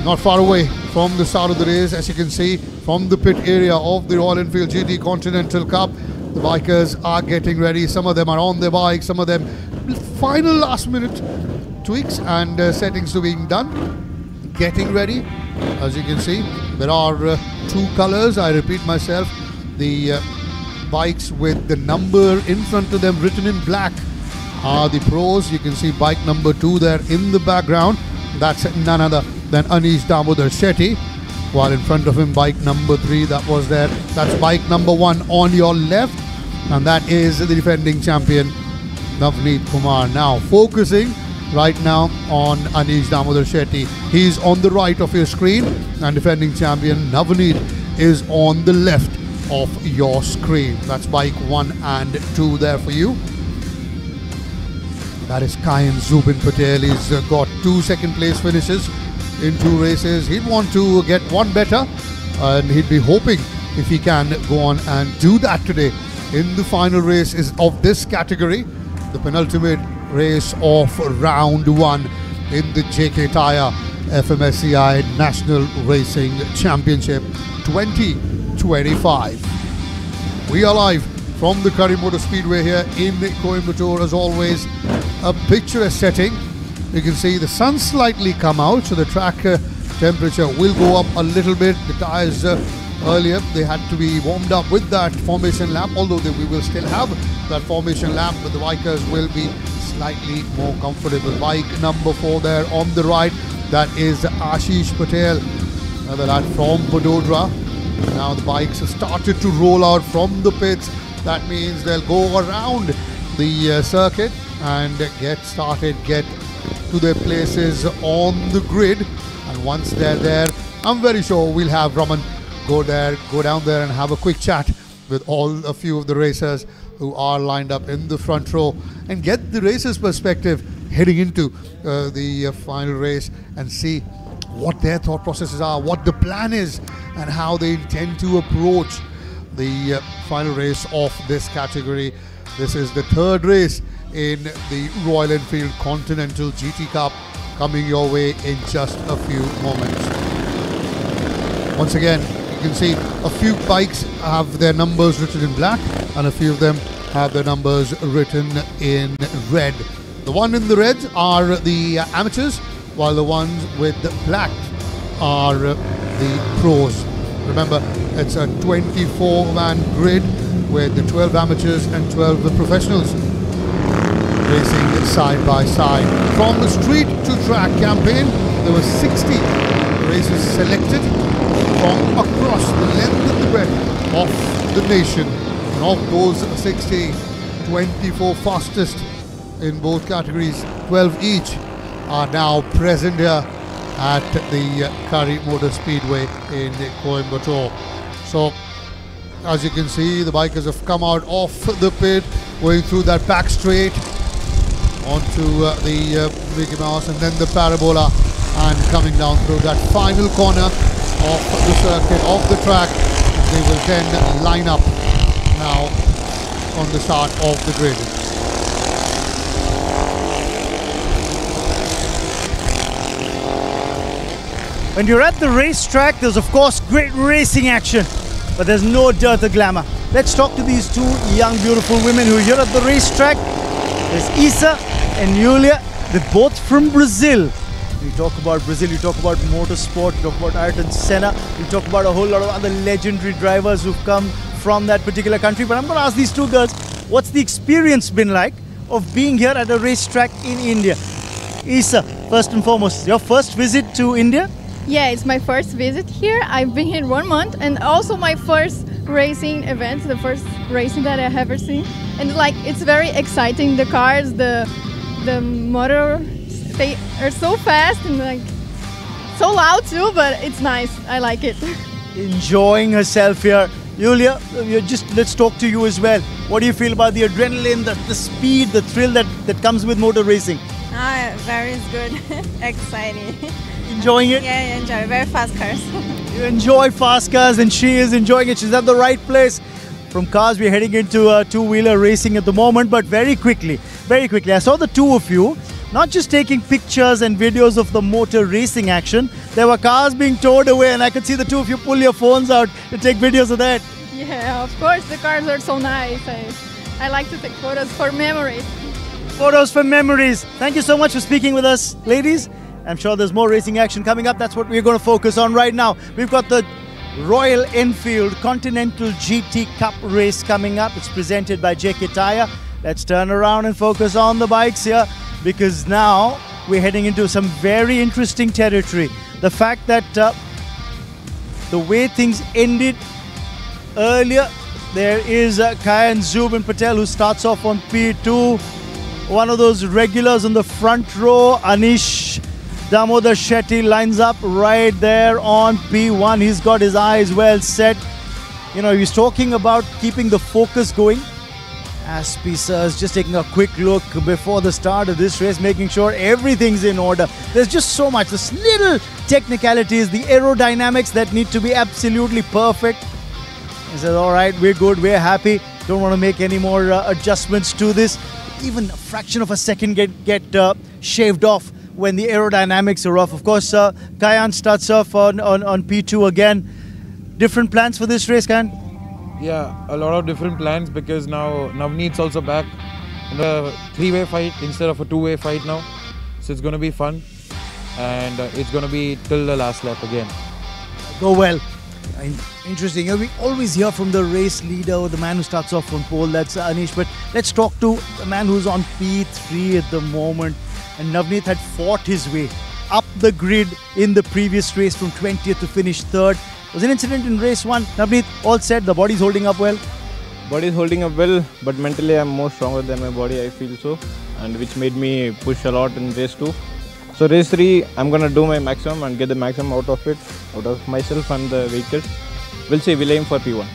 not far away from the start of the race, as you can see, from the pit area of the Royal Enfield GT Continental Cup, the bikers are getting ready. Some of them are on their bikes, some of them final last minute tweaks and settings to being done, getting ready. As you can see, there are 2 colors, I repeat myself. The bikes with the number in front of them written in black are the pros. You can see bike number 2 there in the background. That's none other than Anish Damodar Shetty, while in front of him bike number 3 that was there, that's bike number 1 on your left, and that is the defending champion Navneet Kumar. Now focusing right now on Anish Damodar Shetty. He's on the right of your screen, and defending champion Navneet is on the left of your screen. That's bike 1 and 2 there for you. That is Kari and Zubin Patel. He's got 2 second place finishes in 2 races. He'd want to get 1 better, and he'd be hoping if he can go on and do that today in the final race is of this category, the penultimate race of round 1 in the JK Tyre FMSCI National Racing Championship 2025. We are live from the Kari Motor Speedway here in Coimbatore. As always, a picturesque setting. You can see the sun slightly come out, so the track temperature will go up a little bit. The tyres earlier, they had to be warmed up with that formation lap, although we will still have that formation lap, but the bikers will be slightly more comfortable. Bike number 4 there on the right, that is Ashish Patel, another lad from Vadodara. Now the bikes have started to roll out from the pits. That means they'll go around the circuit and get started, get to their places on the grid, and once they're there, I'm very sure we'll have Raman go down there and have a quick chat with a few of the racers who are lined up in the front row, and get the racers' perspective heading into the final race, and see what their thought processes are, what the plan is, and how they intend to approach the final race of this category. This is the 3rd race in the Royal Enfield Continental GT Cup, coming your way in just a few moments. Once again, you can see a few bikes have their numbers written in black, and a few of them have their numbers written in red. The one in the red are the amateurs, while the ones with the black are the pros. Remember, it's a 24-man grid with the 12 amateurs and 12 professionals racing side by side. From the street to track campaign, there were 60 races selected from across the length and the breadth of the nation. And of those 60, 24 fastest in both categories, 12 each, are now present here at the Kari Motor Speedway in Coimbatore. So, as you can see, the bikers have come out off the pit, going through that back straight onto the Mickey Mouse and then the Parabola, and coming down through that final corner of the circuit, of the track. they will then line up now on the start of the grid. When you're at the racetrack, there's of course great racing action, but there's no dearth of glamour. Let's talk to these two young, beautiful women who are here at the racetrack. There's Isa and Yulia. They're both from Brazil. You talk about Brazil, you talk about motorsport, you talk about Ayrton Senna, you talk about a whole lot of other legendary drivers who've come from that particular country. But I'm going to ask these two girls, what's the experience been like of being here at a racetrack in India? Isa, first and foremost, your first visit to India? Yeah, it's my first visit here. I've been here 1 month, and also my first racing event, the first racing that I've ever seen. And like, it's very exciting. The cars, the motor, they are so fast and like so loud too, but it's nice. I like it. Enjoying herself here. Yulia, let's talk to you as well. What do you feel about the adrenaline, the speed, the thrill that comes with motor racing? Very good. Exciting. Enjoying it? Yeah, I enjoy. Very fast cars. You enjoy fast cars, and she is enjoying it. She's at the right place. From cars, we're heading into two-wheeler racing at the moment, but very quickly, I saw the two of you not just taking pictures and videos of the motor racing action. There were cars being towed away, and I could see the two of you pull your phones out to take videos of that. Yeah, of course, the cars are so nice. I like to take photos for memories. Photos for memories. Thank you so much for speaking with us, ladies. I'm sure there's more racing action coming up. That's what we're going to focus on right now. We've got the Royal Enfield Continental GT Cup race coming up. It's presented by JK Tyre. Let's turn around and focus on the bikes here, because now we're heading into some very interesting territory. The fact that the way things ended earlier, there is Kayan Zubin Patel, who starts off on P2. One of those regulars on the front row, Anish Damodar Shetty, lines up right there on P1. He's got his eyes well set. You know, he's talking about keeping the focus going. Aspie sir is just taking a quick look before the start of this race, making sure everything's in order. There's just so much, this little technicalities, the aerodynamics that need to be absolutely perfect. He says, all right, we're good, we're happy. Don't want to make any more adjustments to this. Even a fraction of a second get shaved off when the aerodynamics are off. Of course, Kayan starts off on P2 again. Different plans for this race, Kayan? Yeah, a lot of different plans, because now Navneet's also back in a three-way fight instead of a two-way fight now. So it's going to be fun, and it's going to be till the last lap again. Go well. Interesting. We always hear from the race leader or the man who starts off on pole. That's Anish. But let's talk to the man who's on P3 at the moment. And Navneet had fought his way up the grid in the previous race from 20th to finish 3rd. There was an incident in race 1. Navneet, all set. The body's holding up well. Body's holding up well, but mentally I'm more stronger than my body, I feel so. And which made me push a lot in race 2. So race 3, I'm going to do my maximum and get the maximum out of it, out of myself and the vehicle. We'll see, we'll aim for P1.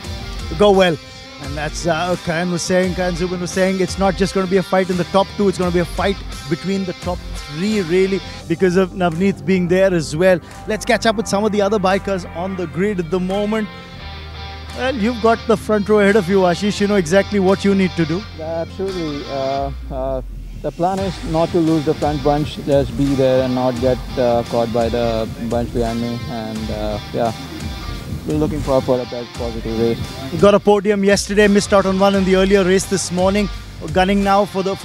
Go well. And that's Kayan Zubin was saying, it's not just going to be a fight in the top 2, it's going to be a fight between the top 3 really, because of Navneet being there as well. Let's catch up with some of the other bikers on the grid at the moment. Well, you've got the front row ahead of you, Ashish. You know exactly what you need to do. Absolutely. The plan is not to lose the front bunch, just be there and not get caught by the bunch behind me. And yeah, we're looking forward for a positive race. You got a podium yesterday, missed out on one in the earlier race this morning. Gunning now for the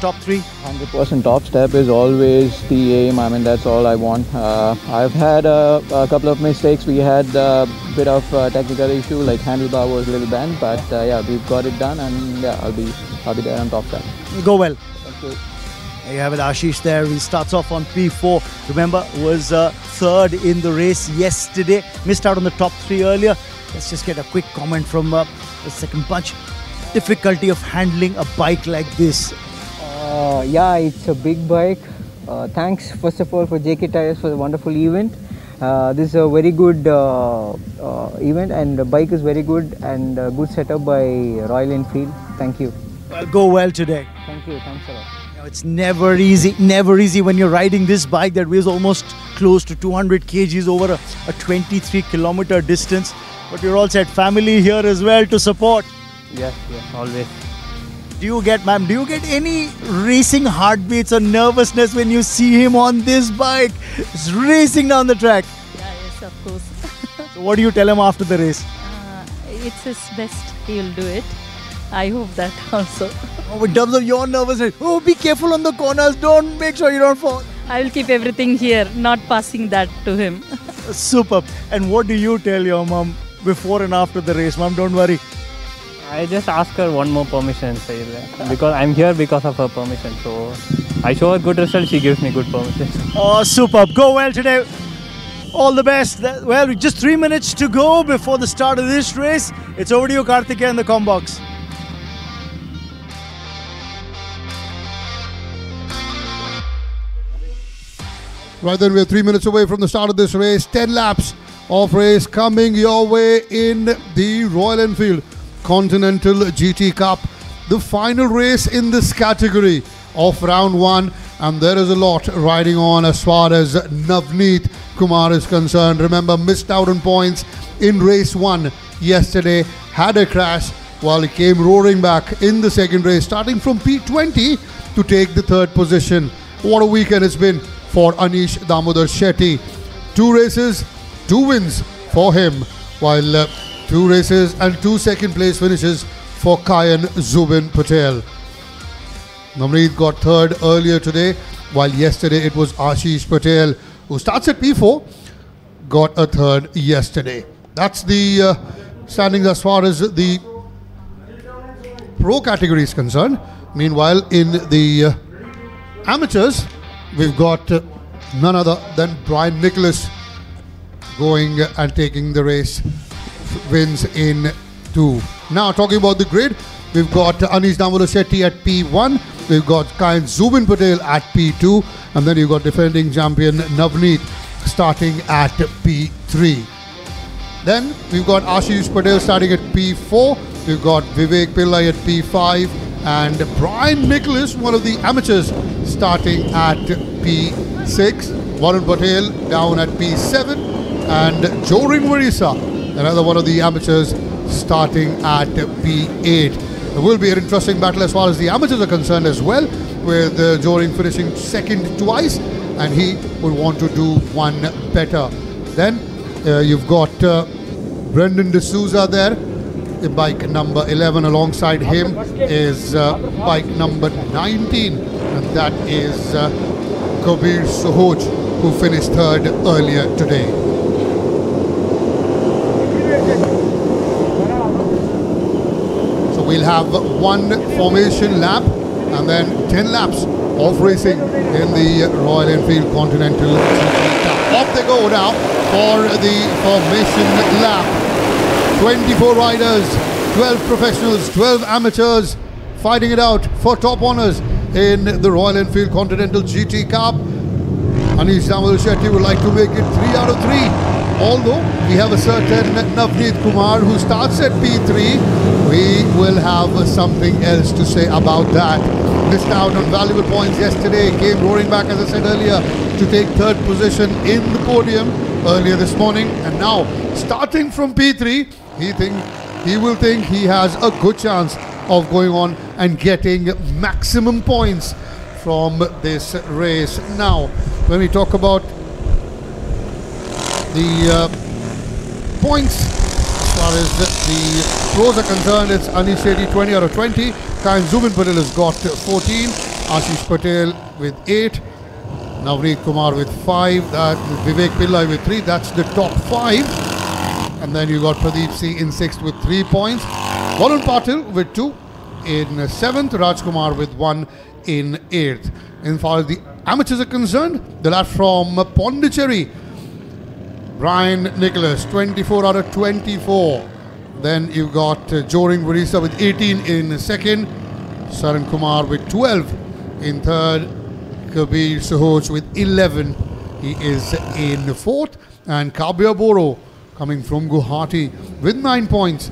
top 3. 100% top step is always the aim. I mean, that's all I want. I've had a couple of mistakes. We had a bit of technical issue, like handlebar was a little bent, but yeah, we've got it done, and yeah, I'll be there on top step. Go well. Thank you. There you have it, Ashish there. He starts off on P4. Remember, was 3rd in the race yesterday. Missed out on the top 3 earlier. Let's just get a quick comment from the second bunch. Difficulty of handling a bike like this. Yeah, it's a big bike. Thanks first of all for JK Tyres for the wonderful event. This is a very good event, and the bike is very good, and good setup by Royal Enfield. Thank you. Well, go well today. Thank you. Thanks a lot. It's never easy when you're riding this bike that weighs almost close to 200 kgs over a 23-kilometer distance. But you're all set. Family here as well to support. Yes, always. Do you get any racing heartbeats or nervousness when you see him on this bike? It's racing down the track. Yeah, yes, of course. So what do you tell him after the race? It's his best. He will do it. I hope that also. Oh, in terms of your nervousness, be careful on the corners. Make sure you don't fall. I will keep everything here, not passing that to him. Superb. And what do you tell your mom before and after the race? Mom, don't worry. I just ask her one more permission, say that. Because I'm here because of her permission. So I show her good results, she gives me good permission. Oh, superb. Go well today. All the best. Well, just 3 minutes to go before the start of this race. It's over to you, Karthikeya, in the comm box. Right then, we're 3 minutes away from the start of this race. 10 laps of race coming your way in the Royal Enfield Continental GT Cup. The final race in this category of round 1. And there is a lot riding on as far as Navneet Kumar is concerned. Remember, missed out on points in race 1 yesterday. Had a crash while he came roaring back in the second race, starting from P20 to take the 3rd position. What a weekend it's been for Anish Damodar Shetty. 2 races, 2 wins for him, while 2 races and 2 second place finishes for Kayan Zubin Patel. Navneet got 3rd earlier today, while yesterday it was Ashish Patel, who starts at P4, got a 3rd yesterday. That's the standings as far as the pro category is concerned. Meanwhile, in the amateurs, we've got none other than Brian Nicholas going and taking the race wins in 2. Now, talking about the grid, we've got Anish Damodar Shetty at P1, we've got Kayan Zubin Patel at P2, and then you've got defending champion Navneet starting at P3. Then we've got Ashish Patel starting at P4, we've got Vivek Pillai at P5, and Brian Nicholas, one of the amateurs, starting at P6. Varun Patel down at P7, and Joring Marisa, another one of the amateurs, starting at P8. There will be an interesting battle as far as the amateurs are concerned as well, with Joring finishing 2nd twice, and he will want to do one better. Then you've got Brendan D'Souza there, bike number 11. Alongside him is bike number 19, and that is Kabir Sohoj, who finished 3rd earlier today. So we'll have 1 formation lap and then 10 laps of racing in the Royal Enfield Continental GT Cup. Off they go now for the formation lap. 24 riders, 12 professionals, 12 amateurs fighting it out for top honours in the Royal Enfield Continental GT Cup. Anish Damodar Shetty would like to make it 3 out of 3. Although we have a certain Navneet Kumar who starts at P3, we will have something else to say about that. Missed out on valuable points yesterday, came roaring back, as I said earlier, to take 3rd position in the podium earlier this morning, and now starting from P3, he will think he has a good chance of going on and getting maximum points from this race. Now, when we talk about the points, as far as the pros are concerned, it's Anish Shetty 20 out of 20. Kayan Zubin Patel has got 14. Ashish Patel with 8. Navneet Kumar with 5. Vivek Pillai with 3. That's the top 5. And then you got Pradeep Singh in 6th with 3 points. Varun Patil with 2 in 7th. Rajkumar with 1 in 8th. As far as the amateurs are concerned, the lad from Pondicherry, Brian Nicholas, 24 out of 24. Then you've got Joring Marisa with 18 in 2nd. Saran Kumar with 12 in 3rd. Kabir Sohoj with 11. He is in 4th. And Kabir Boro, coming from Guwahati with 9 points,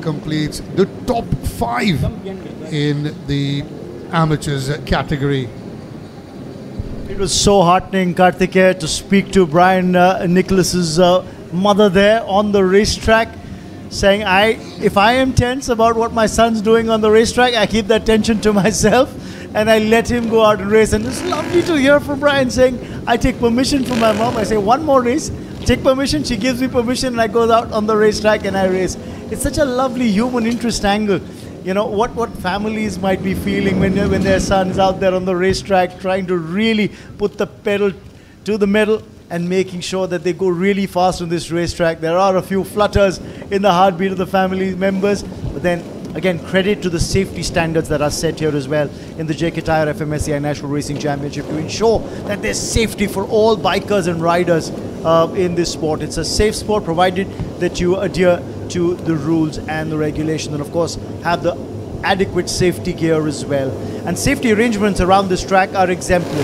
completes the top 5 in the amateurs category. It was so heartening, Karthikeya, to speak to Brian Nicholas's mother there on the racetrack. saying, if I am tense about what my son's doing on the racetrack, I keep that tension to myself and I let him go out and race. And it's lovely to hear from Brian saying, I take permission from my mom. I say, one more race, take permission. She gives me permission and I go out on the racetrack and I race. It's such a lovely human interest angle. You know, what families might be feeling when their son's out there on the racetrack trying to really put the pedal to the metal and making sure that they go really fast on this racetrack. There are a few flutters in the heartbeat of the family members, but then again, credit to the safety standards that are set here as well in the JK Tyre-FMSCI National Racing Championship to ensure that there's safety for all bikers and riders in this sport. It's a safe sport provided that you adhere to the rules and the regulations, and of course have the adequate safety gear as well. And safety arrangements around this track are exemplary.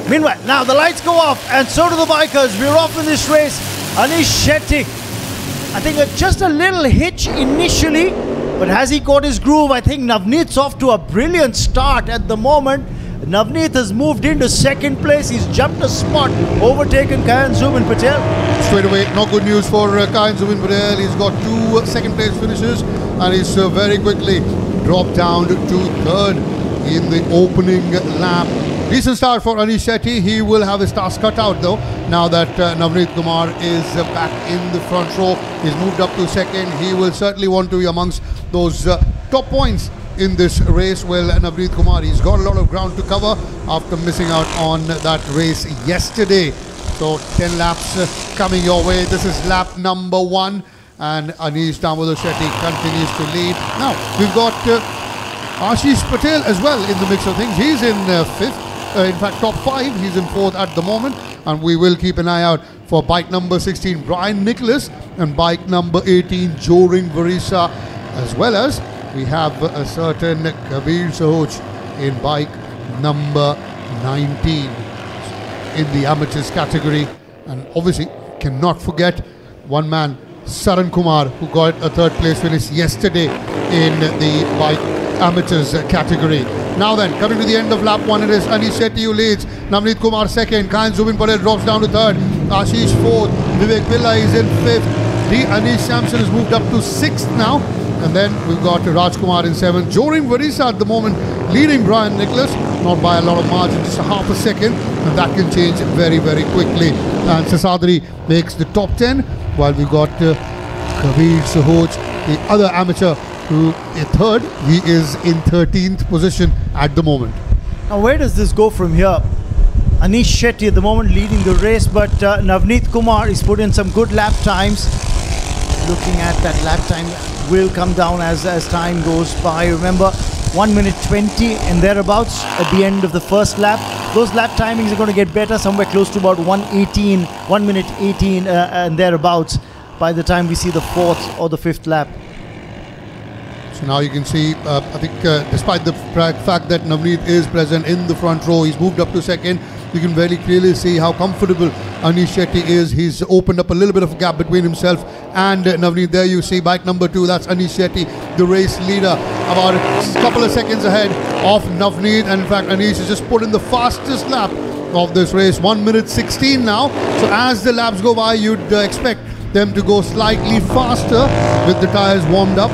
Meanwhile, now the lights go off and so do the bikers. We're off in this race. Anish Shetty, I think just a little hitch initially, but has he got his groove? I think Navneet's off to a brilliant start at the moment. Navneet has moved into second place. He's jumped a spot, overtaken Kayan Zubin Patel. Straight away, not good news for Kayan Zubin Patel. He's got 2 second place finishes and he's very quickly dropped down to third in the opening lap. Decent start for Anish Shetty. He will have his task cut out though, now that Navneet Kumar is back in the front row. He's moved up to second. He will certainly want to be amongst those top points in this race. Well, Navneet Kumar, he's got a lot of ground to cover after missing out on that race yesterday. So 10 laps coming your way. This is lap number 1 and Anish Damodar Shetty continues to lead. Now we've got Ashish Patel as well in the mix of things. He's in 5th. In fact, top 5. He's in 4th at the moment, and we will keep an eye out for bike number 16 Brian Nicholas and bike number 18 Joring Varisa, as well as we have a certain Kabir Sahoj in bike number 19 in the amateurs category. And obviously cannot forget one man, Saran Kumar, who got a 3rd place finish yesterday in the bike amateurs category. Now then, coming to the end of lap 1, it is Anish Shetty who leads, Navneet Kumar 2nd, Kayan Zubin Patel drops down to 3rd, Ashish 4th, Vivek Pillai is in 5th, the Anish Sampson has moved up to 6th now, and then we've got Rajkumar in 7th, Joring Varisa at the moment leading Brian Nicholas, not by a lot of margin, just a half a second, and that can change very, very quickly. And Sasadri makes the top 10, while we've got Kabir Sahoj, the other amateur, who is 3rd. He is in 13th position at the moment. Now where does this go from here? Anish Shetty at the moment leading the race, but Navneet Kumar is put in some good lap times. Looking at that lap time will come down as time goes by. Remember, 1 minute 20 and thereabouts at the end of the first lap. Those lap timings are going to get better, somewhere close to about 1 minute 18 and thereabouts by the time we see the 4th or the 5th lap. So now you can see, I think despite the fact that Navneet is present in the front row, he's moved up to 2nd. You can very clearly see how comfortable Anish Shetty is. He's opened up a little bit of a gap between himself and Navneet. There you see bike number 2, that's Anish Shetty, the race leader, about a couple of seconds ahead of Navneet. And in fact, Anish has just put in the fastest lap of this race, 1 minute 16 now. So as the laps go by, you'd expect them to go slightly faster with the tyres warmed up.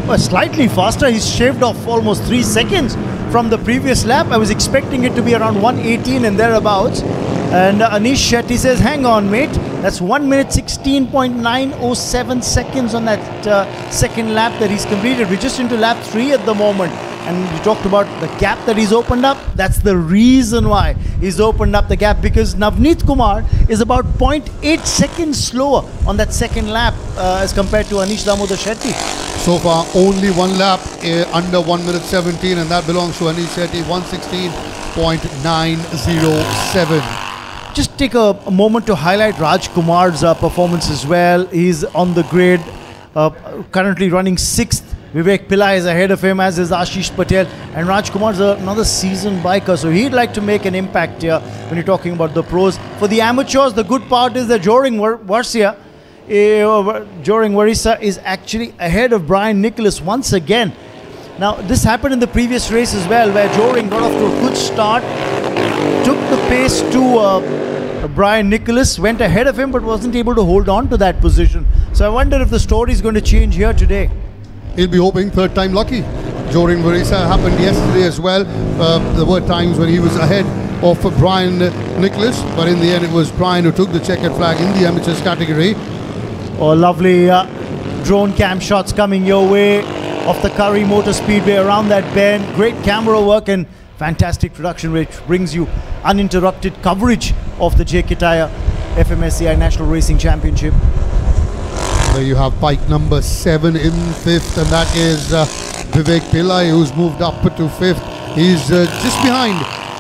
Well, slightly faster. He's shaved off almost 3 seconds from the previous lap. I was expecting it to be around 1:18 and thereabouts. And Anish Shetty says, hang on, mate. That's 1 minute 16.907 seconds on that 2nd lap that he's completed. We're just into lap 3 at the moment. And you talked about the gap that he's opened up. That's the reason why he's opened up the gap, because Navneet Kumar is about 0.8 seconds slower on that 2nd lap as compared to Anish Damodar Shetty. So far, only 1 lap under 1 minute 17, and that belongs to Anish Shetty, 116.907. Just take a moment to highlight Raj Kumar's performance as well. He's on the grid, currently running 6th. Vivek Pillai is ahead of him, as is Ashish Patel, and Raj Kumar is another seasoned biker, so he'd like to make an impact here when you're talking about the pros. For the amateurs, the good part is that Joring Varisa is actually ahead of Brian Nicholas once again. Now, this happened in the previous race as well, where Joring got off to a good start, took the pace to Brian Nicholas, went ahead of him but wasn't able to hold on to that position. So I wonder if the story is going to change here today. He'll be hoping third time lucky. Jorin Marisa happened yesterday as well. There were times when he was ahead of Brian Nicholas, but in the end it was Brian who took the checkered flag in the amateurs category. Oh, lovely drone cam shots coming your way off the Kari Motor Speedway around that bend. Great camera work and fantastic production, which brings you uninterrupted coverage of the JK Tyre-FMSCI National Racing Championship. There you have bike number 7 in 5th, and that is Vivek Pillai, who's moved up to 5th. He's just behind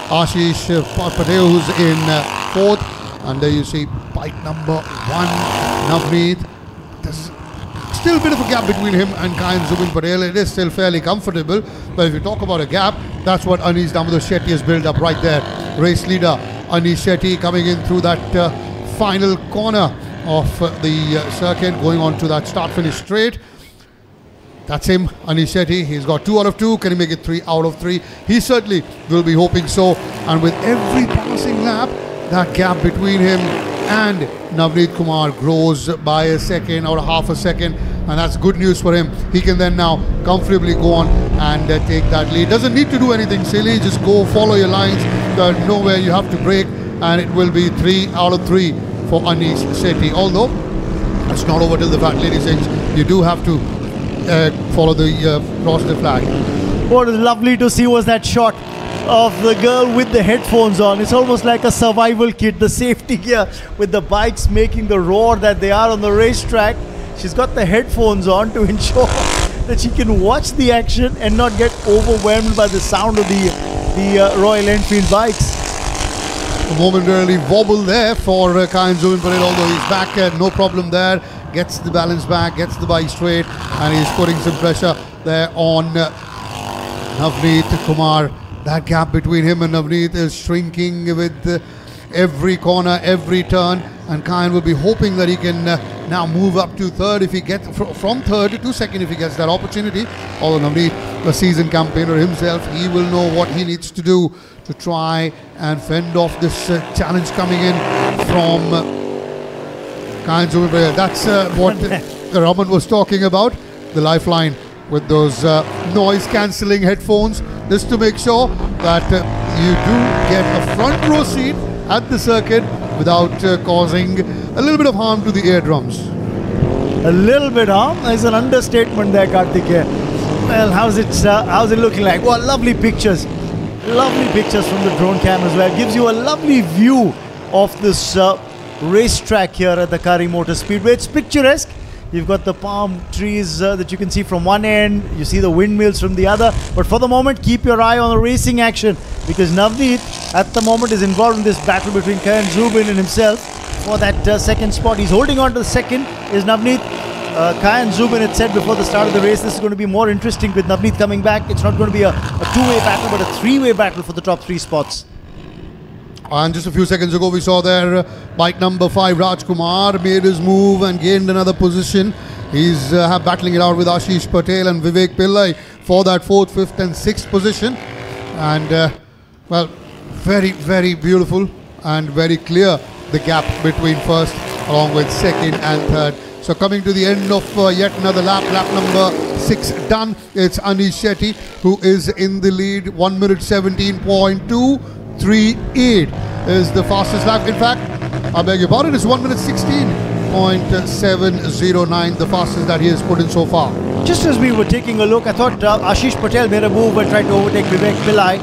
Ashish Patel, who's in 4th. And there you see bike number 1, Navneet. There's still a bit of a gap between him and Kayan Zubin Patel. It is still fairly comfortable, but if you talk about a gap, that's what Anish Damodar Shetty has built up right there. Race leader Anish Shetty coming in through that final corner of the circuit, going on to that start-finish straight. That's him, Anish Shetty. He's got 2 out of 2. Can he make it 3 out of 3? He certainly will be hoping so. And with every passing lap, that gap between him and Navneet Kumar grows by a second or half a second, and that's good news for him. He can then now comfortably go on and take that lead. Doesn't need to do anything silly, just go follow your lines. There's nowhere you have to brake, and it will be 3 out of 3 for Anish Shetty. Although it's not over till the fact, ladies and gents, you do have to follow the cross the flag. What is lovely to see was that shot of the girl with the headphones on. It's almost like a survival kit, the safety gear with the bikes making the roar that they are on the racetrack. She's got the headphones on to ensure that she can watch the action and not get overwhelmed by the sound of the Royal Enfield bikes. A momentarily wobble there for Kayan Zubin Patel, although he's back, no problem there. Gets the balance back, gets the bike straight, and he's putting some pressure there on Navneet Kumar. That gap between him and Navneet is shrinking with every corner, every turn, and Kayan will be hoping that he can now move up to 3rd if he gets from 3rd to 2nd if he gets that opportunity. Although Navneet, a seasoned campaigner himself, he will know what he needs to do to try and fend off this challenge coming in from Kayan Zubin Patel. That's what Raman was talking about, the lifeline with those noise-cancelling headphones, just to make sure that you do get a front row seat at the circuit without causing a little bit of harm to the eardrums. A little bit harm is an understatement there, Karthikeya. Well, how's it looking like? Well, lovely pictures from the drone cam as well. Gives you a lovely view of this racetrack here at the Kari Motor Speedway. It's picturesque. You've got the palm trees that you can see from one end. You see the windmills from the other. But for the moment, keep your eye on the racing action, because Navneet at the moment is involved in this battle between Kayan Zubin and himself for that 2nd spot. He's holding on to the 2nd is Navneet. Kayan Zubin had said before the start of the race, this is going to be more interesting with Navneet coming back. It's not going to be a 2-way battle, but a 3-way battle for the top 3 spots. And just a few seconds ago, we saw there bike number 5, Rajkumar, made his move and gained another position. He's battling it out with Ashish Patel and Vivek Pillai for that 4th, 5th and 6th position. And, well, very, very beautiful and very clear, the gap between 1st along with 2nd and 3rd. So coming to the end of yet another lap number 6 done. It's Anish Shetty who is in the lead, 1 minute 17.238 is the fastest lap. In fact, I beg your pardon, it's 1 minute 16.709, the fastest that he has put in so far. Just as we were taking a look, I thought Ashish Patel made a move and tried to overtake Vivek Pillai. A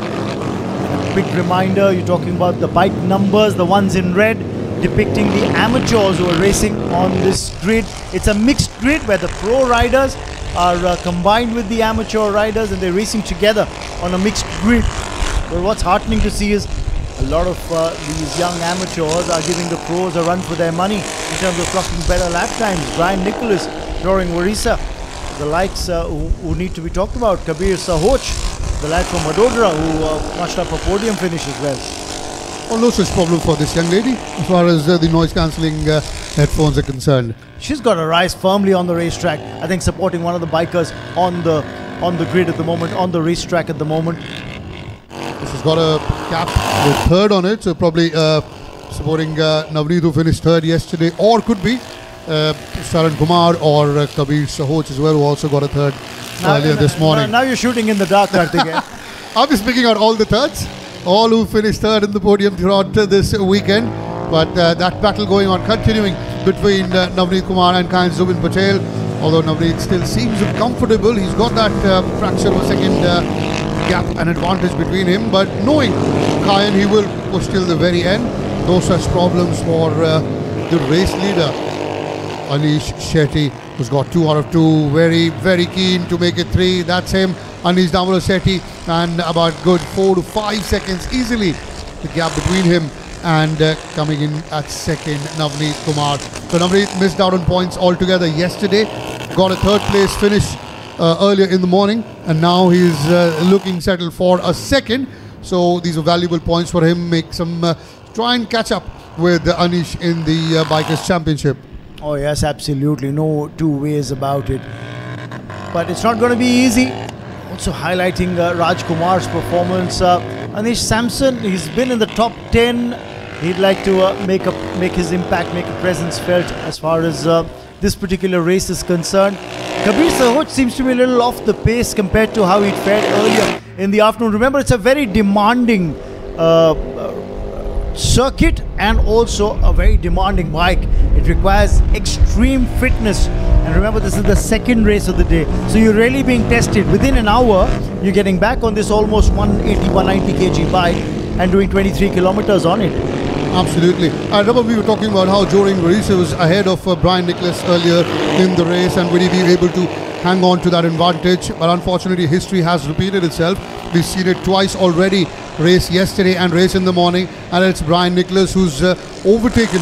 quick reminder, you're talking about the bike numbers, the ones in red, depicting the amateurs who are racing on this grid. It's a mixed grid where the pro riders are combined with the amateur riders, and they're racing together on a mixed grid. But what's heartening to see is a lot of these young amateurs are giving the pros a run for their money in terms of clocking better lap times. Brian Nicholas, Jorin Marisa, the likes who need to be talked about. Kabir Sahoch, the lad from Vadodara, who notched up a podium finish as well. Well, no such problem for this young lady as far as the noise-cancelling headphones are concerned. She's got her eyes firmly on the racetrack. I think supporting one of the bikers on the grid at the moment, on the racetrack at the moment. This has got a cap with 3rd on it, so probably supporting Navneet, who finished 3rd yesterday, or could be Saran Kumar or Kabir Sahoch as well, who also got a third earlier this morning. Now you're shooting in the dark, Karthik. I'll be speaking out all the thirds, all who finished third in the podium throughout this weekend. But that battle going on, continuing between Navneet Kumar and Kayan Zubin Patel. Although Navneet still seems comfortable, he's got that fraction of a second gap and advantage between him. But knowing Kayan, he will push till the very end. No such problems for the race leader, Anish Shetty, who's got 2 out of 2. Very, very keen to make it 3. That's him, Anish Damodar Shetty, and about good 4 to 5 seconds easily the gap between him and coming in at second, Navneet Kumar. So Navneet missed out on points altogether yesterday, got a third place finish earlier in the morning, and now he's looking settled for a second. So these are valuable points for him. Make some try and catch up with Anish in the Bikers Championship. Oh yes, absolutely, no two ways about it. But it's not going to be easy. Also highlighting Raj Kumar's performance. Anish Samson, he's been in the top 10. He'd like to make his impact, make a presence felt as far as this particular race is concerned. Kabir Sahoch seems to be a little off the pace compared to how he'd fared earlier in the afternoon. Remember, it's a very demanding circuit and also a very demanding bike. It requires extreme fitness, and remember, this is the second race of the day, so you're really being tested. Within an hour you're getting back on this almost 180-190 kg bike and doing 23 kilometers on it. Absolutely. I remember we were talking about how Joring Marisa was ahead of Brian Nicholas earlier in the race, and would he be able to hang on to that advantage? But unfortunately, history has repeated itself. We've seen it twice already, race yesterday and race in the morning, and it's Brian Nicholas who's overtaken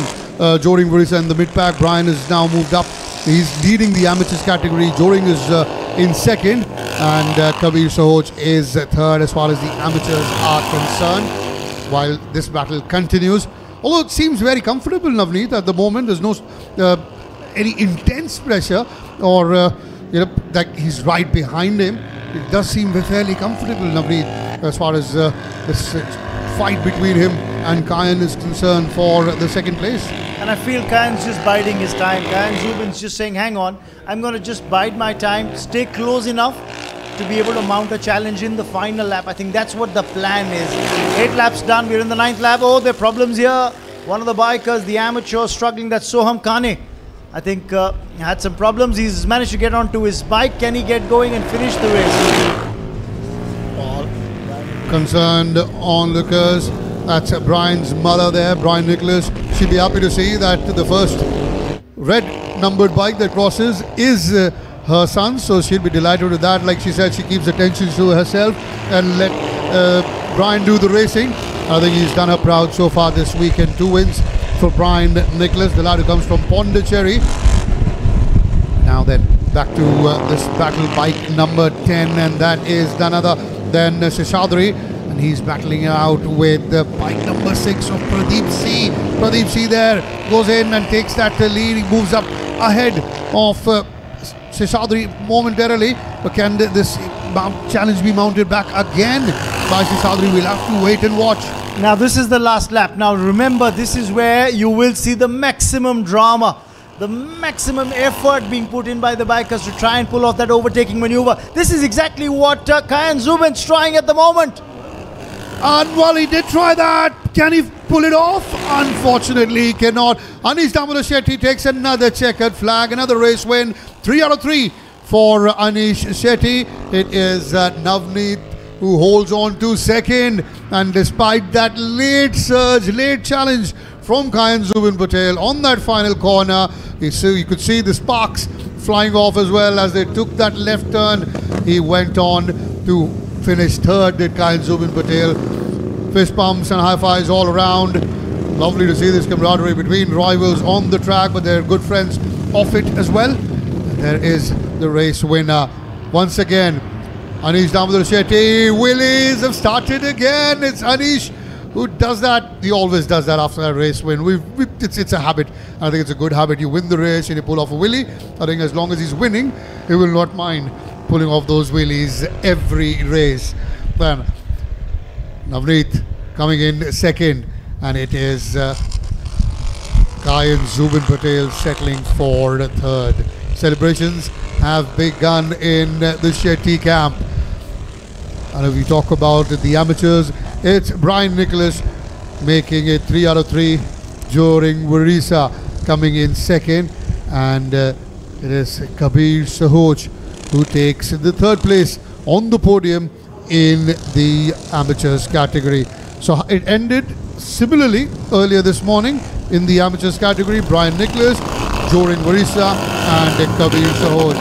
Joring Marisa in the mid-pack. Brian has now moved up. He's leading the amateurs category. Joring is in second, and Kabir Sahoch is third as far as the amateurs are concerned, while this battle continues. Although it seems very comfortable, Navneet, at the moment. There's no any intense pressure or that he's right behind him. It does seem fairly comfortable, Navneet, as far as this fight between him and Kayan is concerned for the second place. And I feel Kayan's just biding his time. Kayan Zubin's just saying, hang on, I'm going to just bide my time, stay close enough to be able to mount a challenge in the final lap. I think that's what the plan is. 8 laps done, we're in the 9th lap. Oh, there are problems here. One of the bikers, the amateur, struggling. That's Soham Kane. I think had some problems. He's managed to get onto his bike. Can he get going and finish the race? Concerned onlookers. That's Brian's mother there, Brian Nicholas. She'll be happy to see that the first red numbered bike that crosses is her son, so she'll be delighted with that. Like she said, she keeps attention to herself and let Brian do the racing. I think he's done her proud so far this weekend. 2 wins for Brian Nicholas, the lad who comes from Pondicherry. Now then, back to this battle bike number 10, and that is none other than Seshadri, and he's battling out with bike number 6 of Pradeep C. Pradeep C there goes in and takes that lead. He moves up ahead of Seshadri momentarily, but can this challenge be mounted back again by Seshadri? We'll have to wait and watch. Now this is the last lap. Now remember, this is where you will see the maximum drama, the maximum effort being put in by the bikers to try and pull off that overtaking maneuver. This is exactly what Kayan Zubin's trying at the moment. And while he did try that, can he pull it off? Unfortunately, he cannot. Anish Damodar Shetty takes another checkered flag, another race win. 3 out of 3 for Anish Shetty. It is Navneet who holds on to second, and despite that late surge, late challenge from Kayan Zubin Patel on that final corner, you could see the sparks flying off as well as they took that left turn. He went on to finish third, did Kayan Zubin Patel. Fist bumps and high fives all around. Lovely to see this camaraderie between rivals on the track, but they're good friends off it as well. And there is the race winner once again, Anish Damodar Shetty. Wheelies have started again. It's Anish who does that. He always does that after a race win. It's a habit. I think it's a good habit. You win the race and you pull off a wheelie. I think as long as he's winning, he will not mind pulling off those wheelies every race. Then Navneet coming in second, and it is Kai and Zubin Patel settling for third. Celebrations have begun in the Shetty camp. And if we talk about the amateurs, it's Brian Nicholas making it 3 out of 3 during Warisa coming in second, and it is Kabir Sahoj who takes the third place on the podium in the amateurs category. So it ended similarly earlier this morning in the amateurs category. Brian Nicholas, Jorin Warisa and Kabir Sahoj.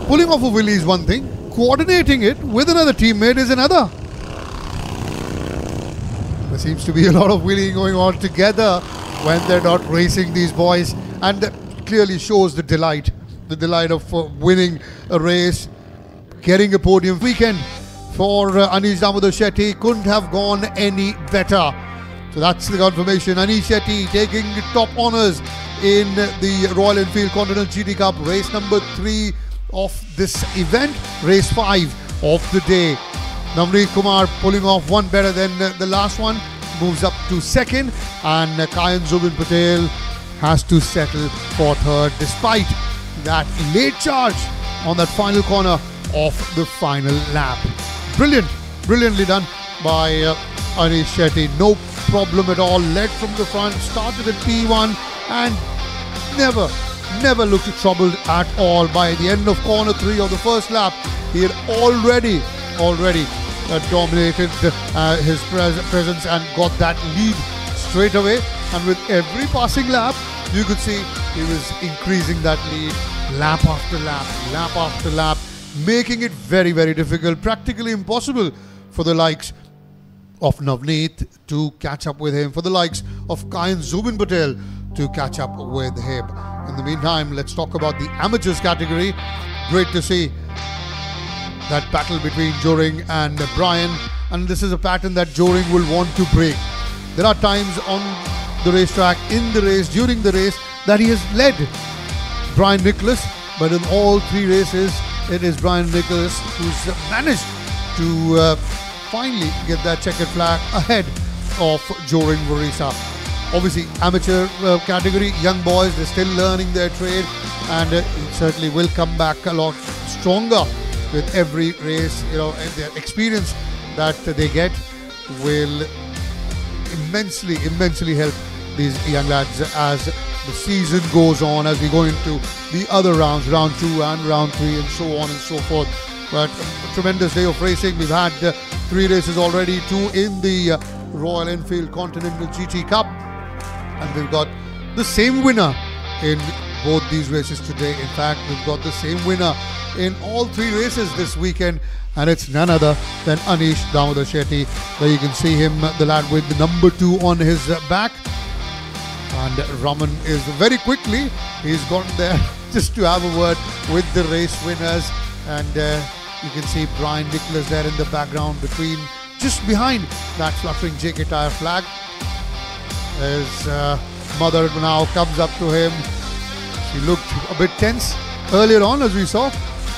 Pulling off a wheelie is one thing, coordinating it with another teammate is another. There seems to be a lot of wheeling going on together when they're not racing, these boys, and that clearly shows the delight of winning a race, getting a podium weekend for Anish Damodar Shetty. Couldn't have gone any better. So that's the confirmation. Anish Shetty taking top honours in the Royal Enfield Continental GT Cup, race number 3 of this event, race 5 of the day. Navneet Kumar pulling off one better than the last one, moves up to second, and Kayan Zubin Patel has to settle for third despite that late charge on that final corner of the final lap. Brilliantly done by Anish Shetty. No problem at all. Led from the front, started at P1 and never looked troubled at all. By the end of corner 3 of the first lap, he had already dominated his presence and got that lead straight away. And with every passing lap, you could see he was increasing that lead lap after lap, making it very difficult, practically impossible for the likes of Navneet to catch up with him, for the likes of Kayan Zubin Patel to catch up with him. In the meantime, let's talk about the amateurs category. Great to see that battle between Joring and Brian, and this is a pattern that Joring will want to break. There are times on the racetrack, in the race, during the race, that he has led Brian Nicholas, but in all 3 races, it is Brian Nicholas who's managed to finally get that checkered flag ahead of Joring Warisa. Obviously, amateur category, young boys, they're still learning their trade, and it certainly will come back a lot stronger with every race. You know, and their experience that they get will immensely help these young lads as the season goes on, as we go into the other rounds, round 2 and round 3 and so on and so forth. But a tremendous day of racing. We've had 3 races already, 2 in the Royal Enfield Continental GT Cup, and we've got the same winner in both these races today. In fact, we've got the same winner in all 3 races this weekend, and it's none other than Anish Damodar Shetty. There you can see him, the lad with the number 2 on his back. And Raman is very quickly, he's gone there just to have a word with the race winners. And you can see Brian Nicholas there in the background, just behind that fluttering JK Tyre flag. His mother now comes up to him. She looked a bit tense earlier on, as we saw,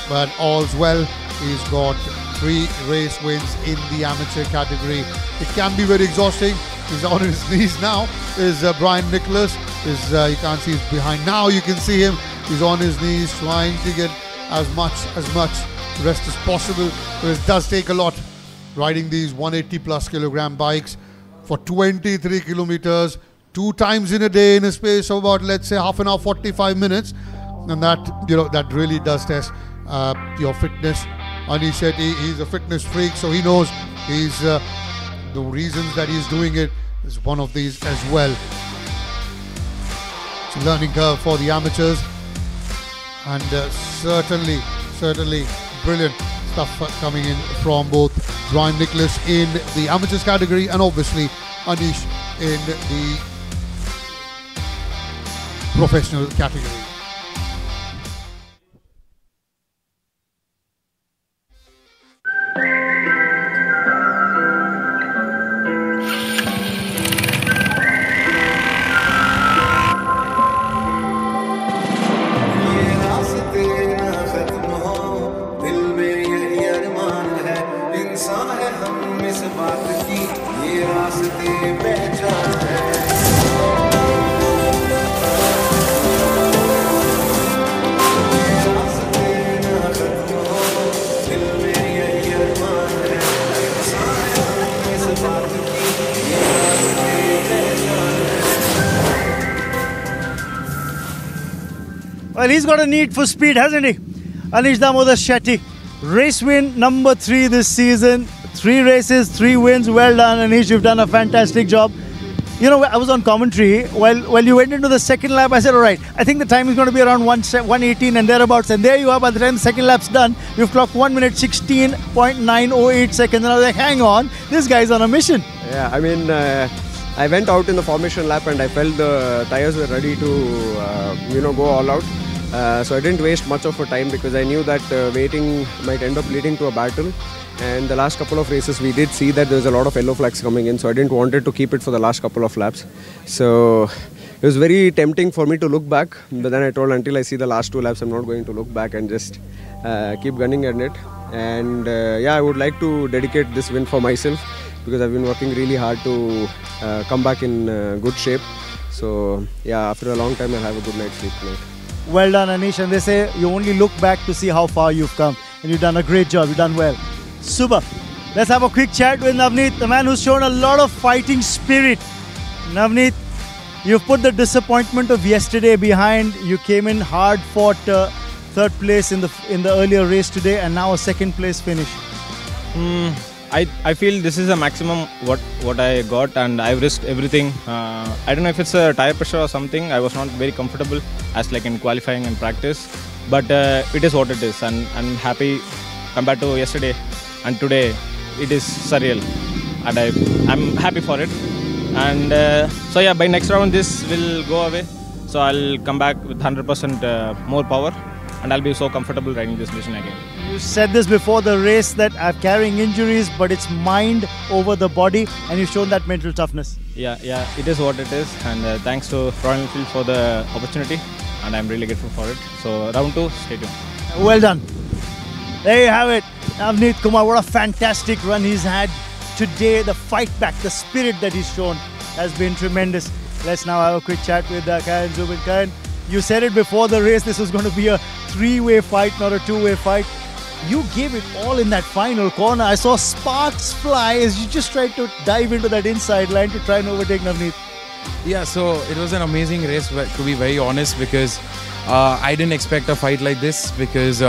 but all's well. He's got 3 race wins in the amateur category. It can be very exhausting. He's on his knees now. Is Brian Nicholas. You can't see he's behind. Now you can see him. He's on his knees trying to get as much rest as possible. But it does take a lot riding these 180 plus kilogram bikes for 23 kilometers 2 times in a day in a space of about, let's say, half an hour, 45 minutes. And that really does test your fitness. Anish Shetty, he's a fitness freak, so he knows the reasons that he's doing it is one of these as well. It's a learning curve for the amateurs, and certainly brilliant stuff coming in from both Brian Nicholas in the amateurs category and obviously Anish in the professional category. हम इस बात की ये रास्ते पहचान है। Well, he's got a need for speed, hasn't he? Anish Damodar Shetty. Race win number 3 this season. 3 races, 3 wins. Well done, Anish. You've done a fantastic job. You know, I was on commentary. While you went into the second lap, I said, all right, I think the time is going to be around 1:18 and thereabouts. And there you are, by the time the second lap's done, you've clocked 1 minute 16.908 seconds. And I was like, hang on, this guy's on a mission. Yeah, I mean, I went out in the formation lap and I felt the tyres were ready to, go all out. So I didn't waste much of a time because I knew that waiting might end up leading to a battle. And the last couple of races we did see that there was a lot of yellow flags coming in, so I didn't want to keep it for the last couple of laps. So it was very tempting for me to look back, but then I told until I see the last 2 laps I'm not going to look back and just keep gunning at it. And I would like to dedicate this win for myself because I've been working really hard to come back in good shape. So after a long time I'll have a good night's sleep tonight. Well done, Anish. And they say you only look back to see how far you've come, and you've done a great job. You've done well. Super. Let's have a quick chat with Navneet, the man who's shown a lot of fighting spirit. Navneet, you've put the disappointment of yesterday behind. You came in hard, fought 3rd place in the earlier race today, and now a 2nd place finish. I feel this is the maximum what I got, and I've risked everything. I don't know if it's a tire pressure or something. I was not very comfortable as like in qualifying and practice, but it is what it is, and I'm happy compared to yesterday. And today, it is surreal, and I'm happy for it. And by next round, this will go away. So I'll come back with 100% more power, and I'll be so comfortable riding this machine again. You said this before the race that I'm carrying injuries, but it's mind over the body, and you've shown that mental toughness. Yeah, it is what it is, and thanks to Royal Enfield for the opportunity, and I'm really grateful for it. So round 2, stay tuned. Well done. There you have it. Navneet Kumar, what a fantastic run he's had today. The fight back, the spirit that he's shown has been tremendous. Let's now have a quick chat with Karen Zubin. Karen, you said it before the race, this was going to be a 3-way fight, not a 2-way fight. You gave it all in that final corner. I saw sparks fly as you just tried to dive into that inside line to try and overtake Navneet. Yeah, so it was an amazing race, to be very honest, because I didn't expect a fight like this because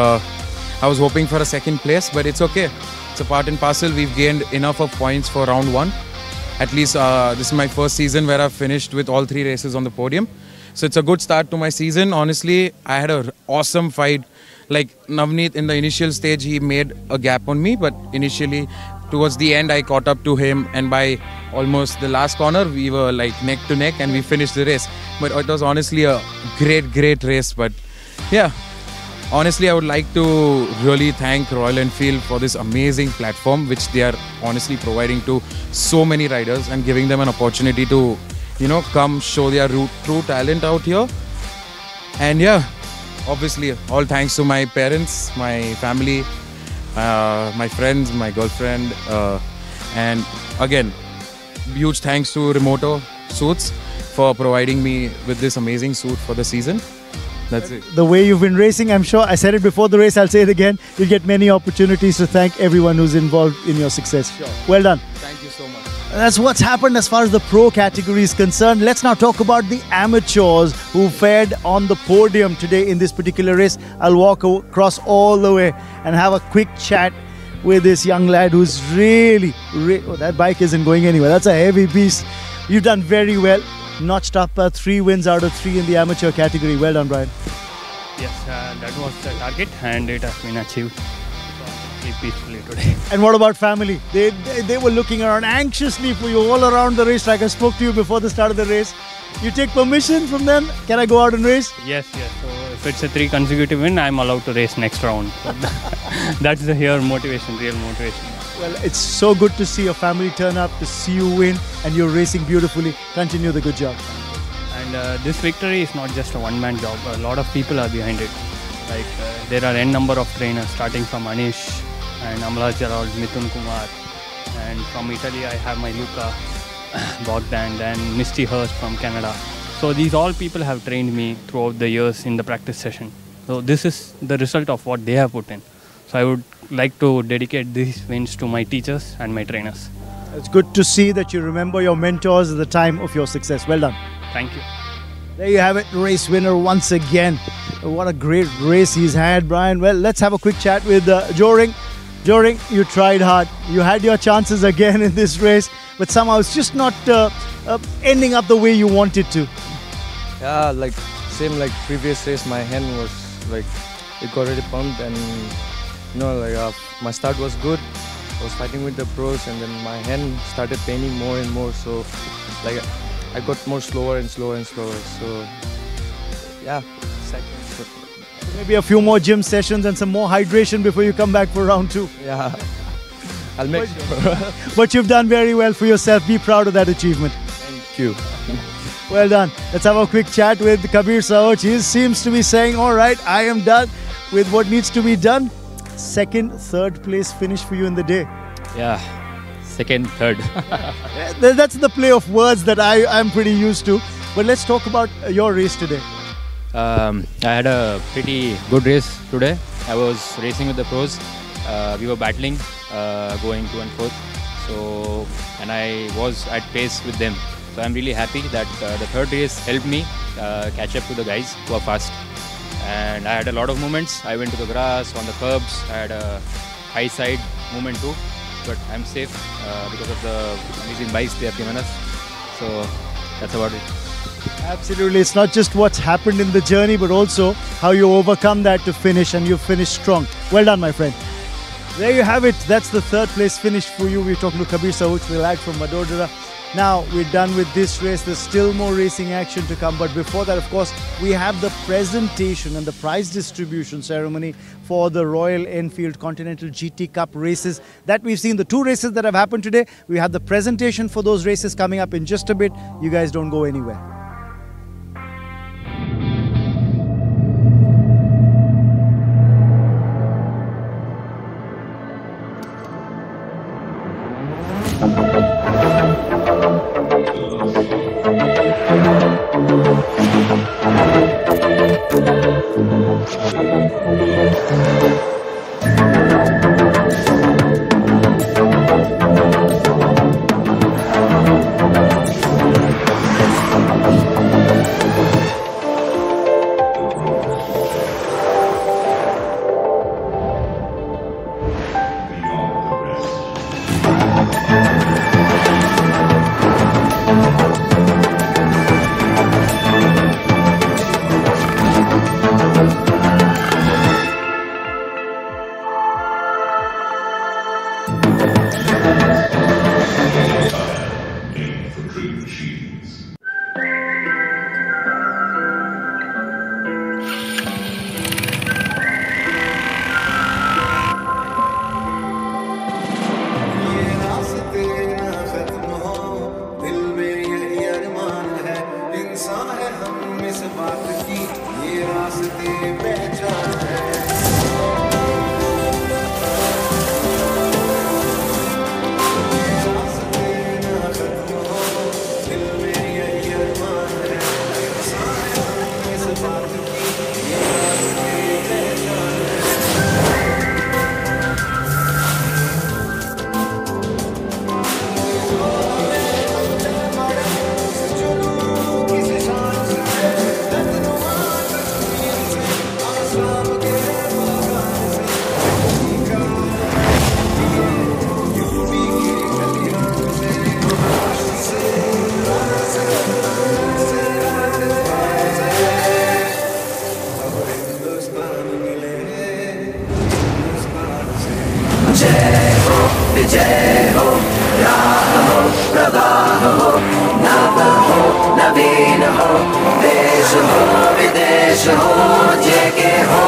I was hoping for a 2nd place, but it's okay. It's a part and parcel. We've gained enough of points for round 1. At least this is my first season where I've finished with all 3 races on the podium. So it's a good start to my season. Honestly, I had an awesome fight. Like Navneet, in the initial stage, he made a gap on me, but initially, towards the end, I caught up to him, and by almost the last corner, we were like neck to neck, and we finished the race. But it was honestly a great race. But yeah, honestly, I would like to really thank Royal Enfield for this amazing platform, which they are honestly providing to so many riders and giving them an opportunity to, come show their true talent out here. And obviously, all thanks to my parents, my family, my friends, my girlfriend, and again, huge thanks to Remoto Suits for providing me with this amazing suit for the season. That's it. The way you've been racing, I'm sure, I said it before the race, I'll say it again, you'll get many opportunities to thank everyone who's involved in your success. Sure. Well done. Thank you so much. That's what's happened as far as the pro category is concerned. Let's now talk about the amateurs who fared on the podium today in this particular race. I'll walk across all the way and have a quick chat with this young lad who's really that bike isn't going anywhere. That's a heavy beast. You've done very well. Notched up 3 wins out of 3 in the amateur category. Well done, Brian. Yes, that was the target, and it has been achieved. Sleep peacefully today. And what about family? They were looking around anxiously for you all around the racetrack. I spoke to you before the start of the race. You take permission from them? Can I go out and race? Yes. So if it's a 3 consecutive win, I'm allowed to race next round. So that's the real motivation. Well, it's so good to see your family turn up, to see you win, and you're racing beautifully. Continue the good job. And this victory is not just a one-man job. A lot of people are behind it. Like there are n number of trainers, starting from Anish and Amla Gerald, Mithun Kumar, and from Italy I have my Luca Bogdan and Misty Hurst from Canada. So these all people have trained me throughout the years in the practice session. So this is the result of what they have put in. So I would like to dedicate these wins to my teachers and my trainers. It's good to see that you remember your mentors at the time of your success. Well done. Thank you. There you have it, race winner once again. What a great race he's had, Brian. Well, let's have a quick chat with Joring. Joring, you tried hard. You had your chances again in this race, but somehow it's just not ending up the way you wanted to. Yeah, like same like previous race, my hand was like, it got really pumped, and you know, like my start was good. I was fighting with the pros, and then my hand started paining more and more. So like I got more slower and slower and slower. So yeah, second. Maybe a few more gym sessions and some more hydration before you come back for round 2. Yeah, I'll make sure. But you've done very well for yourself. Be proud of that achievement. Thank you. Well done. Let's have a quick chat with Kabir Saoch. He seems to be saying, all right, I am done with what needs to be done. Second, third place finish for you in the day. Yeah, second, third. That's the play of words that I'm pretty used to. But let's talk about your race today. I had a pretty good race today. I was racing with the pros. We were battling, going to and forth. So, and I was at pace with them. So I'm really happy that the third race helped me catch up to the guys who are fast. And I had a lot of moments. I went to the grass, on the curbs. I had a high side movement too. But I'm safe because of the amazing bikes they have given us. So that's about it. Absolutely. It's not just what's happened in the journey, but also how you overcome that to finish, and you finish strong. Well done, my friend. There you have it. That's the third place finish for you. We're talking to Kabir Saoch, the lad from Vadodara. Now we're done with this race. There's still more racing action to come. But before that, of course, we have the presentation and the prize distribution ceremony for the Royal Enfield Continental GT Cup races that we've seen. The 2 races that have happened today. We have the presentation for those races coming up in just a bit. You guys don't go anywhere. विजय हो, राह हो, प्रवाह हो, नव हो, नवीन हो, देश हो, विदेश हो, जेके हो।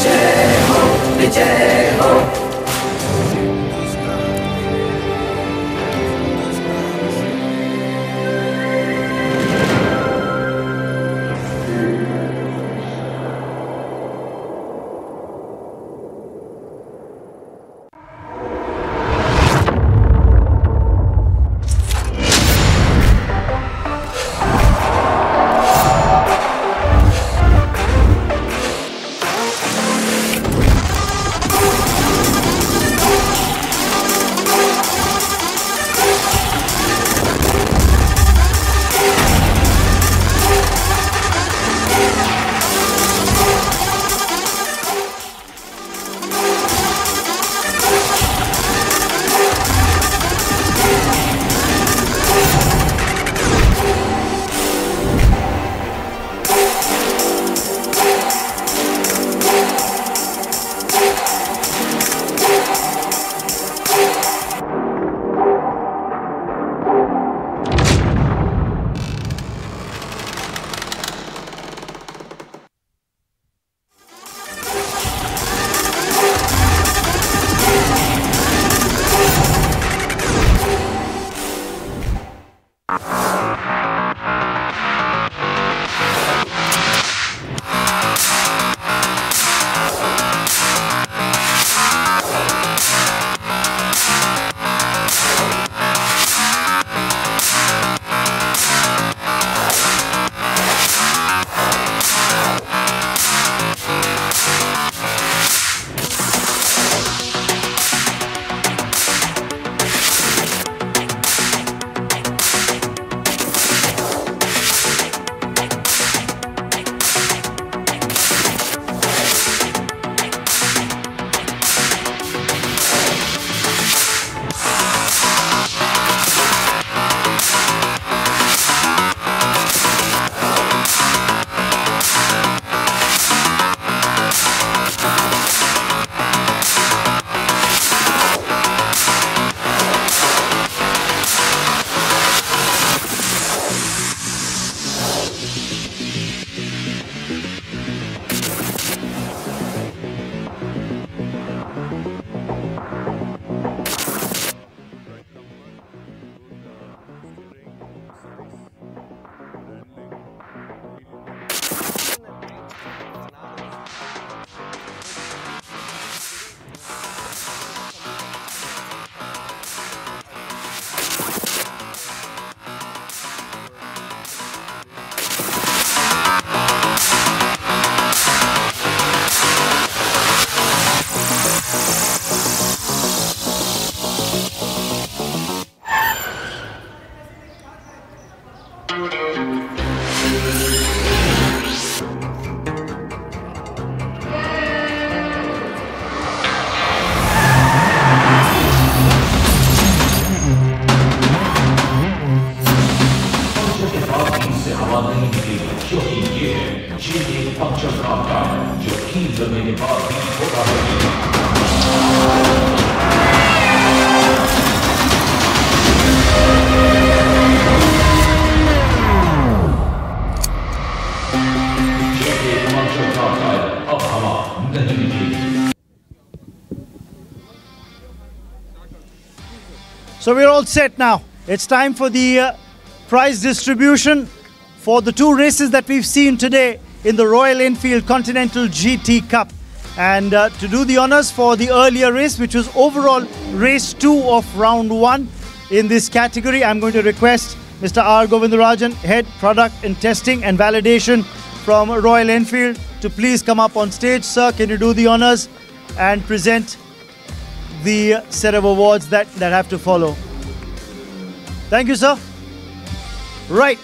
जय हो, विजय हो। So we're all set now. It's time for the prize distribution for the two races that we've seen today in the Royal Enfield Continental GT Cup. And to do the honors for the earlier race, which was overall race 2 of round 1 in this category, I'm going to request Mr. R. Govindarajan, Head Product and Testing and Validation from Royal Enfield, to please come up on stage. Sir, can you do the honors and present the set of awards that have to follow? Thank you, sir. Right.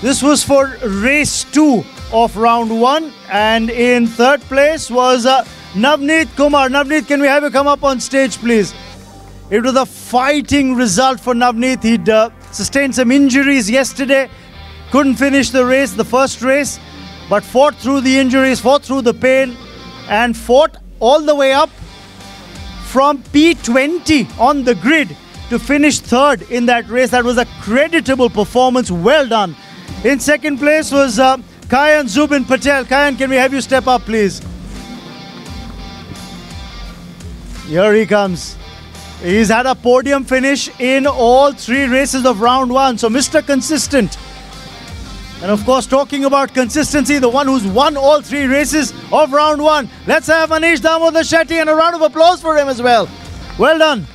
This was for race 2 of round 1, and in third place was Navneet Kumar. Navneet, can we have you come up on stage, please? It was a fighting result for Navneet. He'd sustained some injuries yesterday, couldn't finish the race, the first race, but fought through the injuries, fought through the pain, and fought all the way up from P20 on the grid to finish third in that race. That was a creditable performance. Well done. In second place was Kayan Zubin Patel. Kayan, can we have you step up, please? Here he comes. He's had a podium finish in all 3 races of round 1. So Mr. Consistent. And of course, talking about consistency, the one who's won all 3 races of round 1. Let's have Manish Damodar Shetty and a round of applause for him as well. Well done.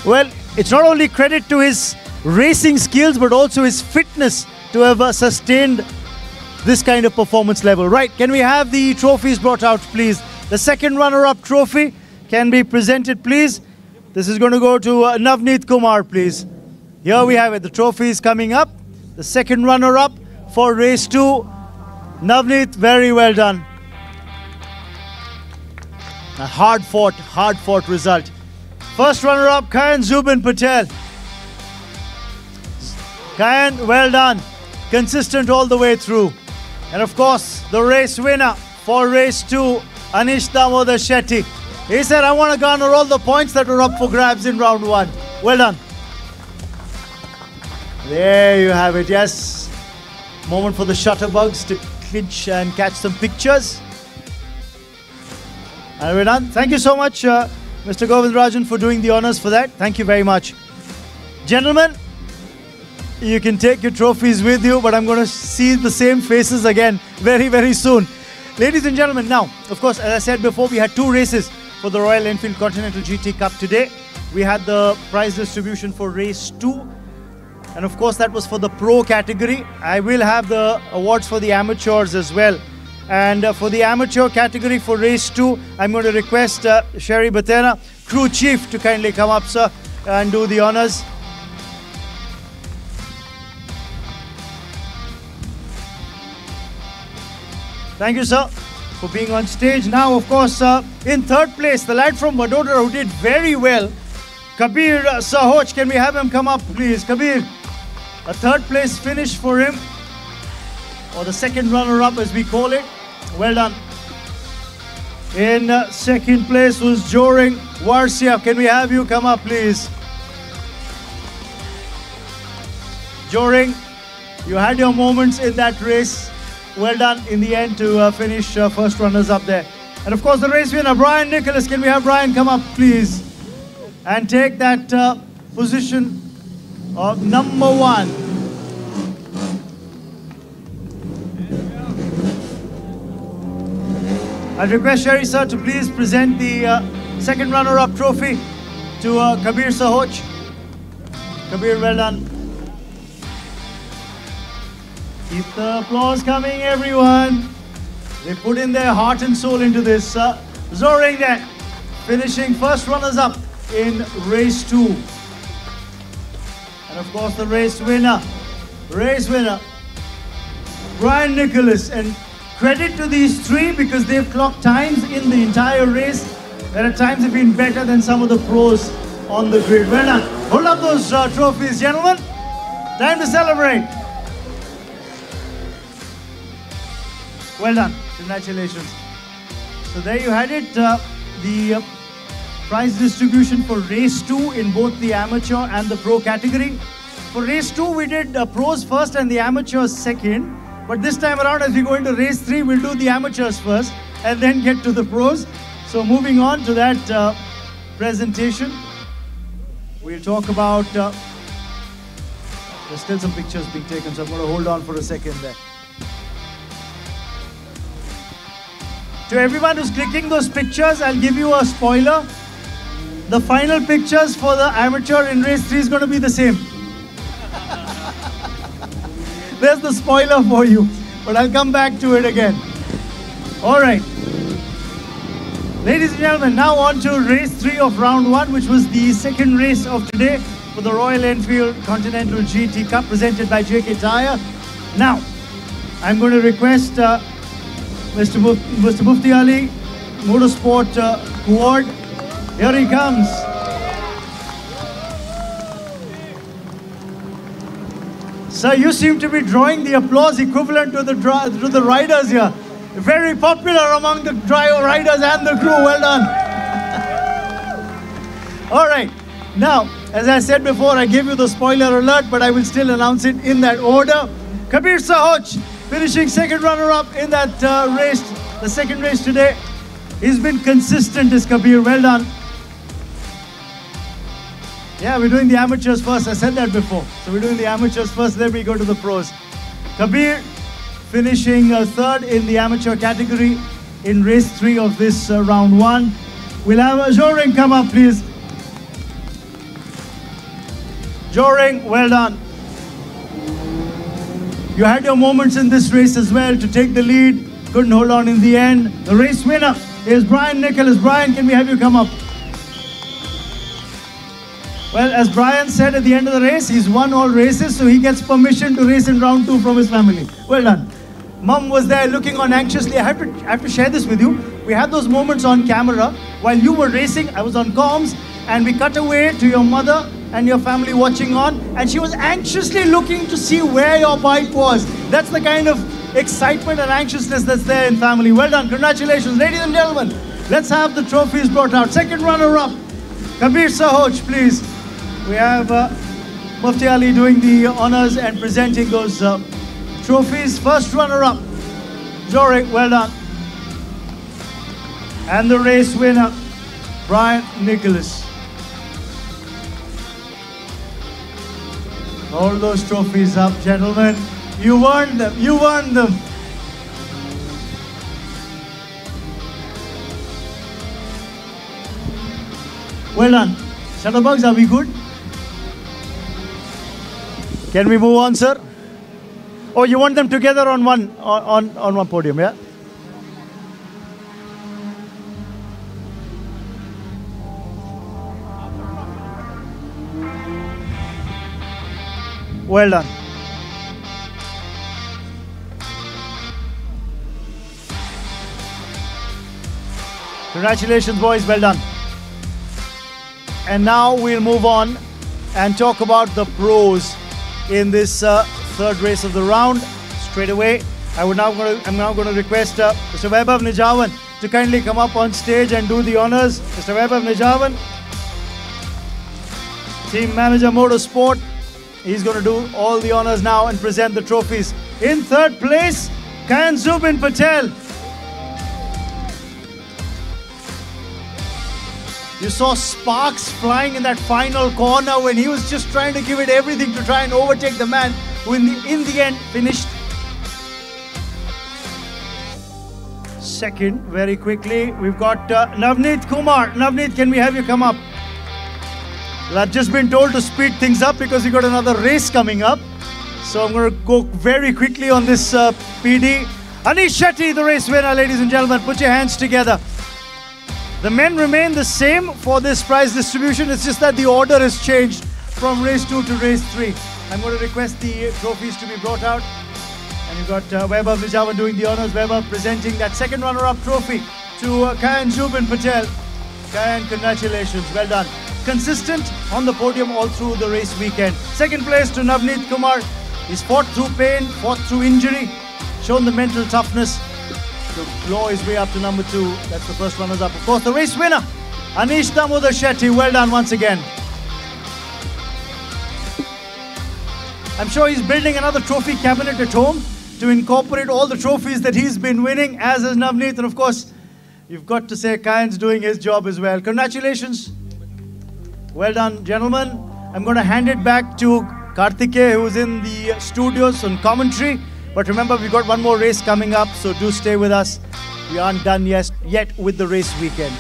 Well, it's not only credit to his racing skills, but also his fitness to have sustained this kind of performance level. Right, can we have the trophies brought out, please? The second runner-up trophy can be presented, please. This is going to go to Navneet Kumar, please. Here we have it. The trophy is coming up. The second runner-up for race 2. Navneet, very well done. A hard-fought result. First runner-up, Kayan Zubin Patel. Kayan, well done. Consistent all the way through. And of course, the race winner for race 2, Anish Damodar Shetty. He said, I want to garner all the points that were up for grabs in round 1. Well done. There you have it, yes. Moment for the shutterbugs to clinch and catch some pictures. And we're done. Thank you so much, Mr. Govindarajan, for doing the honors for that. Thank you very much. Gentlemen, you can take your trophies with you, but I'm going to see the same faces again very, very soon. Ladies and gentlemen, now, of course, as I said before, we had 2 races for the Royal Enfield Continental GT Cup today. We had the prize distribution for race 2. And of course, that was for the pro category. I will have the awards for the amateurs as well. And for the amateur category for race 2, I'm going to request Sherry Batena, crew chief, to kindly come up, sir, and do the honors. Thank you, sir, for being on stage. Now, of course, in third place, the lad from Vadodara who did very well, Kabir Sahoch. Can we have him come up, please? Kabir, a third place finish for him, or the second runner-up as we call it. Well done. In second place was Joring Warsia. Can we have you come up, please? Joring, you had your moments in that race. Well done in the end to finish first runners up there. And of course, the race winner, Brian Nicholas. Can we have Brian come up, please? And take that position of number 1. I'll request Sherry, sir, to please present the second runner-up trophy to Kabir Sahoch. Kabir, well done. Keep the applause coming, everyone. They put in their heart and soul into this. Zoring there, finishing first runners-up in race 2. And of course, the race winner, Brian Nicholas. And credit to these 3 because they've clocked times in the entire race that at times have been better than some of the pros on the grid. Well done. Hold up those trophies, gentlemen. Time to celebrate. Well done. Congratulations. So there you had it. The prize distribution for race 2 in both the amateur and the pro category. For race 2, we did pros first and the amateurs second. But this time around, as we go into race 3, we'll do the amateurs first and then get to the pros. So moving on to that presentation, we'll talk about... there's still some pictures being taken, so I'm going to hold on for a second there. To everyone who's clicking those pictures, I'll give you a spoiler. The final pictures for the amateur in race 3 is going to be the same. There's the spoiler for you, but I'll come back to it again. All right. Ladies and gentlemen, now on to race 3 of round 1, which was the second race of today for the Royal Enfield Continental GT Cup presented by JK Tyre. Now, I'm going to request Mr. Mufti Ali, Motorsport Quad. Here he comes. Sir, you seem to be drawing the applause equivalent to the riders here. Very popular among the riders and the crew. Well done. All right. Now, as I said before, I gave you the spoiler alert, but I will still announce it in that order. Kabir Sahoch finishing second runner-up in that race, the second race today. He's been consistent, is Kabir. Well done. Yeah, we're doing the amateurs first. I said that before. So we're doing the amateurs first, then we go to the pros. Kabir finishing third in the amateur category in race 3 of this round 1. We'll have Joring come up, please. Joring, well done. You had your moments in this race as well to take the lead. Couldn't hold on in the end. The race winner is Brian Nicholas. Brian, can we have you come up? Well, as Brian said at the end of the race, he's won all races, so he gets permission to race in round 2 from his family. Well done. Mum was there looking on anxiously. I have to share this with you. We had those moments on camera. While you were racing, I was on comms, and we cut away to your mother and your family watching on, and she was anxiously looking to see where your bike was. That's the kind of excitement and anxiousness that's there in family. Well done. Congratulations. Ladies and gentlemen, let's have the trophies brought out. Second runner-up, Kabir Sahoch, please. We have Mufti Ali doing the honors and presenting those trophies. First runner-up, Jorik, well done. And the race winner, Brian Nicholas. All those trophies up, gentlemen. You earned them. You earned them. Well done. Shutterbugs, are we good? Can we move on, sir? Oh, you want them together on one podium, yeah? Well done. Congratulations, boys. Well done. And now we'll move on and talk about the pros in this third race of the round. Straight away, I'm now going to request Mr. Vaibhav Nijavan to kindly come up on stage and do the honors. Mr. Vaibhav Nijavan, Team Manager Motorsport. He's going to do all the honors now and present the trophies. In third place, Kayan Zubin Patel. You saw sparks flying in that final corner when he was just trying to give it everything to try and overtake the man who in the end finished second. Very quickly, we've got Navneet Kumar. Navneet, can we have you come up? Well, I've just been told to speed things up because we've got another race coming up. So I'm going to go very quickly on this PD. Anish Shetty, the race winner, ladies and gentlemen. Put your hands together. The men remain the same for this prize distribution. It's just that the order has changed from race 2 to race 3. I'm going to request the trophies to be brought out. And you've got Vaibhav Nijavan doing the honors. Vaibhav presenting that second runner-up trophy to Kayan Zubin Patel. Kayan, congratulations. Well done. Consistent on the podium all through the race weekend. Second place to Navneet Kumar. He's fought through pain, fought through injury, shown the mental toughness. to claw his way up to number 2. That's the first runners up. Of course, the race winner, Anish Damodar Shetty. Well done once again. I'm sure he's building another trophy cabinet at home to incorporate all the trophies that he's been winning, as is Navneet. And of course, you've got to say Kayan's doing his job as well. Congratulations. Well done, gentlemen. I'm going to hand it back to Karthike, who's in the studios on commentary. But remember, we've got one more race coming up, so do stay with us. We aren't done yet with the race weekend.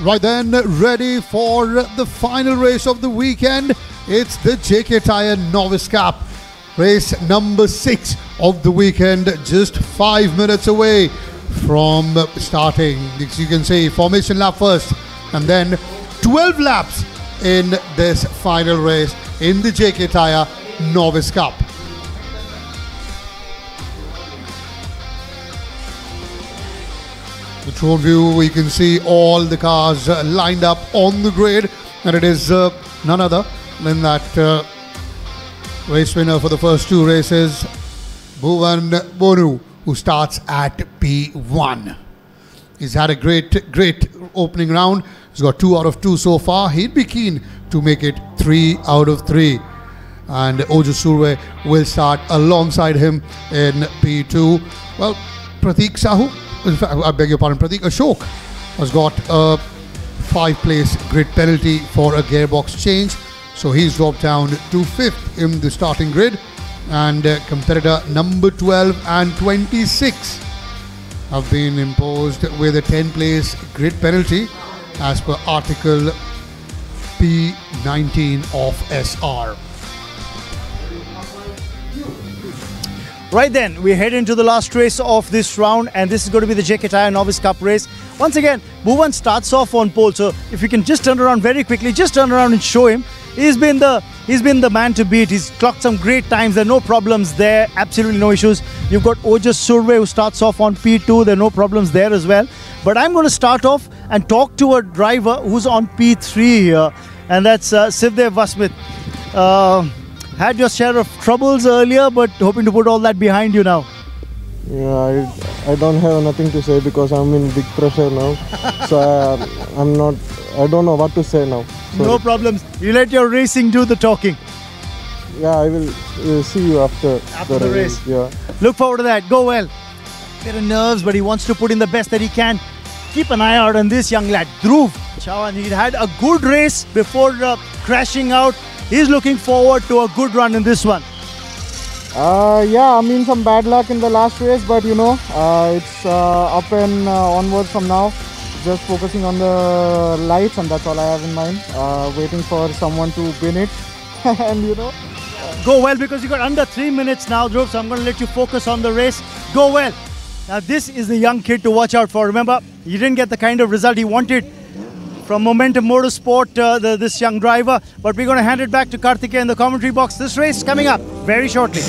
Right then, ready for the final race of the weekend. It's the JK Tyre Novice Cup. Race number 6 of the weekend, just 5 minutes away from starting. As you can see, formation lap first, and then 12 laps in this final race in the JK Tyre Novice Cup. The drone view, we can see all the cars lined up on the grid, and it is none other than that race winner for the first 2 races, Bhuvan Bonu, who starts at P1. He's had a great opening round. He's got 2 out of 2 so far. He'd be keen to make it 3 out of 3. And Ojo Surve will start alongside him in P2. Well, Pratik Sahu, in fact, I beg your pardon, Pratik Ashok has got a 5-place grid penalty for a gearbox change. So he's dropped down to 5th in the starting grid. And competitor number 12 and 26 have been imposed with a 10-place grid penalty as per Article P19 of SR. Right then, we head into the last race of this round, and this is going to be the JK Tyre Novice Cup race. Once again, Bhuvan starts off on pole, so if you can just turn around very quickly, just turn around and show him. He's been the man to beat. He's clocked some great times. There are no problems there, absolutely no issues. You've got Ojas Surve, who starts off on P2. There are no problems there as well. But I'm going to start off and talk to a driver who's on P3 here, and that's Sivdev Vasmit. Had your share of troubles earlier, but hoping to put all that behind you now. Yeah, I don't have nothing to say because I'm in big pressure now. So I don't know what to say now. Sorry. No problems. You let your racing do the talking. Yeah, I will see you after the race. Yeah. Look forward to that. Go well. Bit of nerves, but he wants to put in the best that he can. Keep an eye out on this young lad, Dhruv Chavan. He had a good race before crashing out. He's looking forward to a good run in this one. Yeah, I mean some bad luck in the last race, but you know, it's up and onwards from now. Just focusing on the lights, and that's all I have in mind. Waiting for someone to win it, and you know. Go well, because you got under 3 minutes now, Dhruv, so I'm going to let you focus on the race. Go well. Now this is the young kid to watch out for. Remember, he didn't get the kind of result he wanted from Momentum Motorsport, this young driver. But we're going to hand it back to Karthike in the commentary box. This race coming up very shortly.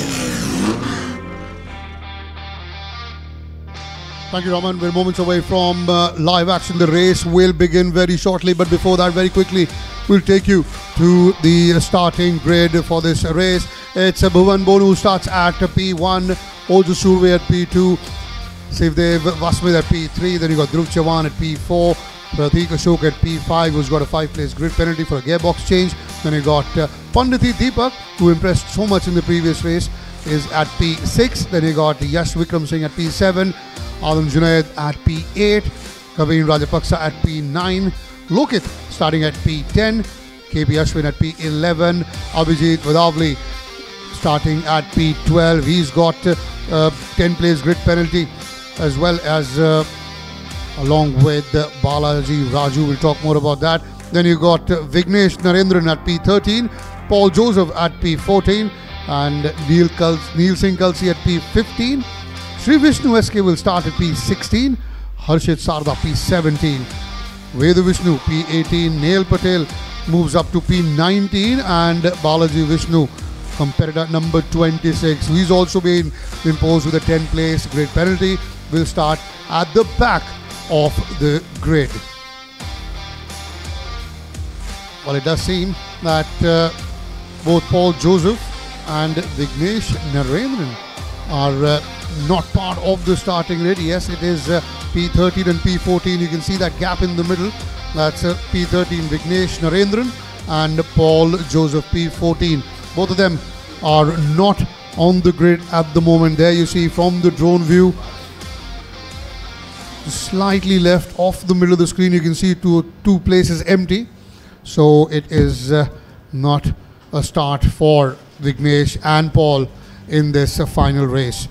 Thank you, Raman. We're moments away from live action. The race will begin very shortly. But before that, very quickly, we'll take you to the starting grid for this race. It's Bhuvan Bonu who starts at P1, Ojo Surve at P2, Sivdev Vasmit at P3. Then you got Dhruv Chavan at P4. Pratik Ashok at P5, who's got a 5-place grid penalty for a gearbox change. Then you got Panditi Deepak, who impressed so much in the previous race, is at P6. Then you got Yash Vikram Singh at P7, Adam Junaid at P8, Kavin Rajapaksa at P9, Lokit starting at P10, KP Ashwin at P11, Abhijit Vadavli starting at P12. He's got 10 plays grid penalty, as well as along with Balaji Raju. We'll talk more about that. Then you got Vignesh Narendran at P13, Paul Joseph at P14, and Neil Singh Kalsi at P15. Sri Vishnu SK will start at P16, Harshit Sarda P17, Vedu Vishnu P18, Neil Patel moves up to P19, and Balaji Vishnu, competitor number 26, who is also been imposed with a 10 place grid penalty, will start at the back of the grid. Well, it does seem that both Paul Joseph and Vignesh Narendran are not part of the starting grid. Yes, it is P13 and P14. You can see that gap in the middle. That's P13 Vignesh Narendran and Paul Joseph P14. Both of them are not on the grid at the moment. There you see from the drone view, slightly left off the middle of the screen, you can see two places empty. So it is not a start for Vignesh and Paul in this final race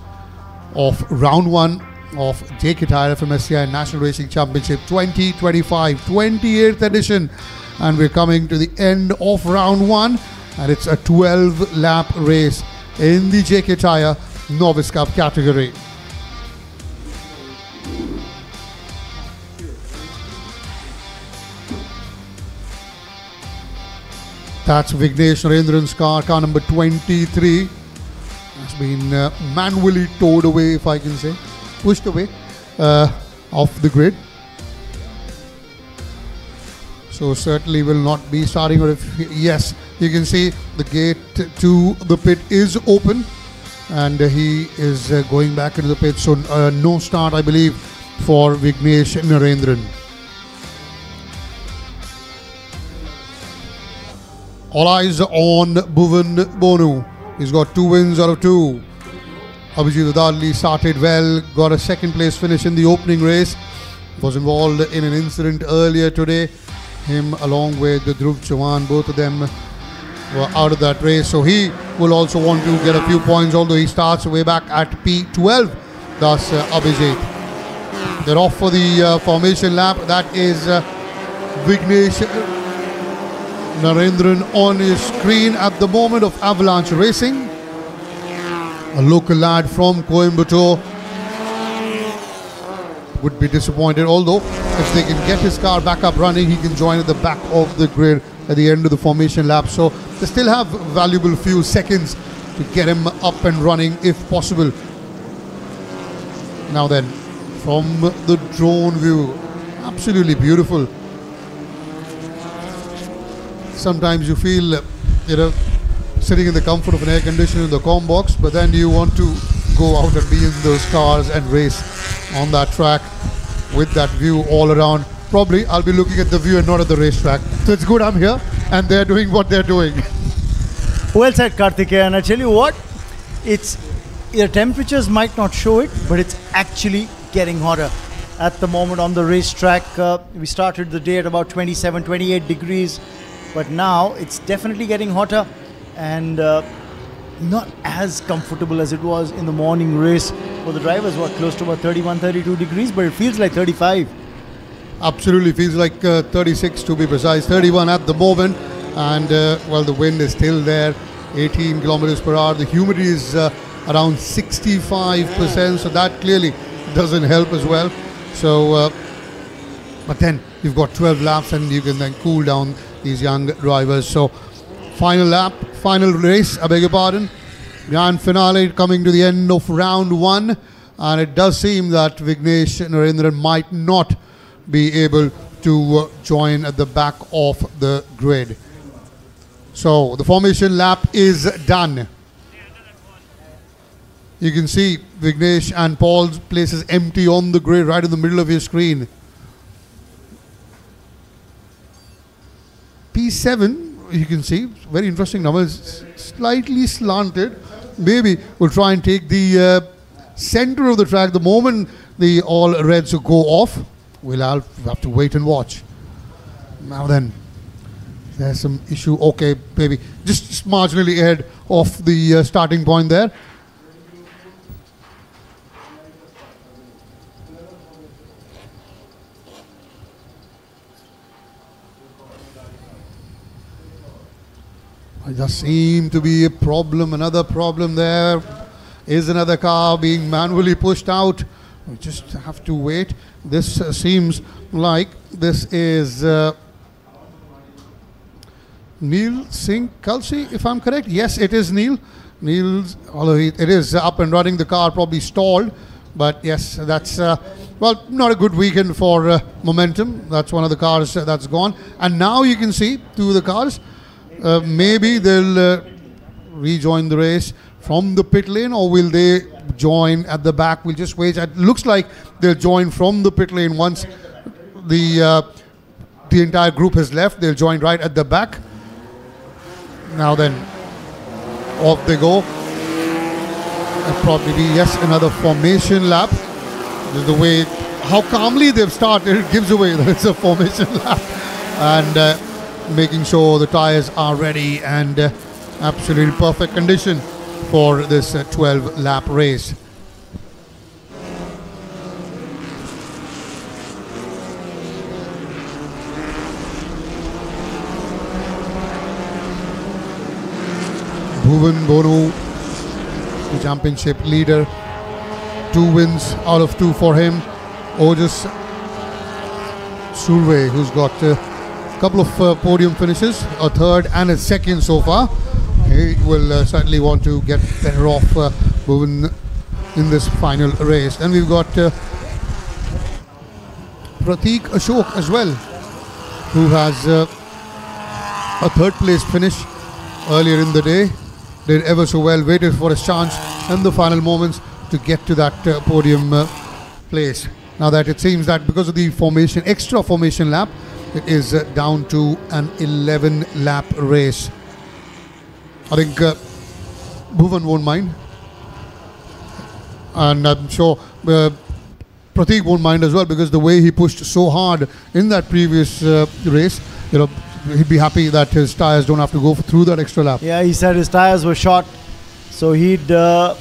of round 1 of JK Tyre-FMSCI National Racing Championship 2025, 28th edition. And we're coming to the end of round 1, and it's a 12-lap race in the JK Tyre Novice Cup category. That's Vignesh Narendran's car number 23. Has been manually towed away, if I can say, pushed away off the grid. So certainly will not be starting. Or if yes, you can see the gate to the pit is open, and he is going back into the pit. So no start, I believe, for Vignesh Narendran. All eyes on Bhuvan Bonu. He's got 2 wins out of 2. Abhijit Udadli started well, got a second place finish in the opening race. Was involved in an incident earlier today. Him along with Dhruv Chauhan, both of them were out of that race. So he will also want to get a few points, although he starts way back at P12. Thus Abhijit. They're off for the formation lap. That is Vignesh Narendran on his screen at the moment of Avalanche Racing. A local lad from Coimbatore. Would be disappointed, although if they can get his car back up running, he can join at the back of the grid at the end of the formation lap. So they still have valuable few seconds to get him up and running if possible. Now then, from the drone view, absolutely beautiful. Sometimes you feel, sitting in the comfort of an air conditioner in the comm box, but then you want to go out and be in those cars and race on that track with that view all around. Probably I'll be looking at the view and not at the racetrack. So it's good I'm here and they're doing what they're doing. Well said, Karthikeya. And I tell you what, your temperatures might not show it, but it's actually getting hotter. At the moment on the racetrack, we started the day at about 27, 28 degrees. But now it's definitely getting hotter and not as comfortable as it was in the morning race. For the drivers, close to about 31, 32 degrees, but it feels like 35. Absolutely feels like 36 to be precise, 31 at the moment. And well, the wind is still there, 18 kilometers per hour. The humidity is around 65%, so that clearly doesn't help as well. So, but then you've got 12 laps and you can then cool down these young drivers. So final lap, final race, I beg your pardon. Grand finale coming to the end of round 1, and it does seem that Vignesh Narendran might not be able to join at the back of the grid. So the formation lap is done. You can see Vignesh and Paul's places empty on the grid right in the middle of your screen. P7, you can see, very interesting numbers, slightly slanted. maybe will try and take the center of the track. The moment the all reds go off, we'll have to wait and watch. Now then, there's some issue. Okay, maybe just marginally ahead of the starting point there. It does seem to be a problem. Another problem there is another car being manually pushed out. We just have to wait. This seems like this is Neil Singh Kalsi, if I'm correct. Yes, it is Neil. Neil's, although it is up and running, the car probably stalled. But yes, that's, well, not a good weekend for Momentum. That's one of the cars that's gone. And now you can see two of the cars. Maybe they'll rejoin the race from the pit lane, or will they join at the back? We'll just wait. It looks like they'll join from the pit lane once the entire group has left. They'll join right at the back. Now then, off they go. It'll probably be, yes, another formation lap. The way, how calmly they've started, it gives away that it's a formation lap. And making sure the tires are ready and absolutely perfect condition for this 12-lap race. Bhuvan Bonu, the championship leader, 2 wins out of 2 for him. Ojas Survey, who's got couple of podium finishes, a third and a second so far. He will certainly want to get better off Bhuvan in this final race. Then we've got Prateek Ashok as well, who has a 3rd place finish earlier in the day. Did ever so well, waited for his chance in the final moments to get to that podium place. Now that it seems that because of the formation, extra formation lap, it is down to an 11-lap race. I think Bhuvan won't mind, and I'm sure Prateek won't mind as well, because the way he pushed so hard in that previous race, you know, he'd be happy that his tires don't have to go through that extra lap. Yeah, he said his tires were short, so he'd at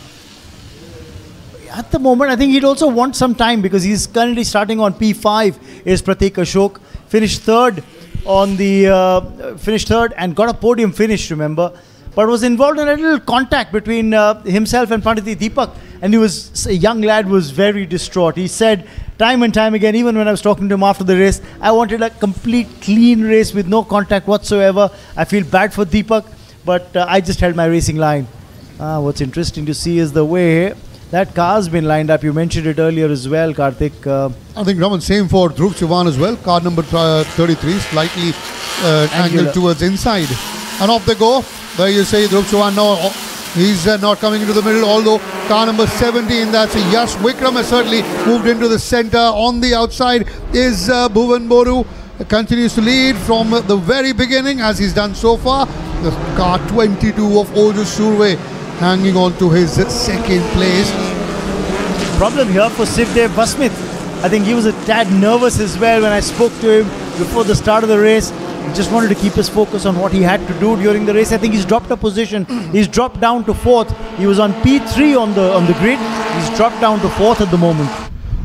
the moment I think he'd also want some time, because he's currently starting on P5. Is Prateek Ashok. Finished third on the finished third and got a podium finish, remember, but was involved in a little contact between himself and Panditi Deepak, and a young lad was very distraught. He said time and time again, even when I was talking to him after the race, I wanted a complete clean race with no contact whatsoever. I feel bad for Deepak, but I just held my racing line. What's interesting to see is the way that car's been lined up. You mentioned it earlier as well, Karthik. I think, Raman, same for Dhruv Chauhan as well. Car number 33, slightly angled towards inside. And off they go. There you say Dhruv Chauhan. No, he's not coming into the middle, although car number 17, that's Yash Vikram, has certainly moved into the center. On the outside is Bhuvan Boru. Continues to lead from the very beginning, as he's done so far. The car 22 of Ojas Survey hanging on to his 2nd place. Problem here for Sivdev Basmith. I think he was a tad nervous as well when I spoke to him before the start of the race. He just wanted to keep his focus on what he had to do during the race. I think he's dropped a position. He's dropped down to 4th. He was on P3 on the grid. He's dropped down to 4th at the moment.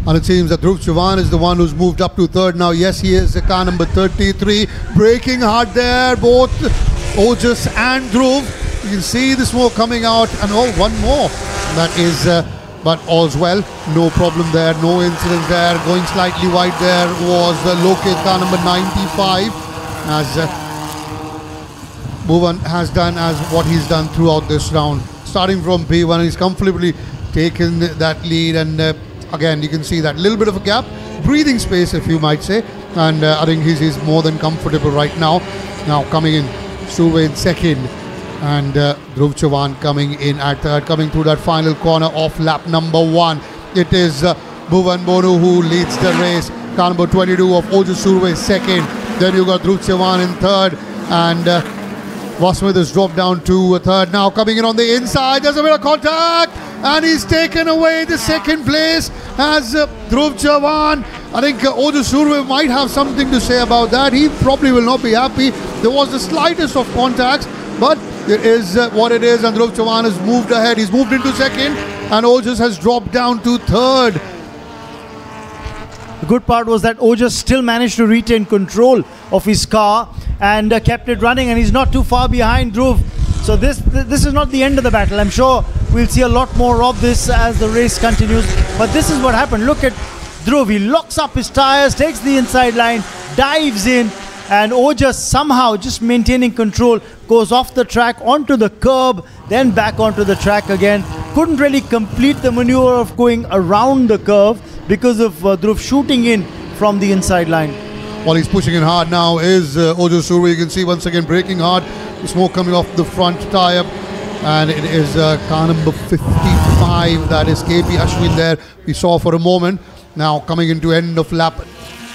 And it seems that Dhruv Chauhan is the one who's moved up to 3rd now. Yes, he is car number 33. Braking hard there, both Ojas and Dhruv. You can see the smoke coming out, and one more. That is, but all's well. No problem there, no incident there. Going slightly wide there was the Lokesh, car number 95, as Bhuvan has done as what he's done throughout this round. Starting from P1, he's comfortably taken that lead, and again, you can see that little bit of a gap, breathing space, if you might say, and I think he's more than comfortable right now. Now coming in, Survey in 2nd. And Dhruv Chauhan coming in at 3rd, coming through that final corner of lap number 1. It is Bhuvan Bonu who leads the race. Car number 22 of Ojas Survey 2nd. Then you got Dhruv Chauhan in 3rd, and Vasmith has dropped down to third. Now coming in on the inside, there's a bit of contact, and he's taken away the second place as Dhruv Chavan. I think Ojas Surve might have something to say about that. He probably will not be happy. There was the slightest of contacts, but it is what it is, and Dhruv Chavan has moved ahead. He's moved into second, and Ojas has dropped down to third. The good part was that Ojas still managed to retain control of his car and kept it running, and he's not too far behind Dhruv. So this is not the end of the battle. I'm sure we'll see a lot more of this as the race continues. But this is what happened. Look at Dhruv. He locks up his tires, takes the inside line, dives in, and Ojas somehow just maintaining control goes off the track onto the curb, then back onto the track again. Couldn't really complete the maneuver of going around the curve because of Dhruv shooting in from the inside line. While he's pushing in hard now is Ojas Surve. You can see once again braking hard. The smoke coming off the front tyre. And it is car number 55. That is KP Ashwin there. We saw for a moment. Now coming into end of lap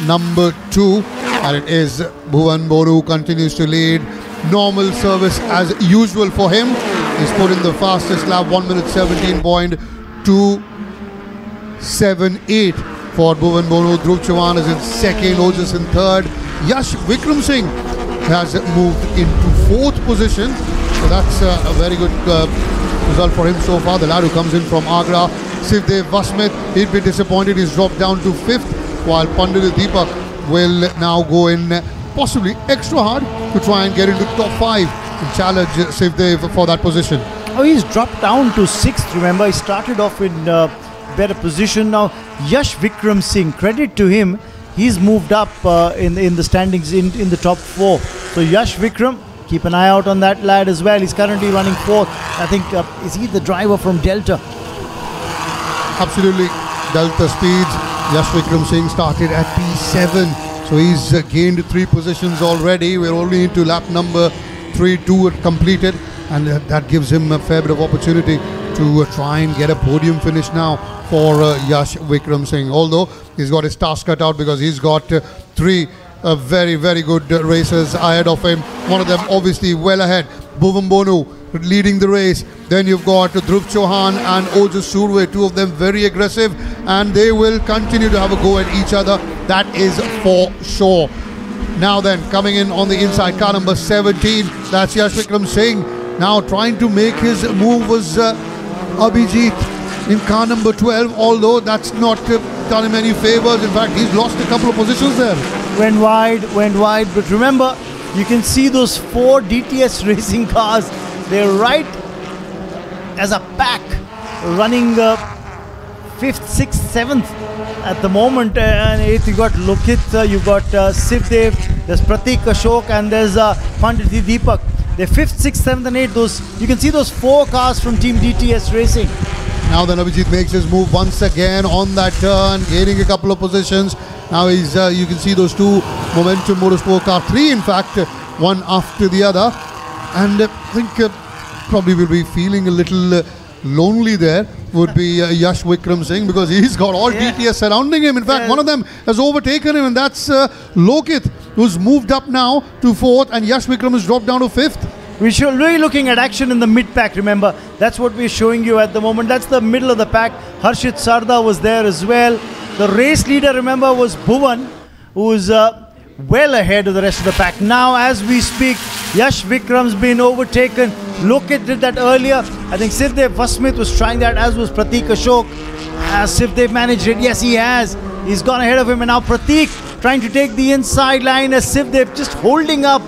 number 2. And it is Bhuvan Bonu continues to lead. Normal service as usual for him. He's put in the fastest lap, 1 minute 17.278 for Bhuvan Bonu. Dhruv Chavan is in second, Ojas in third. Yash Vikram Singh has moved into fourth position. So that's a very good result for him so far. The lad who comes in from Agra, Sivdev Vasmith, he'd be disappointed. He's dropped down to fifth, while Pandit Deepak will now go in possibly extra hard to try and get into top 5 and challenge Sivdev for that position. Oh, he's dropped down to 6th. Remember, he started off in better position. Now, Yash Vikram Singh, credit to him, he's moved up in the standings in the top 4. So Yash Vikram, keep an eye out on that lad as well. He's currently running 4th. I think, is he the driver from Delta? Absolutely. Delta Speeds. Yash Vikram Singh started at P7. So he's gained 3 positions already. We're only into lap number 3, 2 completed. And that gives him a fair bit of opportunity to try and get a podium finish now for Yash Vikram Singh. Although he's got his task cut out because he's got 3 very, very good racers ahead of him. One of them obviously well ahead, Bhuvan Bonu, leading the race. Then you've got Dhruv Chauhan and Ojas Surve, 2 of them very aggressive, and they will continue to have a go at each other. That is for sure. Now then, coming in on the inside, car number 17, that's Yash Vikram Singh. Now trying to make his move was Abhijit in car number 12, although that's not done him any favors. In fact, he's lost a couple of positions there. Went wide, but remember, you can see those 4 DTS racing cars. They're right as a pack, running 5th, 6th, 7th at the moment. And 8th, you've got Lokit, you've got Sivdev, there's Pratik Ashok, and there's Pandit Deepak. They're 5th, 6th, 7th and 8th. Those, you can see those 4 cars from Team DTS Racing. Now then Abhijit makes his move once again on that turn, gaining a couple of positions. Now he's, you can see those 2 Momentum Motorsport car, 3 in fact, one after the other. And I think probably will be feeling a little lonely there would be Yash Vikram Singh, because he's got all DTS surrounding him. In fact, one of them has overtaken him, and that's Lokit, who's moved up now to 4th, and Yash Vikram has dropped down to 5th. We should be looking at action in the mid-pack, remember. That's what we're showing you at the moment. That's the middle of the pack. Harshit Sarda was there as well. The race leader, remember, was Bhuvan, who's well ahead of the rest of the pack. Now, as we speak, Yash Vikram's been overtaken. Lokit did that earlier. I think Sivdev Vasmith was trying that, as was Pratik Ashok. Has Sivdev managed it? Yes, he has. He's gone ahead of him, and now Pratik trying to take the inside line as Sivdev just holding up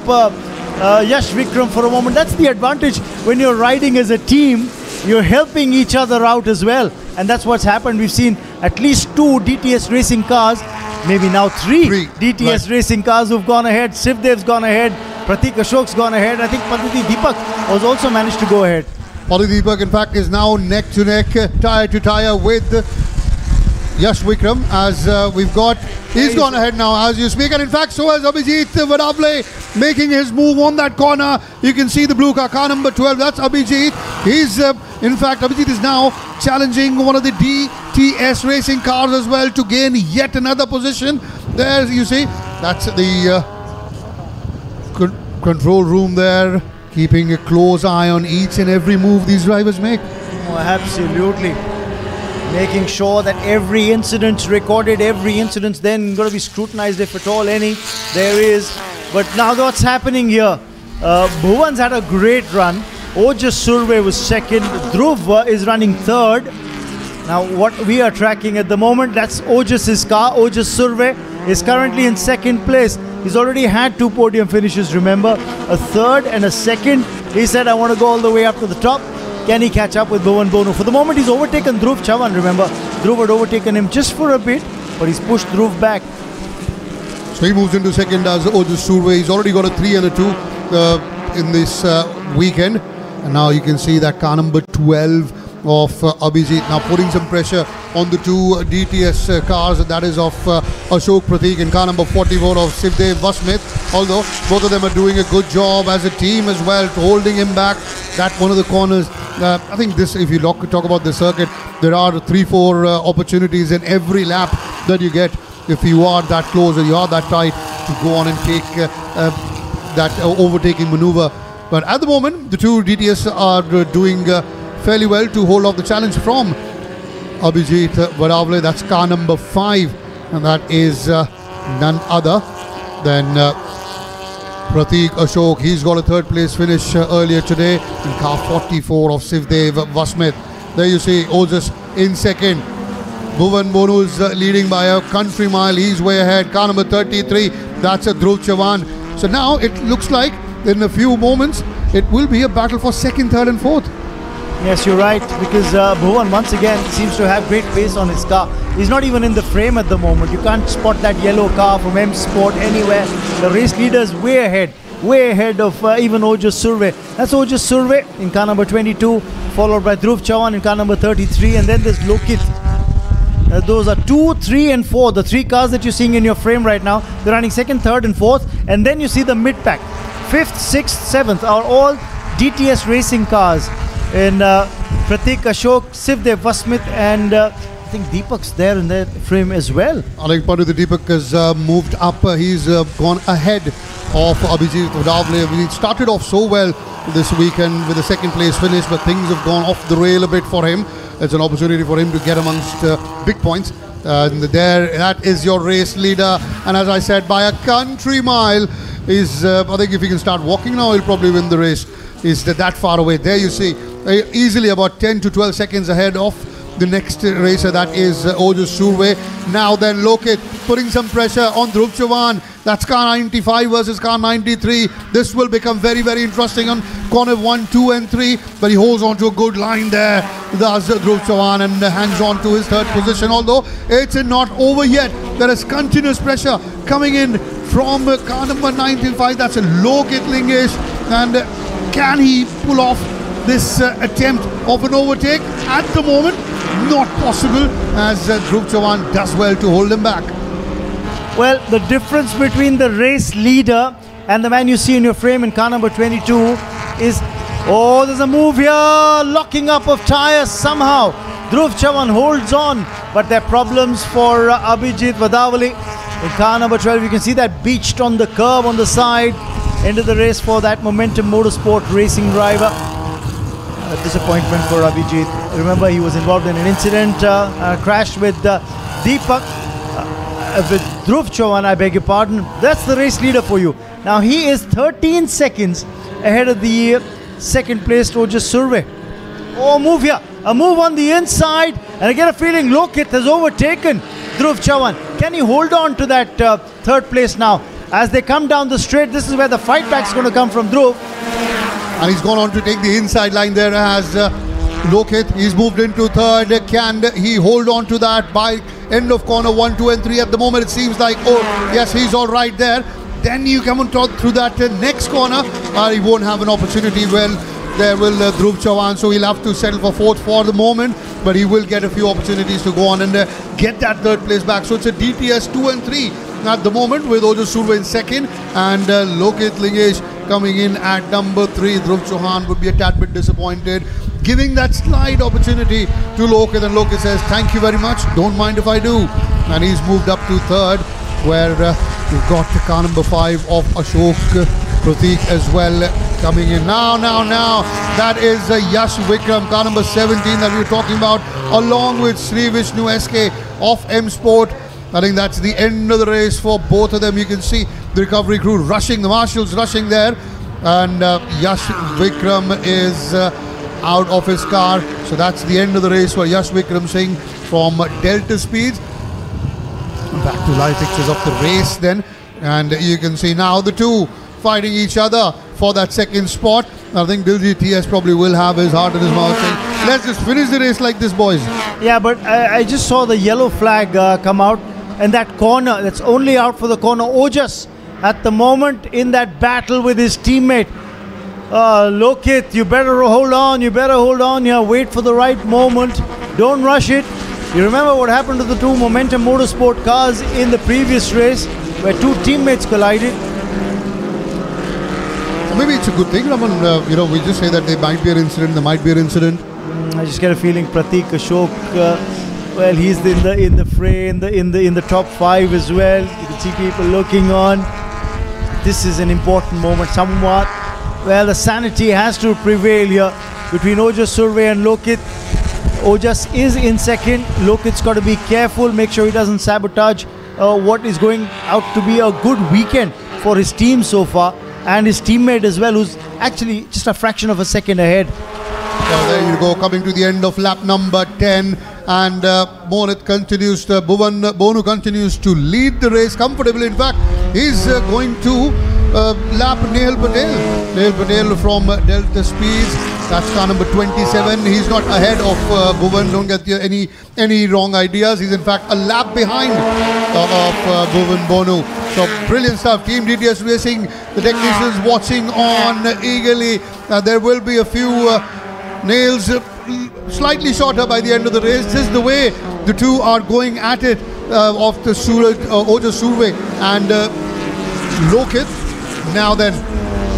Yash Vikram for a moment. That's the advantage when you're riding as a team. You're helping each other out as well, and that's what's happened. We've seen at least 2 DTS racing cars, maybe now 3 DTS racing cars who've gone ahead. Sivdev's gone ahead, Pratik Ashok's gone ahead. I think Pandit Deepak has also managed to go ahead. Pandit Deepak, in fact, is now neck to neck, tyre to tyre with Yash Vikram, as we've got, he's gone ahead now as you speak, and in fact so has Abhijit Vadavle making his move on that corner. You can see the blue car, car number 12, that's Abhijit. He's, in fact, Abhijit is now challenging one of the DTS racing cars as well to gain yet another position. There you see, that's the control room there keeping a close eye on each and every move these drivers make. Oh, absolutely. Making sure that every incident recorded, every incident then going to be scrutinized if at all any there is. But now what's happening here? Bhuvan's had a great run. Ojas Surve was second. Dhruv is running third. Now what we are tracking at the moment, that's Ojas's car. Ojas Surve is currently in second place. He's already had 2 podium finishes, remember? A third and a second. He said, I want to go all the way up to the top. Can he catch up with Bhuvan Bonu? For the moment, he's overtaken Dhruv Chavan, remember? Dhruv had overtaken him just for a bit, but he's pushed Dhruv back. So he moves into second as Ojas Surve. He's already got a 3 and a 2 in this weekend. And now you can see that car number 12 of Abhijit now putting some pressure on the 2 DTS cars, that is of Ashok Prateek and car number 44 of Shivdev Vasmith. Although both of them are doing a good job as a team as well, holding him back. That one of the corners, I think this, if you talk about the circuit, there are 3-4 opportunities in every lap that you get if you are that close or you are that tight to go on and take that overtaking maneuver. But at the moment, the 2 DTS are doing fairly well to hold off the challenge from Abhijit Vadavale. That's car number 5, and that is none other than Prateek Ashok. He's got a 3rd place finish earlier today in car 44 of Shivdev Vasmith. There you see Ojas in second. Bhuvan Bonu is leading by a country mile. He's way ahead. Car number 33, that's a Dhruv Chavan. So now it looks like in a few moments it will be a battle for 2nd, 3rd and 4th. Yes, you're right, because Bhuvan once again seems to have great pace on his car. He's not even in the frame at the moment. You can't spot that yellow car from M Sport anywhere. The race leader is way ahead of even Ojas Surve. That's Ojas Surve in car number 22, followed by Dhruv Chavan in car number 33, and then there's Lokit. Those are 2, 3 and 4, the 3 cars that you're seeing in your frame right now. They're running 2nd, 3rd and 4th, and then you see the mid-pack. 5th, 6th, 7th are all DTS racing cars. In Prateek Ashok, Shivdev Vasmith, and I think Deepak's there in that frame as well. I like part of the Deepak has moved up. He's gone ahead of Abhijit Vadavale. He started off so well this weekend with a 2nd place finish, but things have gone off the rail a bit for him. It's an opportunity for him to get amongst big points. That is your race leader, and as I said, by a country mile. I think if he can start walking now, he'll probably win the race. He's that far away. There you see, easily about 10 to 12 seconds ahead of the next racer, that is Ojas Surve. Now then Lokit putting some pressure on Dhruv Chavan. That's car 95 versus car 93. This will become very, very interesting on corner 1, 2 and 3. But he holds on to a good line there. Does Dhruv Chavan and hangs on to his 3rd position. Although it's not over yet. There is continuous pressure coming in from car number 95. That's a Lokit Lingesh. And can he pull off this attempt of an overtake? At the moment, not possible, as Dhruv Chavan does well to hold him back. Well, the difference between the race leader and the man you see in your frame in car number 22 is, oh, there's a move here, locking up of tires somehow. Dhruv Chavan holds on, but there are problems for Abhijit Vadavale. In car number 12, you can see that beached on the curb on the side. End of the race for that Momentum Motorsport racing driver. A disappointment for Abhijit. Remember, he was involved in an incident, crash with Deepak, with Dhruv Chavan, I beg your pardon. That's the race leader for you. Now he is 13 seconds ahead of the 2nd place Ojas Surve. Oh, move here. A move on the inside, and I get a feeling Lokit has overtaken Dhruv Chavan. Can he hold on to that 3rd place now? As they come down the straight, this is where the fight back is going to come from Dhruv. And he's gone on to take the inside line there as Lokit. He's moved into 3rd. Can he hold on to that by end of corner 1, 2 and 3? At the moment it seems like, oh yes, he's all right there. Then you come on through that next corner. He won't have an opportunity. Well, there will Dhruv Chavan, so he'll have to settle for 4th for the moment, but he will get a few opportunities to go on and get that 3rd place back. So it's a DTS 2 and 3 at the moment, with Ojas Surve in 2nd and Lokit Lingesh coming in at number 3. Dhruv Chavan would be a tad bit disappointed, giving that slight opportunity to Lokit, and Lokit says, thank you very much, don't mind if I do. And he's moved up to 3rd, where we've got the car number 5 of Ashok Prateek as well coming in now. That is Yash Vikram, car number 17 that we were talking about, along with Sri Vishnu SK of M Sport. I think that's the end of the race for both of them. You can see the recovery crew rushing, the marshals rushing there, and Yash Vikram is out of his car. So that's the end of the race for Yash Vikram Singh from Delta Speeds. Back to live pictures of the race then, and you can see now the two fighting each other for that second spot. I think Diljit TS probably will have his heart in his mouth saying, let's just finish the race like this, boys. Yeah, but I just saw the yellow flag come out, and that corner, that's only out for the corner. Ojas at the moment in that battle with his teammate. Lokit, you better hold on here, wait for the right moment, don't rush it. You remember what happened to the two Momentum Motorsport cars in the previous race where two teammates collided? Maybe it's a good thing, Raman. We just say that there might be an incident, I just get a feeling Pratik Ashok, well, he's in the fray, in the top 5 as well. You can see people looking on. This is an important moment somewhat. Well, the sanity has to prevail here between Ojas Survey and Lokit. Ojas is in second. Lokit's got to be careful, make sure he doesn't sabotage what is going out to be a good weekend for his team so far, and his teammate as well, who's actually just a fraction of a second ahead. So there you go, coming to the end of lap number 10, and Bonu continues to lead the race comfortably. In fact, he's going to lap Nehal Patel from Delta Speeds. That's car number 27. He's not ahead of Bhuvan. Don't get any wrong ideas. He's in fact a lap behind of Bhuvan Bonu. So brilliant stuff. Team DTS Racing, the technicians watching on eagerly. There will be a few nails slightly shorter by the end of the race. This is the way the two are going at it, of the Ojas Survey and Lokit. Now then,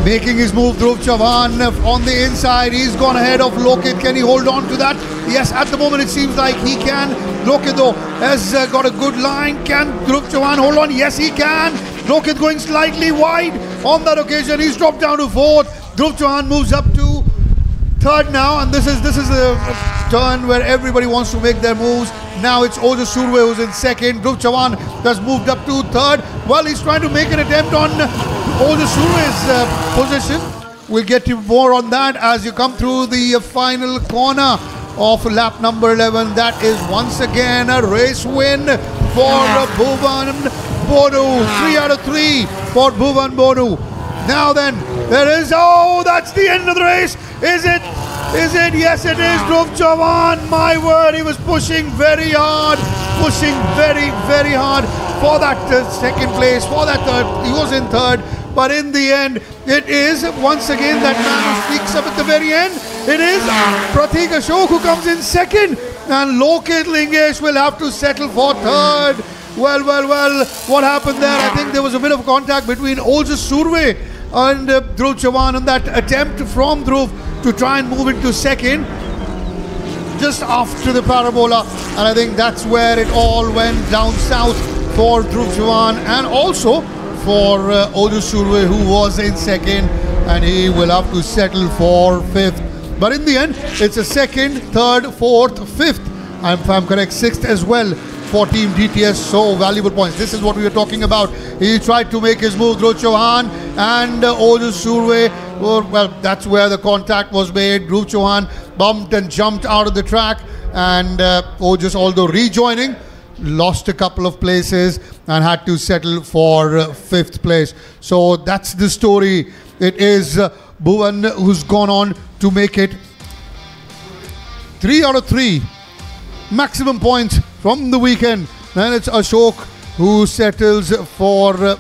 making his move, Dhruv Chavan on the inside. He's gone ahead of Lokit. Can he hold on to that? Yes, at the moment it seems like he can. Lokit though has got a good line. Can Dhruv Chavan hold on? Yes, he can. Lokit going slightly wide on that occasion. He's dropped down to 4th. Dhruv Chavan moves up to 3rd now, and this is a turn where everybody wants to make their moves. Now it's Ojas Survey who's in 2nd. Dhruv Chavan has moved up to 3rd. Well, he's trying to make an attempt on Ojas Survey's position. We'll get to more on that as you come through the final corner of lap number 11. That is once again a race win for Bhuvan Bonu. 3 out of 3 for Bhuvan Bonu. Now then, that's the end of the race. Is it? Yes, it is. Dhruv Chavan, my word, he was pushing very hard, very hard for that 2nd place, for that 3rd. He was in 3rd, but in the end, it is once again that man who speaks up at the very end. It is Pratik Ashok who comes in 2nd, and Lokit Lingesh will have to settle for 3rd. Well, what happened there? I think there was a bit of contact between Ojas Survey and Dhruv Chavan on that attempt from Dhruv to try and move into 2nd just after the parabola, and I think that's where it all went down south for Dhruv Chavan and also for Ojas Survey, who was in 2nd, and he will have to settle for 5th. But in the end, it's a 2nd, 3rd, 4th, 5th, and if I'm correct, 6th as well for Team DTS. So valuable points. This is what we were talking about. He tried to make his move, Dhruv Chavan and Ojas Survey. Well, that's where the contact was made. Dhruv Chavan bumped and jumped out of the track, and Ojas, although rejoining, lost a couple of places and had to settle for 5th place. So that's the story. It is Bhuvan who's gone on to make it 3 out of 3 maximum points from the weekend. Then it's Ashok who settles for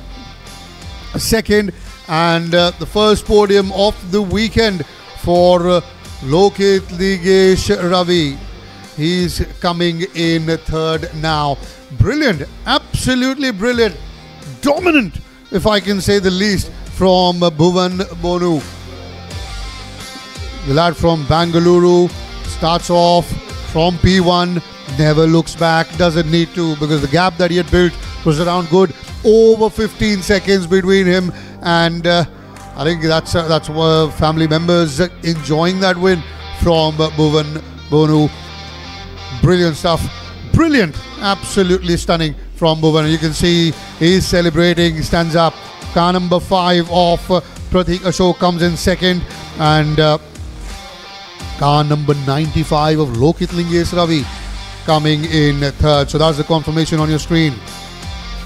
2nd, and the first podium of the weekend for Lokit Lingesh Ravi. He's coming in 3rd now. Brilliant, absolutely brilliant, dominant, if I can say the least, from Bhuvan Bonu. The lad from Bangalore starts off from P1, never looks back, doesn't need to, because the gap that he had built was around good over 15 seconds between him and I think that's family members enjoying that win from Bhuvan Bonu. Brilliant stuff. Brilliant. Absolutely stunning from Bhuvan. You can see he's celebrating, stands up. Car number 5 of Pratik Ashok comes in second, and car number 95 of Lokit Lingesh Ravi coming in third. So that's the confirmation on your screen.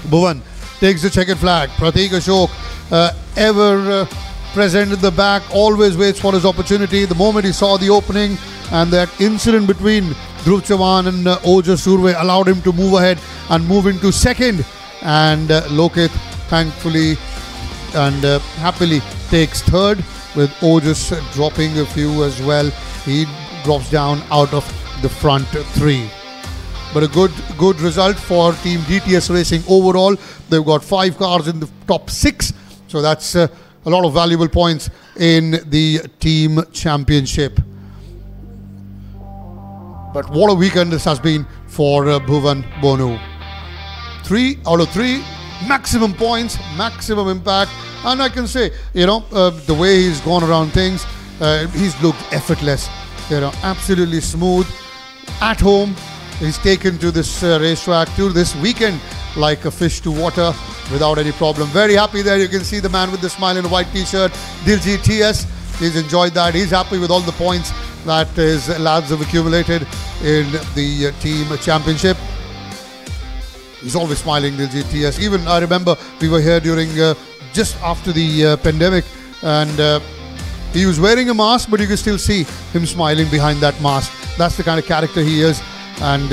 Bhuvan takes the checkered flag. Pratik Ashok, ever present at the back, always waits for his opportunity. The moment he saw the opening and that incident between Dhruv Chavan and Ojas Surve allowed him to move ahead and move into second. And Lokit thankfully and happily takes third, with Ojas dropping a few as well. He drops down out of the front 3. But a good result for Team DTS Racing overall. They've got 5 cars in the top 6. So that's a lot of valuable points in the team championship. But what a weekend this has been for Bhuvan Bonu. 3 out of 3, maximum points, maximum impact. And I can say, the way he's gone around things, he's looked effortless, absolutely smooth, at home. He's taken to this racetrack, to this weekend, like a fish to water without any problem. Very happy there. You can see the man with the smile in a white t-shirt, Diljit TS. He's enjoyed that. He's happy with all the points that his lads have accumulated in the team championship. He's always smiling, Diljit TS. Even I remember we were here during just after the pandemic, and he was wearing a mask, but you can still see him smiling behind that mask. That's the kind of character he is. And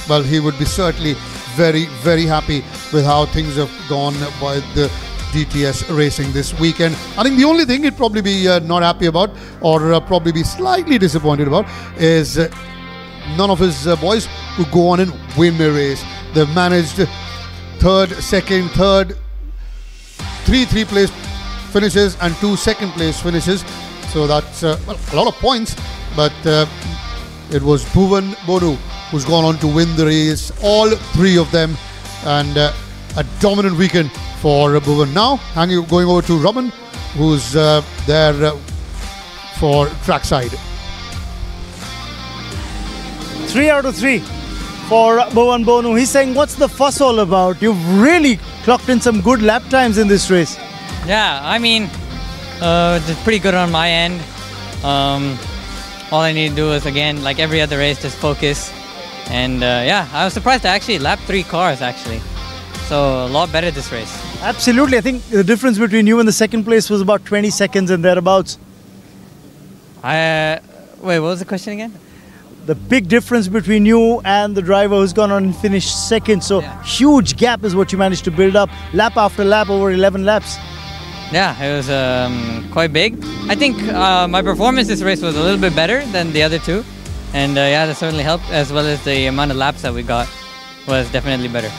well, he would be certainly very, very happy with how things have gone by the DTS Racing this weekend. I think the only thing he'd probably be not happy about, or probably be slightly disappointed about, is none of his boys could go on and win a race. They've managed third, second, third, 3 place finishes and 2 second place finishes. So that's a lot of points, but it was Bhuvan Bonu who's gone on to win the race, all 3 of them, and a dominant weekend for Bhuvan. Now, going over to Raman, who's there for trackside. 3 out of 3 for Bhuvan Bonu. He's saying, what's the fuss all about? You've really clocked in some good lap times in this race. Yeah, I mean, it's pretty good on my end. All I need to do is, again, like every other race, just focus. And yeah, I was surprised I actually lapped 3 cars actually. So a lot better this race. Absolutely. I think the difference between you and the second place was about 20 seconds and thereabouts. Wait, what was the question again? The big difference between you and the driver who's gone on and finished second. So huge gap is what you managed to build up, lap after lap, over 11 laps. Yeah, it was quite big. I think my performance this race was a little bit better than the other 2. And yeah, that certainly helped, as well as the amount of laps that we got was definitely better.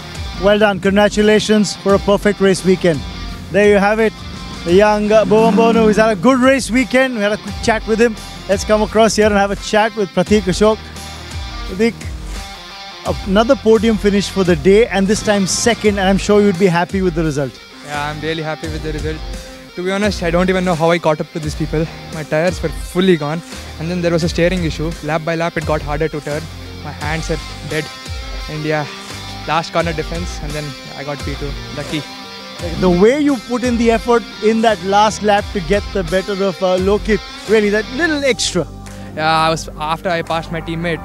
Well done. Congratulations for a perfect race weekend. There you have it. The young Bhuvan Bonu, he's had a good race weekend. We had a quick chat with him. Let's come across here and have a chat with Pratik Ashok. Pratik, another podium finish for the day, and this time second, and I'm sure you'd be happy with the result. Yeah, I'm really happy with the result. To be honest, I don't even know how I caught up to these people. My tires were fully gone, and then there was a steering issue. Lap by lap, it got harder to turn. My hands are dead, and yeah, last corner defense, and then I got P2. Lucky. The way you put in the effort in that last lap to get the better of Lokit, really, that little extra. Yeah, after I passed my teammate,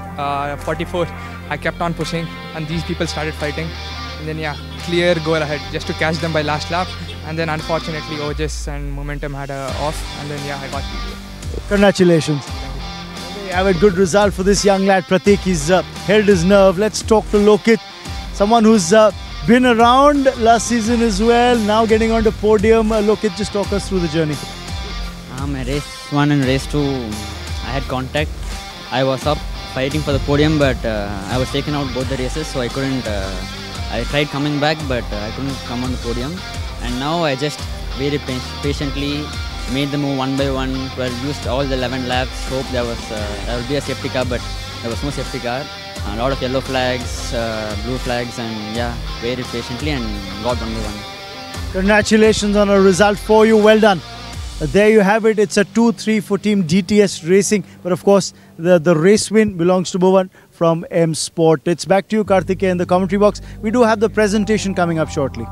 44, I kept on pushing, and these people started fighting. And then yeah, clear goal ahead, just to catch them by last lap. And then unfortunately, Ojas and Momentum had a off, and then yeah, I got P2. Congratulations. We have a good result for this young lad, Pratik. He's held his nerve. Let's talk to Lokit, someone who's been around last season as well, now getting on the podium. Lokit, just talk us through the journey. Race 1 and race 2, I had contact. I was up fighting for the podium, but I was taken out both the races, so I couldn't. I tried coming back, but I couldn't come on the podium. And now I just very patiently made the move one by one. Used all the 11 laps. Hope there will be a safety car, but there was no safety car. A lot of yellow flags, blue flags, and yeah, waited patiently and got one by one. Congratulations on a result for you. Well done. there you have it. It's a 2-3 for Team DTS Racing. But of course, the race win belongs to Bhuvan from M Sport. It's back to you, Karthikeya, in the commentary box. We do have the presentation coming up shortly.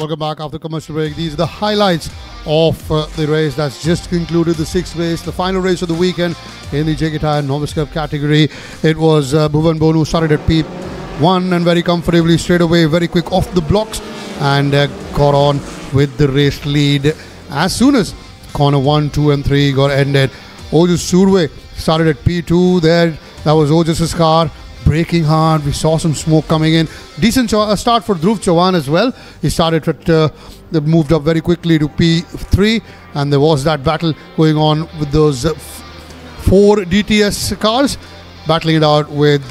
Welcome back after commercial break. These are the highlights of the race that's just concluded, the 6th race, the final race of the weekend in the JK Tyre Novice Cup category. It was Bhuvan Bonu started at P1 and very comfortably straight away, very quick off the blocks, and got on with the race lead as soon as corner 1, 2 and 3 got ended. Ojas Surve started at P2 there. That was Ojas' car, braking hard. We saw some smoke coming in. Decent start for Dhruv Chauhan as well. He started at, moved up very quickly to P3, and there was that battle going on with those 4 DTS cars, battling it out with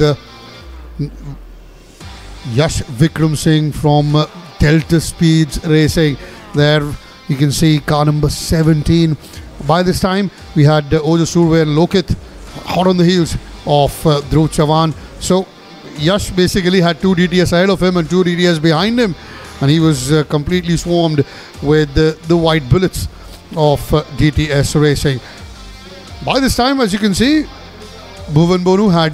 Yash Vikram Singh from Delta Speeds Racing. There you can see car number 17. By this time we had Ojas Surve and Lokit hot on the heels of Dhruv Chauhan. So Yash basically had 2 DTS ahead of him and 2 DTS behind him, and he was completely swarmed with the white bullets of DTS Racing. By this time, as you can see, Bhuvan Bonu had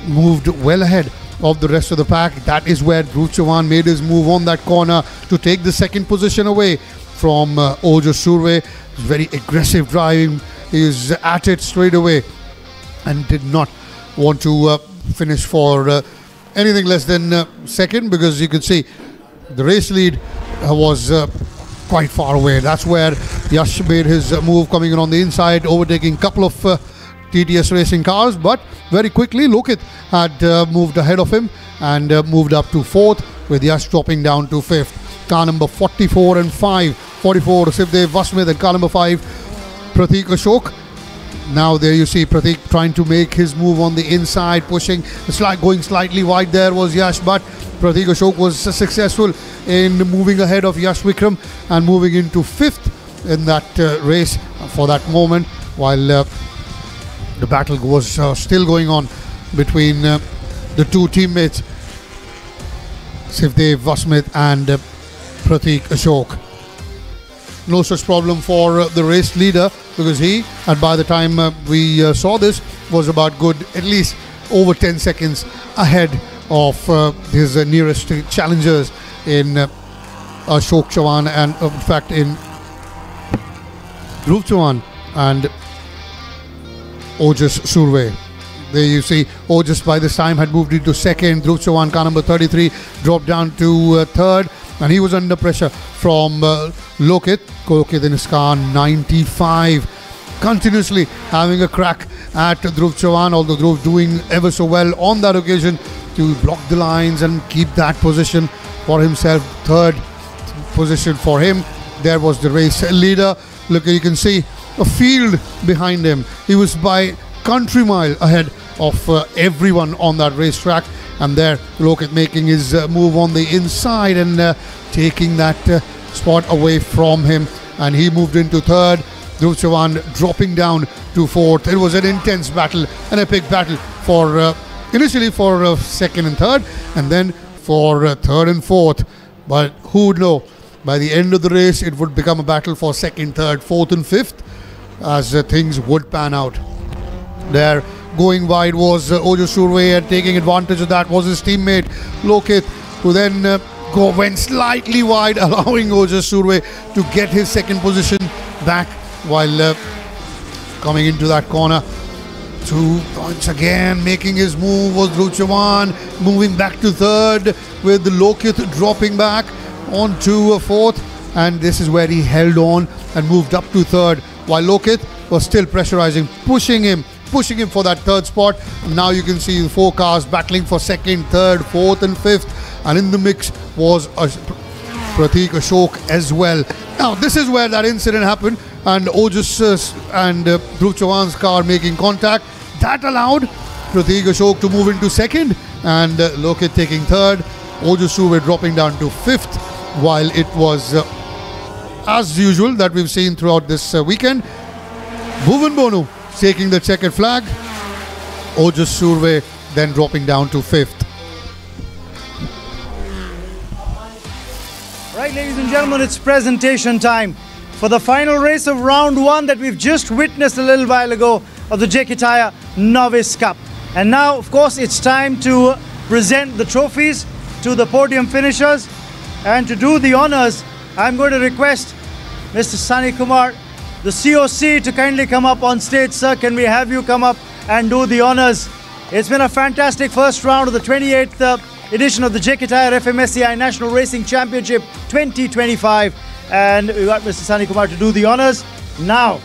moved well ahead of the rest of the pack. That is where Dhruv Chauhan made his move on that corner to take the second position away from Ojas Surve. Very aggressive driving. He is at it straight away and did not want to finish for anything less than second, because you could see the race lead was quite far away. That's where Yash made his move, coming in on the inside, overtaking a couple of TTS Racing cars, but very quickly Lokit had moved ahead of him and moved up to 4th, with Yash dropping down to 5th. Car number 44 and 5, 44 Sivdev Vasmith, and car number 5 Pratik Ashok. Now there you see Pratik trying to make his move on the inside, pushing, going slightly wide there was Yash, but Pratik Ashok was successful in moving ahead of Yash Vikram and moving into 5th in that race for that moment, while the battle was still going on between the 2 teammates, Sivdev Vasmith and Pratik Ashok. No such problem for the race leader, because he, and by the time we saw this, was about good, at least over 10 seconds ahead of his nearest challengers in Ashok Chauhan, and in fact in Dhruv Chauhan and Ojas Surve. There you see Ojas by this time had moved into 2nd. Dhruv Chauhan, car number 33, dropped down to 3rd, and he was under pressure from Lokit. Lokit in his car 95, continuously having a crack at Dhruv Chauhan, although Dhruv doing ever so well on that occasion to block the lines and keep that position for himself. 3rd position for him. There was the race leader. Look, you can see a field behind him. He was by country mile ahead of everyone on that racetrack, and there Lokit making his move on the inside and taking that spot away from him, and he moved into 3rd. Dhruv Chauhan dropping down to 4th. It was an intense battle, an epic battle for initially for 2nd and 3rd, and then for 3rd and 4th. But who would know, by the end of the race it would become a battle for 2nd, 3rd, 4th and 5th, as things would pan out. There, going wide was Ojas Surve, and taking advantage of that was his teammate Lokit, who then went slightly wide, allowing Ojas Surve to get his 2nd position back, while coming into that corner to once again making his move was Dhruv Chauhan, moving back to 3rd, with Lokit dropping back onto 4th, and this is where he held on and moved up to 3rd, while Lokit was still pressurizing, pushing him for that 3rd spot. Now you can see the 4 cars battling for 2nd, 3rd, 4th and 5th, and in the mix was Pratik Ashok as well. Now this is where that incident happened, and Ojas and Dhruv Chauhan's car making contact. That allowed Pratik Ashok to move into 2nd, and Lokit taking 3rd. Ojas Surve dropping down to 5th, while it was as usual that we've seen throughout this weekend, Bhuvan Bonu taking the checkered flag, Ojas Surve then dropping down to 5th. Right, ladies and gentlemen, it's presentation time for the final race of round 1 that we've just witnessed a little while ago of the JK Tyre Novice Cup. And now, of course, it's time to present the trophies to the podium finishers. And to do the honors, I'm going to request Mr. Sunny Kumar, the COC, to kindly come up on stage. Sir, can we have you come up and do the honors? It's been a fantastic first round of the 28th edition of the JK Tyre-FMSCI National Racing Championship 2025. And we got Mr. Sunny Kumar to do the honors. Now,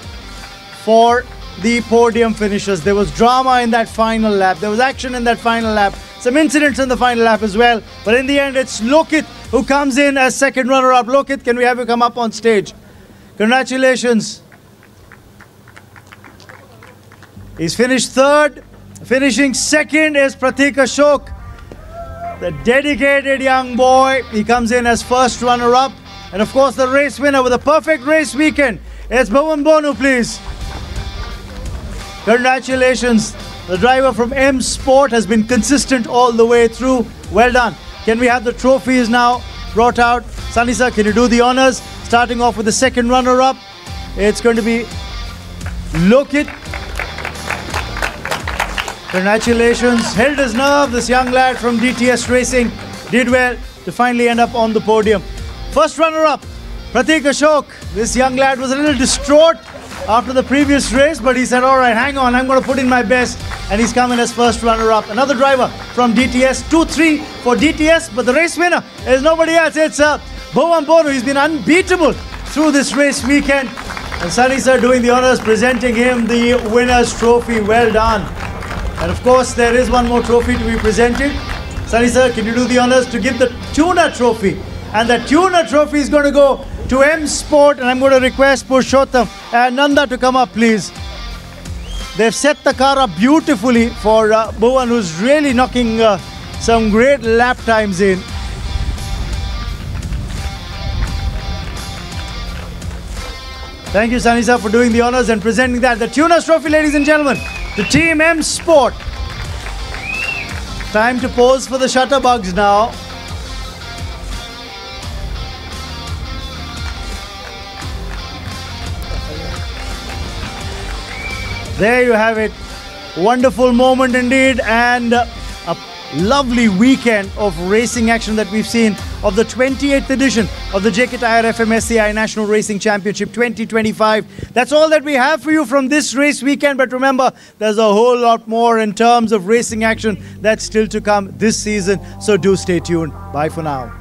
for the podium finishers, there was drama in that final lap. There was action in that final lap. Some incidents in the final lap as well. But in the end, it's Lokit who comes in as second runner-up. Lokit, can we have you come up on stage? Congratulations. He's finished third. Finishing second is Pratik Ashok, the dedicated young boy. He comes in as first runner-up. And of course, the race winner with a perfect race weekend is Bhuvan Bonu, please. Congratulations. The driver from M Sport has been consistent all the way through. Well done. Can we have the trophies now brought out? Sunny sir, can you do the honors? Starting off with the second runner-up. It's going to be Lokit. Congratulations. Held his nerve. This young lad from DTS Racing did well to finally end up on the podium. First runner-up, Pratik Ashok. This young lad was a little distraught after the previous race, but he said, all right, hang on, I'm going to put in my best. And he's coming as first runner-up. Another driver from DTS, 2-3 for DTS, but the race winner is nobody else. It's Bhuvan Bonu. He's been unbeatable through this race weekend. And Sunny sir doing the honors, presenting him the winner's trophy. Well done. And of course, there is one more trophy to be presented. Sunny sir, can you do the honors to give the tuner trophy? And the tuner trophy is going to go to M Sport. And I'm going to request Purushottam and Nanda to come up, please. They've set the car up beautifully for Bhuvan, who's really knocking some great lap times in. Thank you, Sunny sir, for doing the honors and presenting that. The Tuner's Trophy, ladies and gentlemen, to Team M Sport. Time to pose for the shutterbugs now. There you have it. Wonderful moment indeed, and a lovely weekend of racing action that we've seen of the 28th edition of the JK Tyre-FMSCI National Racing Championship 2025. That's all that we have for you from this race weekend, but remember, there's a whole lot more in terms of racing action that's still to come this season, so do stay tuned. Bye for now.